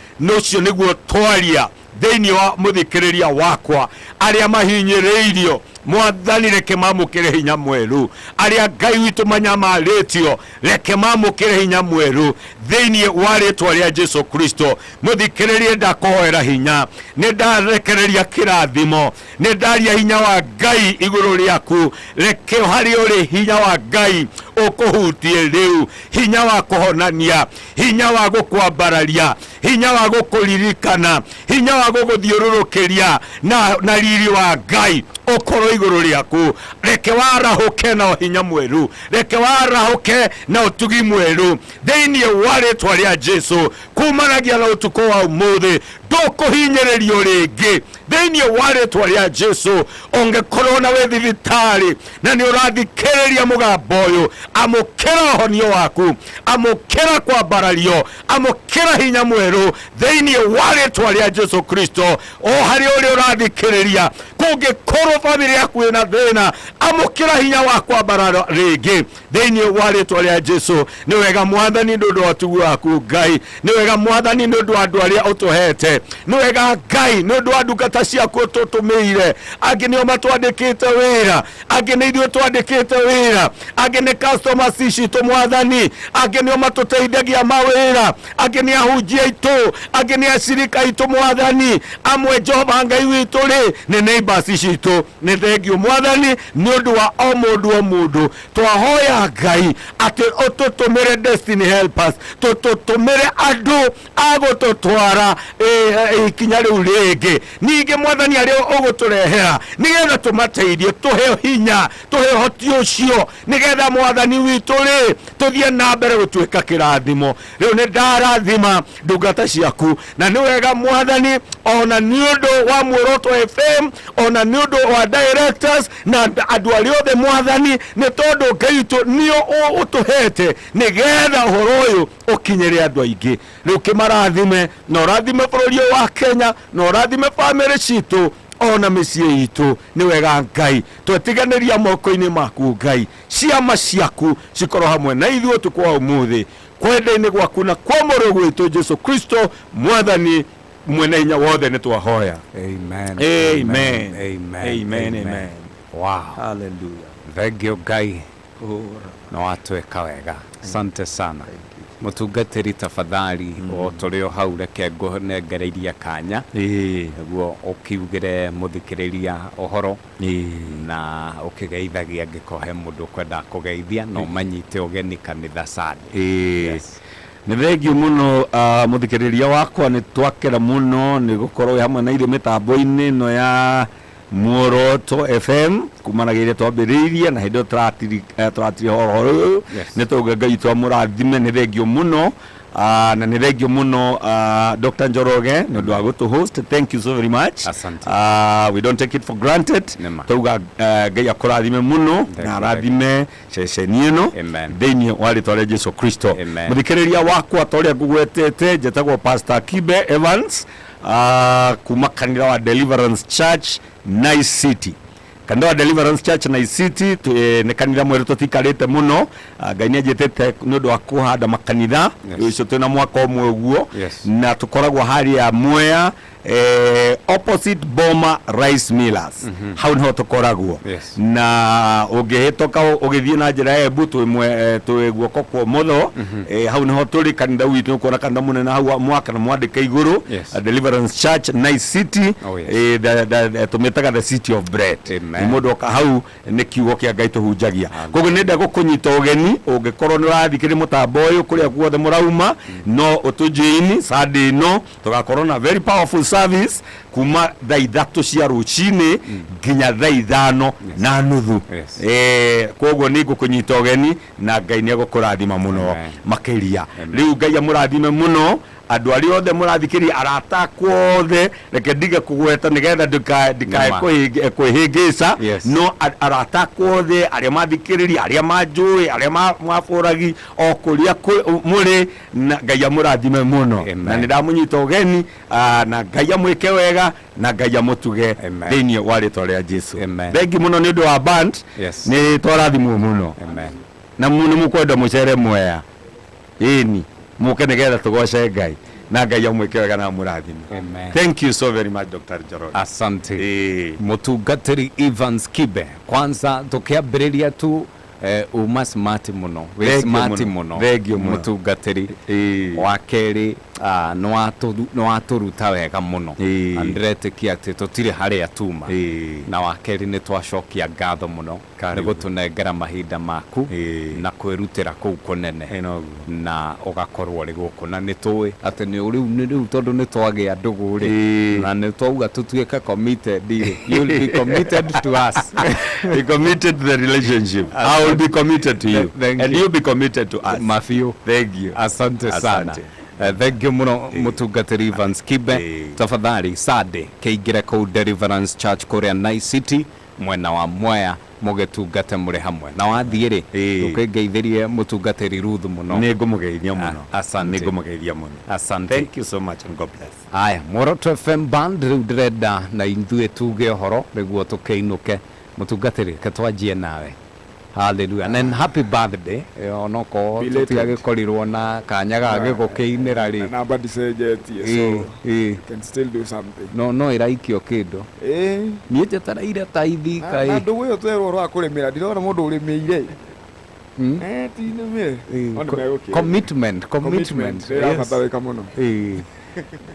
niguo twaria thiini wa muthikiriria wakwa aria mahinyiriirio mwathani reke mamukire hinya mweru aria Ngai witu manyamaritio reke mamukire hinya mweru thiini wa ritwa ria Jesu Kristo muthikiririe ndakohera hinya ni ndarekereria kirathimo ni ndaria hinya wa Ngai iguru riaku reke hari uri hinya wa Ngai ukuhutie riu hinya wa kuhonania hinya wa gukwambararia hinya wa gukuririkana hinya wa guguthiururukiria na riri wa Ngai okoro iguru riaku reke warahuke na hinya mweru reke warahuke na utugi mweru thiini wa ritwa ria Jesu kumanagia na utuko wa umuthi ndukuhinyiririo ringi thiini wa ritwa ria Jesu ongekorwo na we thibitari na ni urathikiriria mugambo uyu amukira honio waku amukira kwambarario amukira hinya mweru thiini wa ritwa ria Jesu Kristo o hari uri urathikiriria kungikorwo family yaku ina thina amukira hinya wa kwambara ringi thiini wa ritwa ria Jesu ni wega mwathani ndudu atugu waku Ngai ni wega mwathani ndudu andu aria utuhete ni wega Ngai ndudu andungata ciaku tutumiire angi nio matwandikite wira angi ni ithuĩ twandikite wira angi ni customers citu mwathani angi nio matuteithagia mawira angi ni ahunjia itu angi ni acirika itu mwathani amwe Jehova Ngai witu ri ni neighbors citu ni thengio mwathani ni undu wa o mundu twahoya Ngai ati ututumire destiny helpers tututumire andu agututwara ikinya riu ringi ninge mwathani aria uguturehera nigetha tumateithie tuhe hinya tuhe hoti ucio nigetha mwathani witu ri tuthie na mbere gutuika kirathimo riu ni ndarathima ndungata ciaku na ni wega mwathani ona ni undu wa Muoroto FM ona ni undu wa directors na andu aria othe mwathani ni tondu Ngai witu nio utuhete nigetha uhoro uyu ukinyire andu aingi riu kimarathime na urathime bururi wa Kenya na urathime family citu ona micie itu ni wega Ngai twetiganiria moko-ini maku Ngai ciama ciaku cikoro hamwe na ithuĩ ũtukũ wa umuthi kwenda-inĩ gwaku na kwa mũrũ witũ Jesu Kristo mwathani mwene hinya wothe ni twahoya amen amen amen amen wow hallelujah thengio Ngai no atweka wega asante sana mutungatiri tafadhali o turio hau reke ngunegereiria kanya guo ukiugire muthikiriria ohoro na ukigeithagia ngikohe mundu kwenda kugeithia no manyite ugeni kanitha sadi ni thengio muno muthikiriria wakwa ni twakera muno ni gukorwo hamwe na ithuĩ mitambo-ini no ya Muoroto FM kumanagiria twambiriirie na hindo tratiri horo ni tuga Ngai twamurathime ni thengio muno na ni thengio muno Dr. Njoroge ni ndu agutu host thank you so very much we don't take it for granted tuga Ngai akurathime muno na arathime ceceni ino thiini wa ritwa ria Jesu Kristo muthikiriria wakwa toria ngugwetete jetagwo Pastor Kibe Evans kuma kanitha wa Deliverance Church Nai City kanitha wa Deliverance Church Nai City ni kanitha mweru tutikarite muno Ngai ni ajetete ni undu wa kuhanda makanitha icio twina mwaka umwe uguo na tukoragwo hari ya Mwea opposite Boma Rice Millers hau niho tukoragwo na ungihitoka ugithie na njira ebu twi guoko kwa motho hau niho turi kanitha witu kuona kanitha munene hau mwaka na mwandika iguru Deliverance Church Nai City tumitaga the city of bread mundu oka hau ni kiugo kia Ngai tuhunjagia koguo nenda gukunyita ugeni ungikorwo ni urathikire mutambo uyu kuria guothe murauma no utujoini Sunday no tugakorwo na very powerful service kuma thaa 3 cia rucini nginya thaa 5 na nuthu koguo ni ngukunyita ugeni na Ngai ni agukurathima muno makiria riu Ngai amurathime muno andu aria othe murathikiria arata kwothe reke ndige kugweta nigetha ndikae kwihingisa no arata kwothe aria mathikiriria aria manjui aria mafuragi o kuria muri Ngai amurathime muno na niramunyita ugeni na Ngai amwike wega na Ngai amutuge thiini wa ritwa ria Jesu thengi muno ni undu wa band ni twarathimwo muno na muno mukwenda mucere Mwea ini muke nigetha tugoce Ngai na Ngai amwike wega na murathime thank you so very much Dr. Njoroge asante mutungatiri Evans Kibe kwanza tukiambiriria tu uma smart muno we smart muno mutungatiri wa keri no aturuta wega muno andretikia ati tutire haria tuma na wakeri ni twacokia ngatho muno ni gutunengera mahinda maku na kwirutira kuu kunene na ugakorwo ri guku na ni tuwi ati ni riu tondu ni twagia ndugu ri na ni twauga tutuike committed you will be committed to us be committed to the relationship. I will be committed to you and you be committed to us. Mafio, thank you. Asante sana. Thank you muno mutungatiri Evans Kibe. Tafadhali sade keigire ku Deliverance Church kuria Nai City mwena wa Mwea mugetungate muri hamwe na wathiire ukengeithirie mutungatiri Ruth muno ni ngumugeithia muno. Asante, ni ngumugeithia muno. Asante, thank you so much and God bless. Aya, Muoroto FM band riu ndirenda na indue tuge horo niguo tukeinuke mutungatiri ketwanjie nawe. Hallelujah. And then happy birthday. Onoko tutiagikorirwo na kanya gage gukiinira ri. Na badi sejetie so you can still do something. No iraikio kindu. Nie jetara ira taithi kai. Na ndugu yo twerwo rwa kurimira ndirona mundu urimiire. Tine me. Commitment. Afadhalika muno.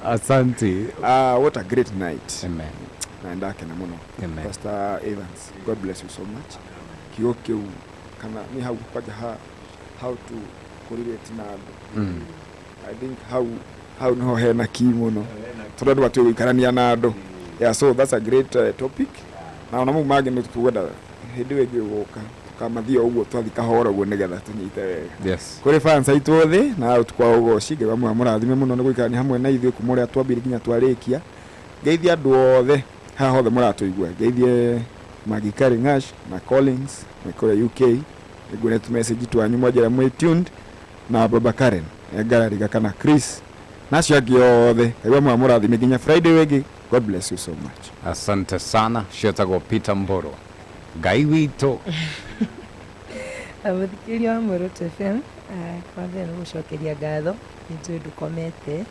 Asante. What a great night. Amen. Na ndake na muno. Amen. Pastor Evans, God bless you so much. Kiugo kana ni how to correlate na I think how no hena kimuno tondu watu wikarania na andu. Yeah, so that's a great topic. Na ona mumage no tukwenda hindi wegi guka tukamathio uguo twathika horo uguo nigetha tunyite wega. Yes. Kuri fans aitu thi na tukwa Ûgooci ge bamwe murathime muno ni guikarania hamwe na ithuĩ kuma uria twambire nginya twarikia. Ngeithia andu othe haha hothe muratuigua. Ngeithie Magikari Ngash na Collins mekore UK nigunet message twanyu mwajera mwe tuned na Baba Karen egarariga kana Chris nacio angĩ othe kaiwa mwamurathime nginya Friday wegi. God bless you so much. Asante sana. Shetagwo Peter Mboro Ngai witũ Amũthikĩria wa Muoroto FM kwa mbere nĩ gũcokeria ngatho nĩ njũĩ ndũkomete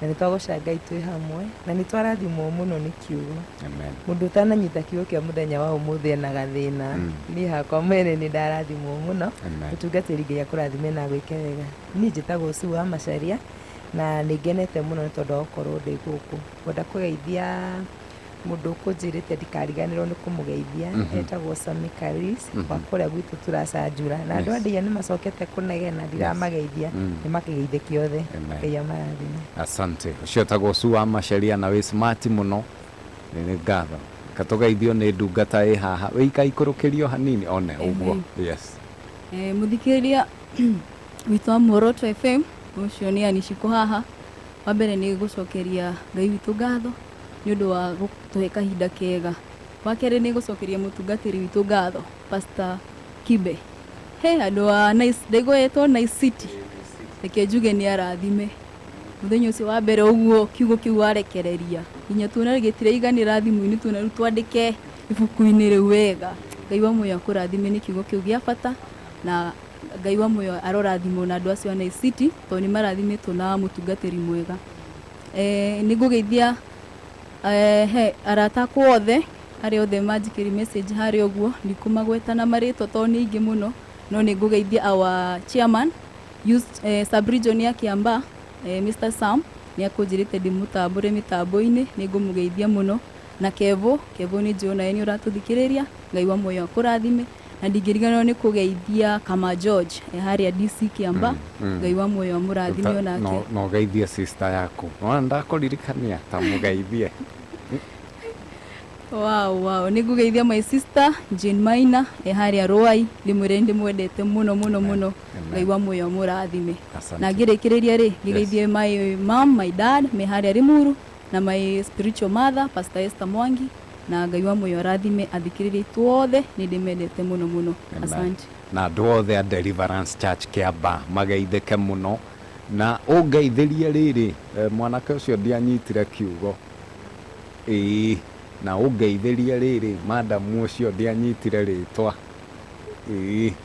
na nĩ twagũcanga itwĩ hamwe na nĩ twarathimwo mũno nĩ kiugo. Amen. Mũndũ ũtananyita kiugo kĩa mũthenya wa ũmũthĩ ena gathĩna. Niĩ hakwa mwene nĩ ndarathimwo mũno ũtungatĩri nginya kũrathime na gwĩke wega. Niĩ njĩtagwo Sue wa Macharia na nĩ ngenete mũno nĩ tondũ wa gũkorwo ndĩ gũkũ. Ngwenda kũgeithia mũndũ ũkũnjĩrĩte ndikariganĩrwo nĩ kũmũgeithia etagwo Sami Karis wa kũrĩa gwitũ turacanjura na andũ andĩa nĩ macokete kũnegena ndiramageithia nĩ makĩgeithĩki othe. Ngai amarathime. Asante. Shetagwo Sue wa Macharia na wĩ smart mũno nĩ ngatho katugeithio nĩ ndungata ĩ haha wĩika ikũrũkĩrio hanini one ũguo. Yes. Mũthikĩrĩria witũ wa Muoroto FM ucio nĩ anishiko haha wa mbere nĩ gũcokeria Ngai witũ ngatho nĩ ũndũ wa gũtũhe kahinda kega. Wa kerĩ nĩ gũcokeria mũtungatĩri witũ ngatho Pastor Kibe. Andũ a ndĩgwetwo Nice City reke njuge nĩ arathime mũthenya ũcio wa mbere ũguo kiugo kĩu warekereria nginya tuona gĩtire iganĩra thimũ-inĩ tuona rĩu twandĩke ibuku-inĩ rĩu wega. Ngai wa muoyo akũrathime nĩ kiugo kĩu gĩa bata na Ngai wa muoyo arorathimwo na andũ acio a Nice City tondũ nĩ marathimetwo na mũtungatĩri mwega. Nĩ ngũgeithia arata akwa othe arĩa othe manjikĩri message harĩa ũguo ndikũmagweta na marĩtwa tondũ nĩ aingĩ mũno no nĩ ngũgeithia our chairman sub-region ya Kiambaa Mr. Sam nĩ akũnjĩrĩte ndĩmũtambũre mĩtambo-inĩ nĩ ngũmũgeithia mũno na Kevo nĩ njũĩ nĩ ũratũthikĩrĩria. Ngai wa muoyo akũrathime na ndingĩriganĩrwo nĩ kũgeithia Kama George harĩa DC Kiambaa. Ngai wa muoyo amũrathime onake. No geithie sister yaku no ndakũririkania ta mũgeithie. Wow, nĩ ngũgeithia my sister Jane Maina harĩa Rũai ndĩmwĩre ndĩmwendete mũno. Ngai wa muoyo amũrathime. Na ngĩrĩkĩrĩria rĩ ngĩgeithie my mom my dad me harĩa Limuru na my spiritual mother Pastor Esther Mwangi na Ngai wa muoyo arathime athikĩrĩria tuothe nĩ ndĩmendete mũno. Asante. Na andũ othe a Deliverance Church Kiambaa mageithĩke mũno na ũngeithĩrie rĩrĩ mwanake ũcio ndianyitire kiugo na ũngeithĩrie rĩrĩ madamu ũcio ndianyitire rĩtwa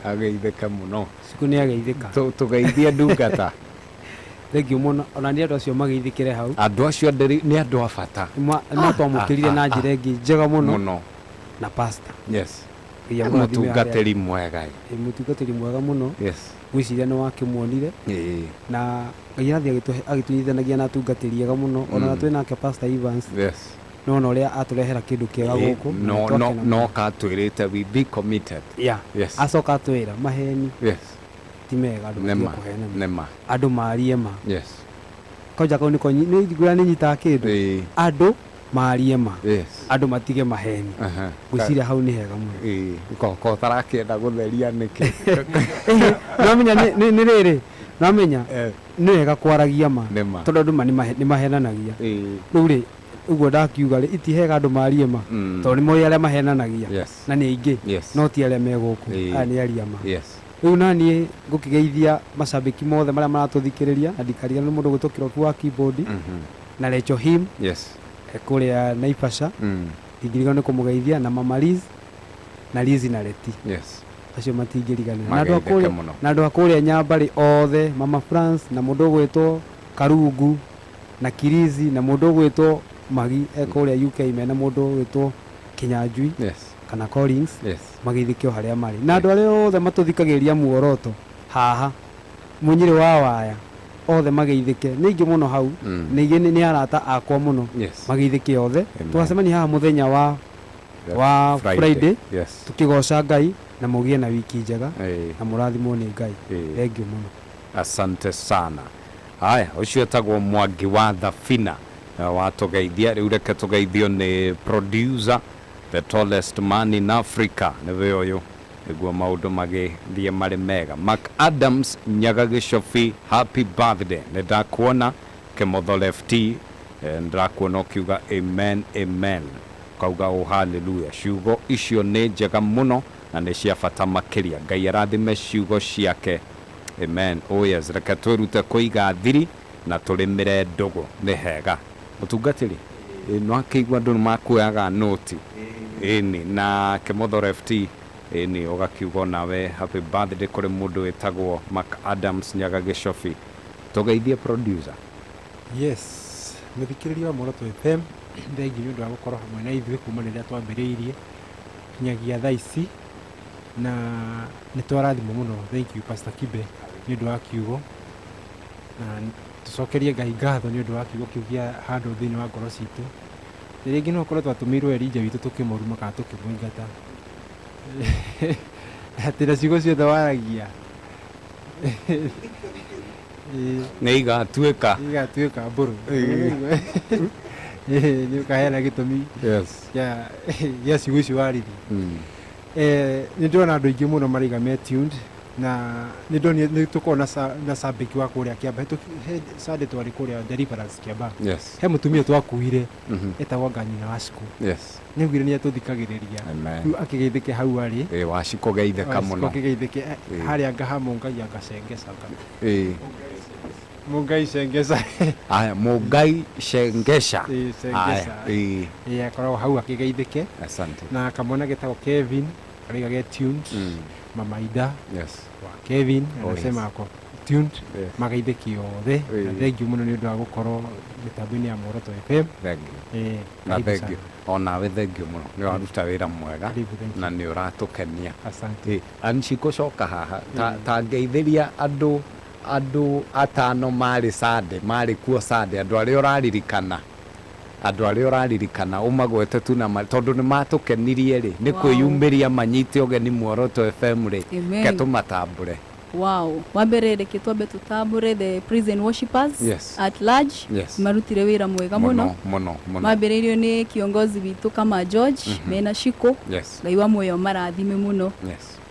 ageithĩke mũno. Siku nĩ ageithĩka tũgeithie ndungata. Thank you mũno ona nĩ andũ acio mageithĩkire hau. Andũ acio nĩ andũ a bata matwamũkĩrire na njĩra ĩngĩ njega mũno na pastor. Yes. Mũtungatĩri mwega. Mũtungatĩri mwega mũno. Yes. gwiciria no wakimuonire na Ngai agitunyithanagia na atungatĩri ega muno ona twĩ nake Pastor Evans no uria aturehera kindu kiega guku no katwirite we be committed acoka atwira maheni ti mega andu kuhena andu marie ma koja kau niko nĩ nyita kindu andu marie ma andu matige maheni gwiciria hau ni hega muno ko tarakenda gutheria niki namenya ni riri namenya ni hega kwaragia ma tondu andu ni mahenanagia riu ri uguo ndakiuga ri itihega andu marie ma tondu ni moi aria mahenanagia na ni aingi no ti aria meguku aya ni aria ma riu nani ngukigeithia macambiki mothe maria maratuthikiriria na ndikariga ni mundu gutokira ku wa keyboard na Lecho him kuria Naivasha ingiriga ni kumugeithia na Mama Liz na Liz na Leti acio matingiriganira na andu akuria Nyambari othe Mama France na mundu gwitwo Karungu na Kirizi na mundu gwitwo Magi ekuria UK mena mundu gwitwo Kinyanjui kana Collins magithikio haria mari na andu aria othe matuthikagiria Muoroto haha munyiri wa waya othe mageithike ni ingi muno hau ni arata akwa muno mageithike othe tugacemania haha muthenya wa Friday tukigoca Ngai na mugie na wiki njega na murathimwo ni Ngai thengio muno asante sana haya ucio etagwo Mwangi wa Thabina watugeithia riu reke tugeithio ni producer the tallest man in Africa niwe uyu niguo maundu magithie mari mega Mark Adams Nyagagicobi happy birthday ndakuona Kemotho lefty ndakuona ukiuga amen amen kauga o hallelujah ciugo icio ni njega muno na ni cia bata makiria Ngai arathime ciugo ciake amen yes reke twirute kuiga thiri na turimire ndugu ni hega utungatiri no akigwa ndu makuaga noti ini na Kemotho lefty ni ogakiugo nawe happy birthday kuri mundu wetagwo Mark Adams Nyagagicobi tugeithie producer muthikiriria wa Muoroto FM thengi ni undu wa gukorwo hamwe na ithuĩ kuma rĩrĩa twambĩrĩirie kinyagia thaa ici na nĩ twarathimwo mũno thank you Pastor Kibe nĩ ũndũ wa kiugo na tucokerie Ngai ngatho nĩ ũndũ wa kiugo kĩu handũ thĩinĩ wa ngoro citũ rĩngĩ no korwo twatũmĩirwo Elijah witũ tũkĩmũruma kana tũkĩmũingata atĩra ciugo ciothe waragia nĩ igatuĩka mbũrũ nĩ ũkaheana gĩtũmi gĩa ciugo icio waririe nĩ ndĩrona andũ aingĩ mũno maraiga me tuned na nĩ ndonire nĩ tũkorwo na cambĩki wa kũrĩa Kĩamba Sunday twarĩ kũrĩa Deliverance Kĩamba he mũtumia twakuire etagwo Nganyina wa Ciku nĩaugire nĩ atũthikagĩrĩria rĩu akĩgeithĩke hau arĩ wa Ciku geithĩka mũno akĩgeithĩke harĩa ngahamo Ngai agacengecaga Mungai Sengesha aya Mungai Sengesha aya akoragwo hau akĩgeithĩke asante na kamwana getagwo Kevin ariga get tuned Mama Ida wa Kevin anasema ako tuned mageithĩki othe na thank you mũno nĩ ũndũ wa gũkorwo mĩtambo-inĩ ya Muoroto FM na thank you onawe thank you mũno nĩ waruta wĩra mwega na nĩ ũratũkenia anicikũcoka haha ta ngeithĩria andũ atano marĩ Sunday marĩ kuo Sunday andũ arĩa ũraririkana umagwete tu na tondu nĩ matũkenirie rĩ nĩ kwĩyumĩria manyite ũgeni Muoroto FM rĩ ketumatambure wambere reke twambe tutambure the prison worshippers at large marutire wĩra mwega mũno mambĩrĩirio nĩ kiongozi witũ kama George mena Shiko Ngai wa muoyo marathime mũno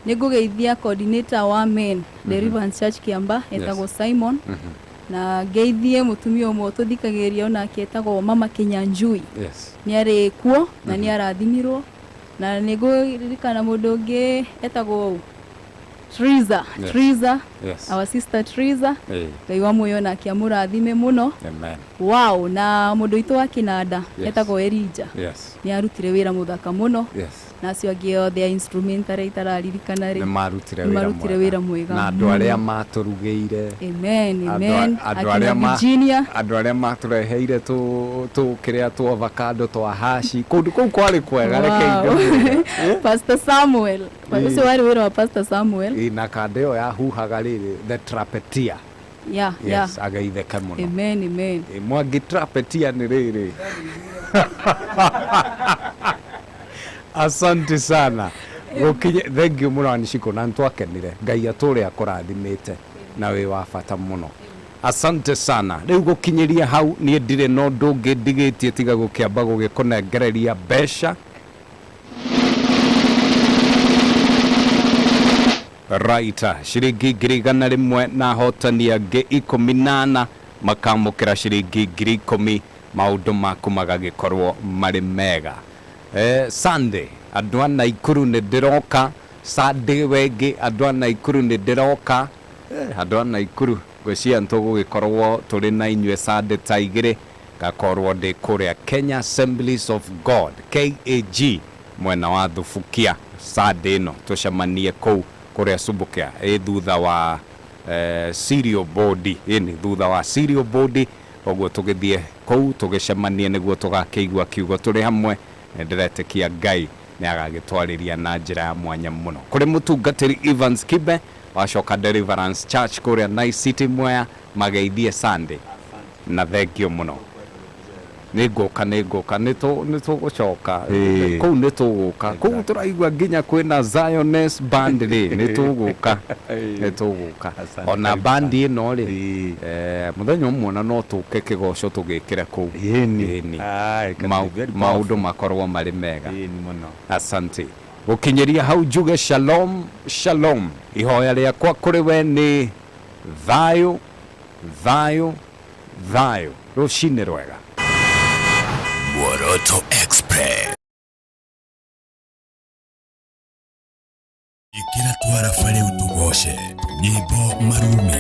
nĩ ngũgeithia coordinator wa men Deliverance Church Kiamba etagwo Simon na geithie mutumia ũmwe tũthikagĩrĩria onake etagwo Mama Kinyanjui nĩ arĩ kuo na nĩ arathimirwo na nĩ ngũririkana mũndũ ũngĩ etagwo Triza our sister Triza Ngai wa muoyo nake amũrathime mũno na mũndũ witũ wa Kinanda etagwo Elija nĩ arutire wĩra mũthaka mũno nacio angĩ othe instrumental itararirikana rĩ marutire wĩra mwega na andũ arĩa matũrugĩire amen andũ arĩa matũreheire tũ kĩrĩa tũ avocado twa hashi kũndũ kũu kwarĩ kwega reke Pastor Samuel ũcio warĩ wĩra wa Pastor Samuel na kanda ĩyo yahuhaga rĩrĩ the trumpeter yes ageitheka mũno amen mwangi trumpeter nĩ rĩrĩ asante sana gokinye thank you mũno Anishiko na ntwakenire Ngai atũre akũrathimĩte na wĩ wa bata mũno asante sana rĩu gũkinyĩria hau niĩ ndirĩ no ũndũ ũngĩ ndigĩtie tiga gũkĩamba gũgĩkũnengereria mbeca Raita shiringi 100 na hotani angĩ 18 makamũkĩra shiringi 10,000 maũndũ maku magagĩkorwo marĩ mega Sunday andũ a Naikuru nĩ ndĩroka Sunday wengĩ andũ a Naikuru nĩ ndĩroka andũ a Naikuru gwĩcia tũgũgĩkorwo tũrĩ na inyuĩ Sunday ta igĩrĩ gakorwo ndĩ kũrĩa Kenya Assemblies of God KAG mwena wa Thubukia Sunday ĩno tũcemanie kũu kũrĩa Subukia thutha wa cereal board thutha wa cereal board ũguo tũgĩthiĩ kũu tũgĩcemanie nĩguo tũgakĩigua kiugo tũrĩ hamwe ndiretĩkia Ngai nĩ agagĩtwarĩria na njĩra ya mwanya mũno kũrĩ mũtungatĩri Evans Kibe wacoka Deliverance Church kũrĩa Nice City Mwea mageithie Sunday na thengio mũno nĩngũka nĩtũgũcoka kũu nĩtũgũka kũu tũraigua nginya kwĩna Zioness band rĩ nĩtũgũka ona band ĩno rĩ mũthenya ũmwe no tũke kĩgoco tũgĩkĩre kũu maũndũ makorwo marĩ mega asante gũkinyĩria hau njuge shalom shalom ihoya rĩakwa kũrĩ we nĩ thayũ rũcinĩ rwega Muoroto Express ikira twara fare Ûtukû nyimbo marumi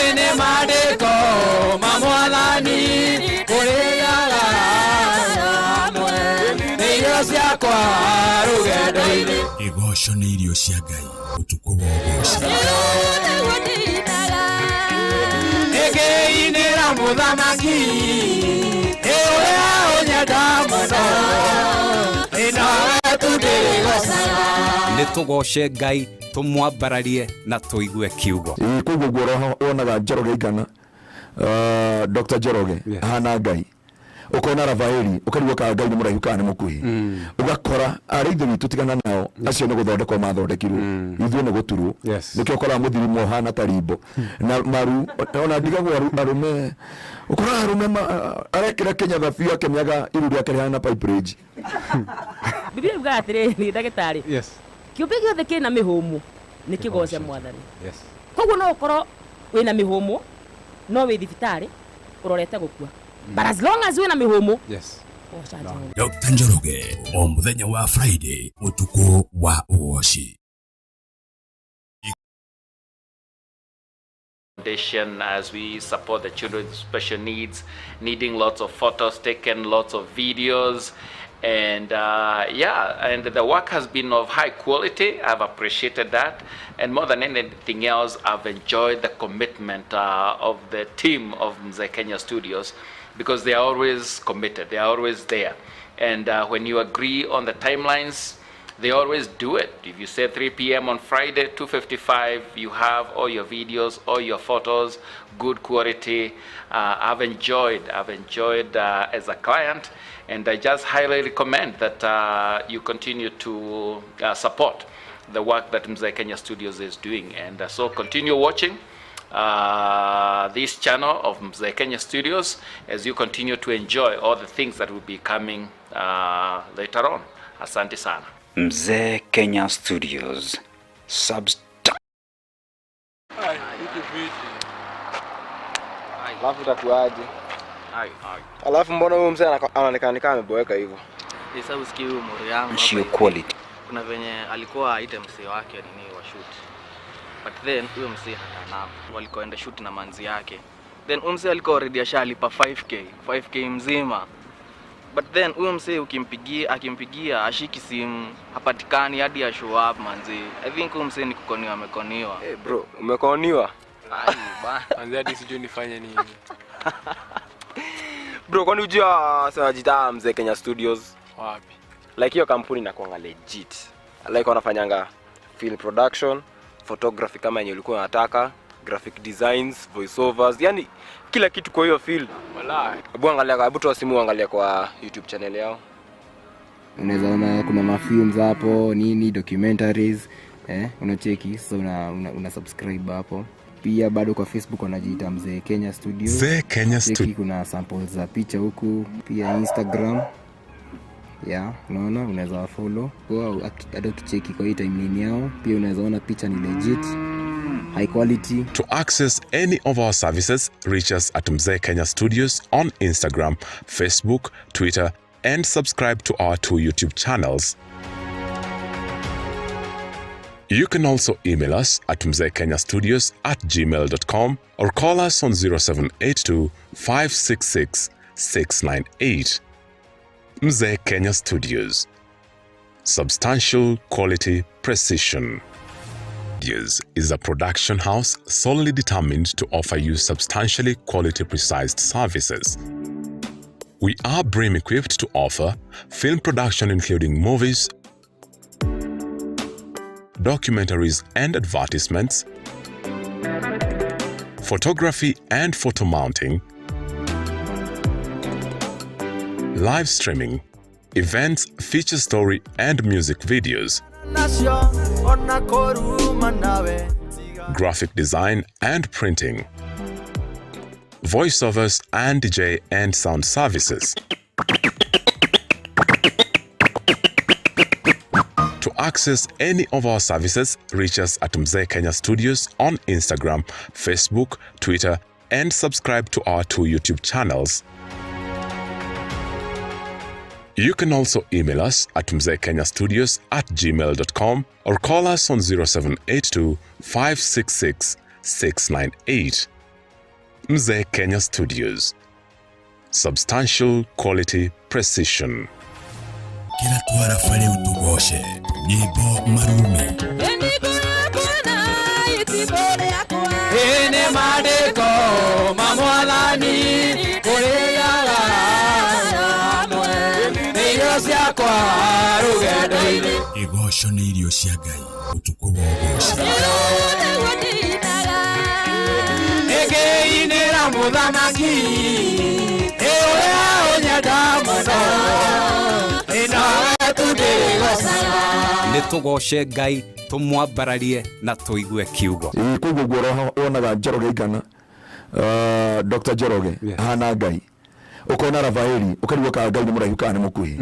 ene madeko mamwathani kuriyaga amwe irio ciakwa rugendo-inĩ igoco nĩ irio cia Ngai Ûtukû wa Ûgooci Nĩngĩinĩra mũthamaki ũrĩa ũnyenda mũno nawe tu ndĩrĩgocaga nĩtũgoce Ngai tũmwambararie na tũigue kiugo kũguo guoro wonaga Njoroge igana Dr. Njoroge hana Ngai ukona Rafaeli ukarigwo ka Ngai nĩ mũraihu kana nĩ mũkuhĩ ugakora arĩithĩ witũ tigana nao acio nĩ gũthondekwo mathondekirwo ithuĩ nĩ gũturwo nĩkĩo ũkora mũthirimo hana tarimbo na maru ona ndigagwo arume ukora arume arekĩra Kenya thabio akĩmĩaga iru rĩake rĩhana pipe range Biblia iuga atĩrĩrĩ ndagĩtarĩ kĩũmbe gĩothe kĩna mĩhũmũ nĩ kĩgoce mwathani koguo no ũkorwo wĩna mĩhũmũ no wĩ thibitarĩ ũrorete gũkua but as long as wĩna mĩhũmũ Dr. Njoroge o mũthenya wa Friday Ûtukû wa Ûgooci as we support the children with special needs, needing lots of photos taken, lots of videos, and and the work has been of high quality. I've appreciated that, and more than anything else, I've enjoyed the commitment of the team of Mzee Kenya Studios, because they are always committed, they are always there, and when you agree on the timelines, they always do it. If you say 3 p.m. on Friday, 2:55, you have all your videos, all your photos, good quality. I've enjoyed as a client, and I just highly recommend that you continue to support the work that Mzee Kenya Studios is doing. And so continue watching this channel of Mzee Kenya Studios as you continue to enjoy all the things that will be coming later on. Asante sana. Mzee Kenya Studios. Alafu utakuaje? Alafu mbona huyu mzee anaonekana kama ameboeka hivyo? Sasa usikie huyu mori yangu hapa quality. Kuna venye alikuwa aite mzee wake nini wa shoot. But then huyo mzee hana walikoenda shoot na manzi yake. Then mzee alikuwa already ashalipa 5k mzima. But then huyo msee akimpigia ashiki simu, hapatikani hadi ya show up manzi. I think huyo msee ni kukoniwa amekoniwa. Bro, umekoniwa? Ai bana. Manzi hadi sijui nifanye nini. Bro, kwani unajua sana jita Mzee Kenya Studios? Wapi? Like hiyo kampuni inakuanga legit. Like wanafanyanga film production, photography kama yenye ulikuwa unataka, graphic designs, voiceovers, yani kila kitu kwa hiyo field. Wallahi. Hebu toa simu angalia kwa YouTube channel yao. Unaweza ona kuna mafilms hapo, nini, documentaries, unacheki, so una subscribe hapo. Pia bado kwa Facebook wanajiita Mzee Kenya Studios. Mzee Kenya Studios. Kuna samples za picha huku, pia Instagram. Unaona unaweza follow. Kwa hata ukicheki kwa hii timeline yao, pia unaweza ona picha ni legit. High quality. To access any of our services, reach us at Mzee Kenya Studios on Instagram, Facebook, Twitter, and subscribe to our 2 YouTube channels. You can also email us at mzeekenyastudios@gmail.com or call us on 0782 566 698. Mzee Kenya Studios. Substantial quality precision. Is a production house solely determined to offer you substantially quality precise services. We are BREEAM equipped to offer film production including movies, documentaries and advertisements, photography and photo mounting, live streaming, events, feature story and music videos, graphic design and printing, voiceovers and DJ and sound services. To access any of our services, reach us at Mzee Kenya Studios on Instagram, Facebook, Twitter, and subscribe to our 2 YouTube channels. You can also email us at mzeekenyastudios@gmail.com or call us on 0782 566 698. Mzee Kenya Studios. Substantial quality precision. Kila twara fale Ûtukû nyimbo marume. Ene madeko mamwalani kureyaga irio ciakwa rugendo-ini. Igoco nĩ irio cia Ngai, ũtukũ wa Ûgooci. Ĩngĩinĩra mũthamaki ũrĩa ũnyenda mũno ĩnawe tu ndĩrĩgocaga. Nĩtũgoce Ngai, tumwambararie na tuigue kiugo. Koguo guo wonaga Njoroge igana, Dr. Njoroge hana Ngai, ukona Rafaeli ukarigwo ka Ngai ni muraihu kana mukuhi,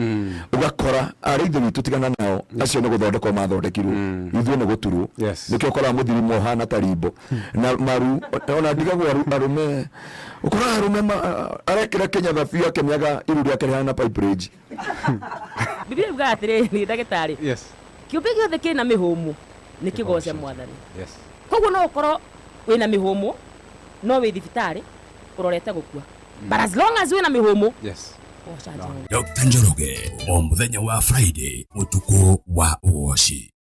ugakora ari ithe witu tigana nao acio ni guthondekwo mathondekirwo ithuĩ ni guturwo nikio ukora muthirimo hana tarimbo na maru ona ndigagwo arume ukora arume arekera Kenya thabia kenyaga iru rĩake rĩhana pipe range. Biblia iuga atĩrĩrĩ ndagĩtarĩ, kĩũmbe gĩothe kĩna mĩhũmũ nĩ kĩgoce Mwathani. Koguo no ũkorwo wĩna mĩhũmũ no wĩ thibitarĩ ũrorete gũkua, but as long as wĩna mĩhũmũ Dr. Njoroge o mũthenya wa Friday, ũtukũ wa Ûgooci.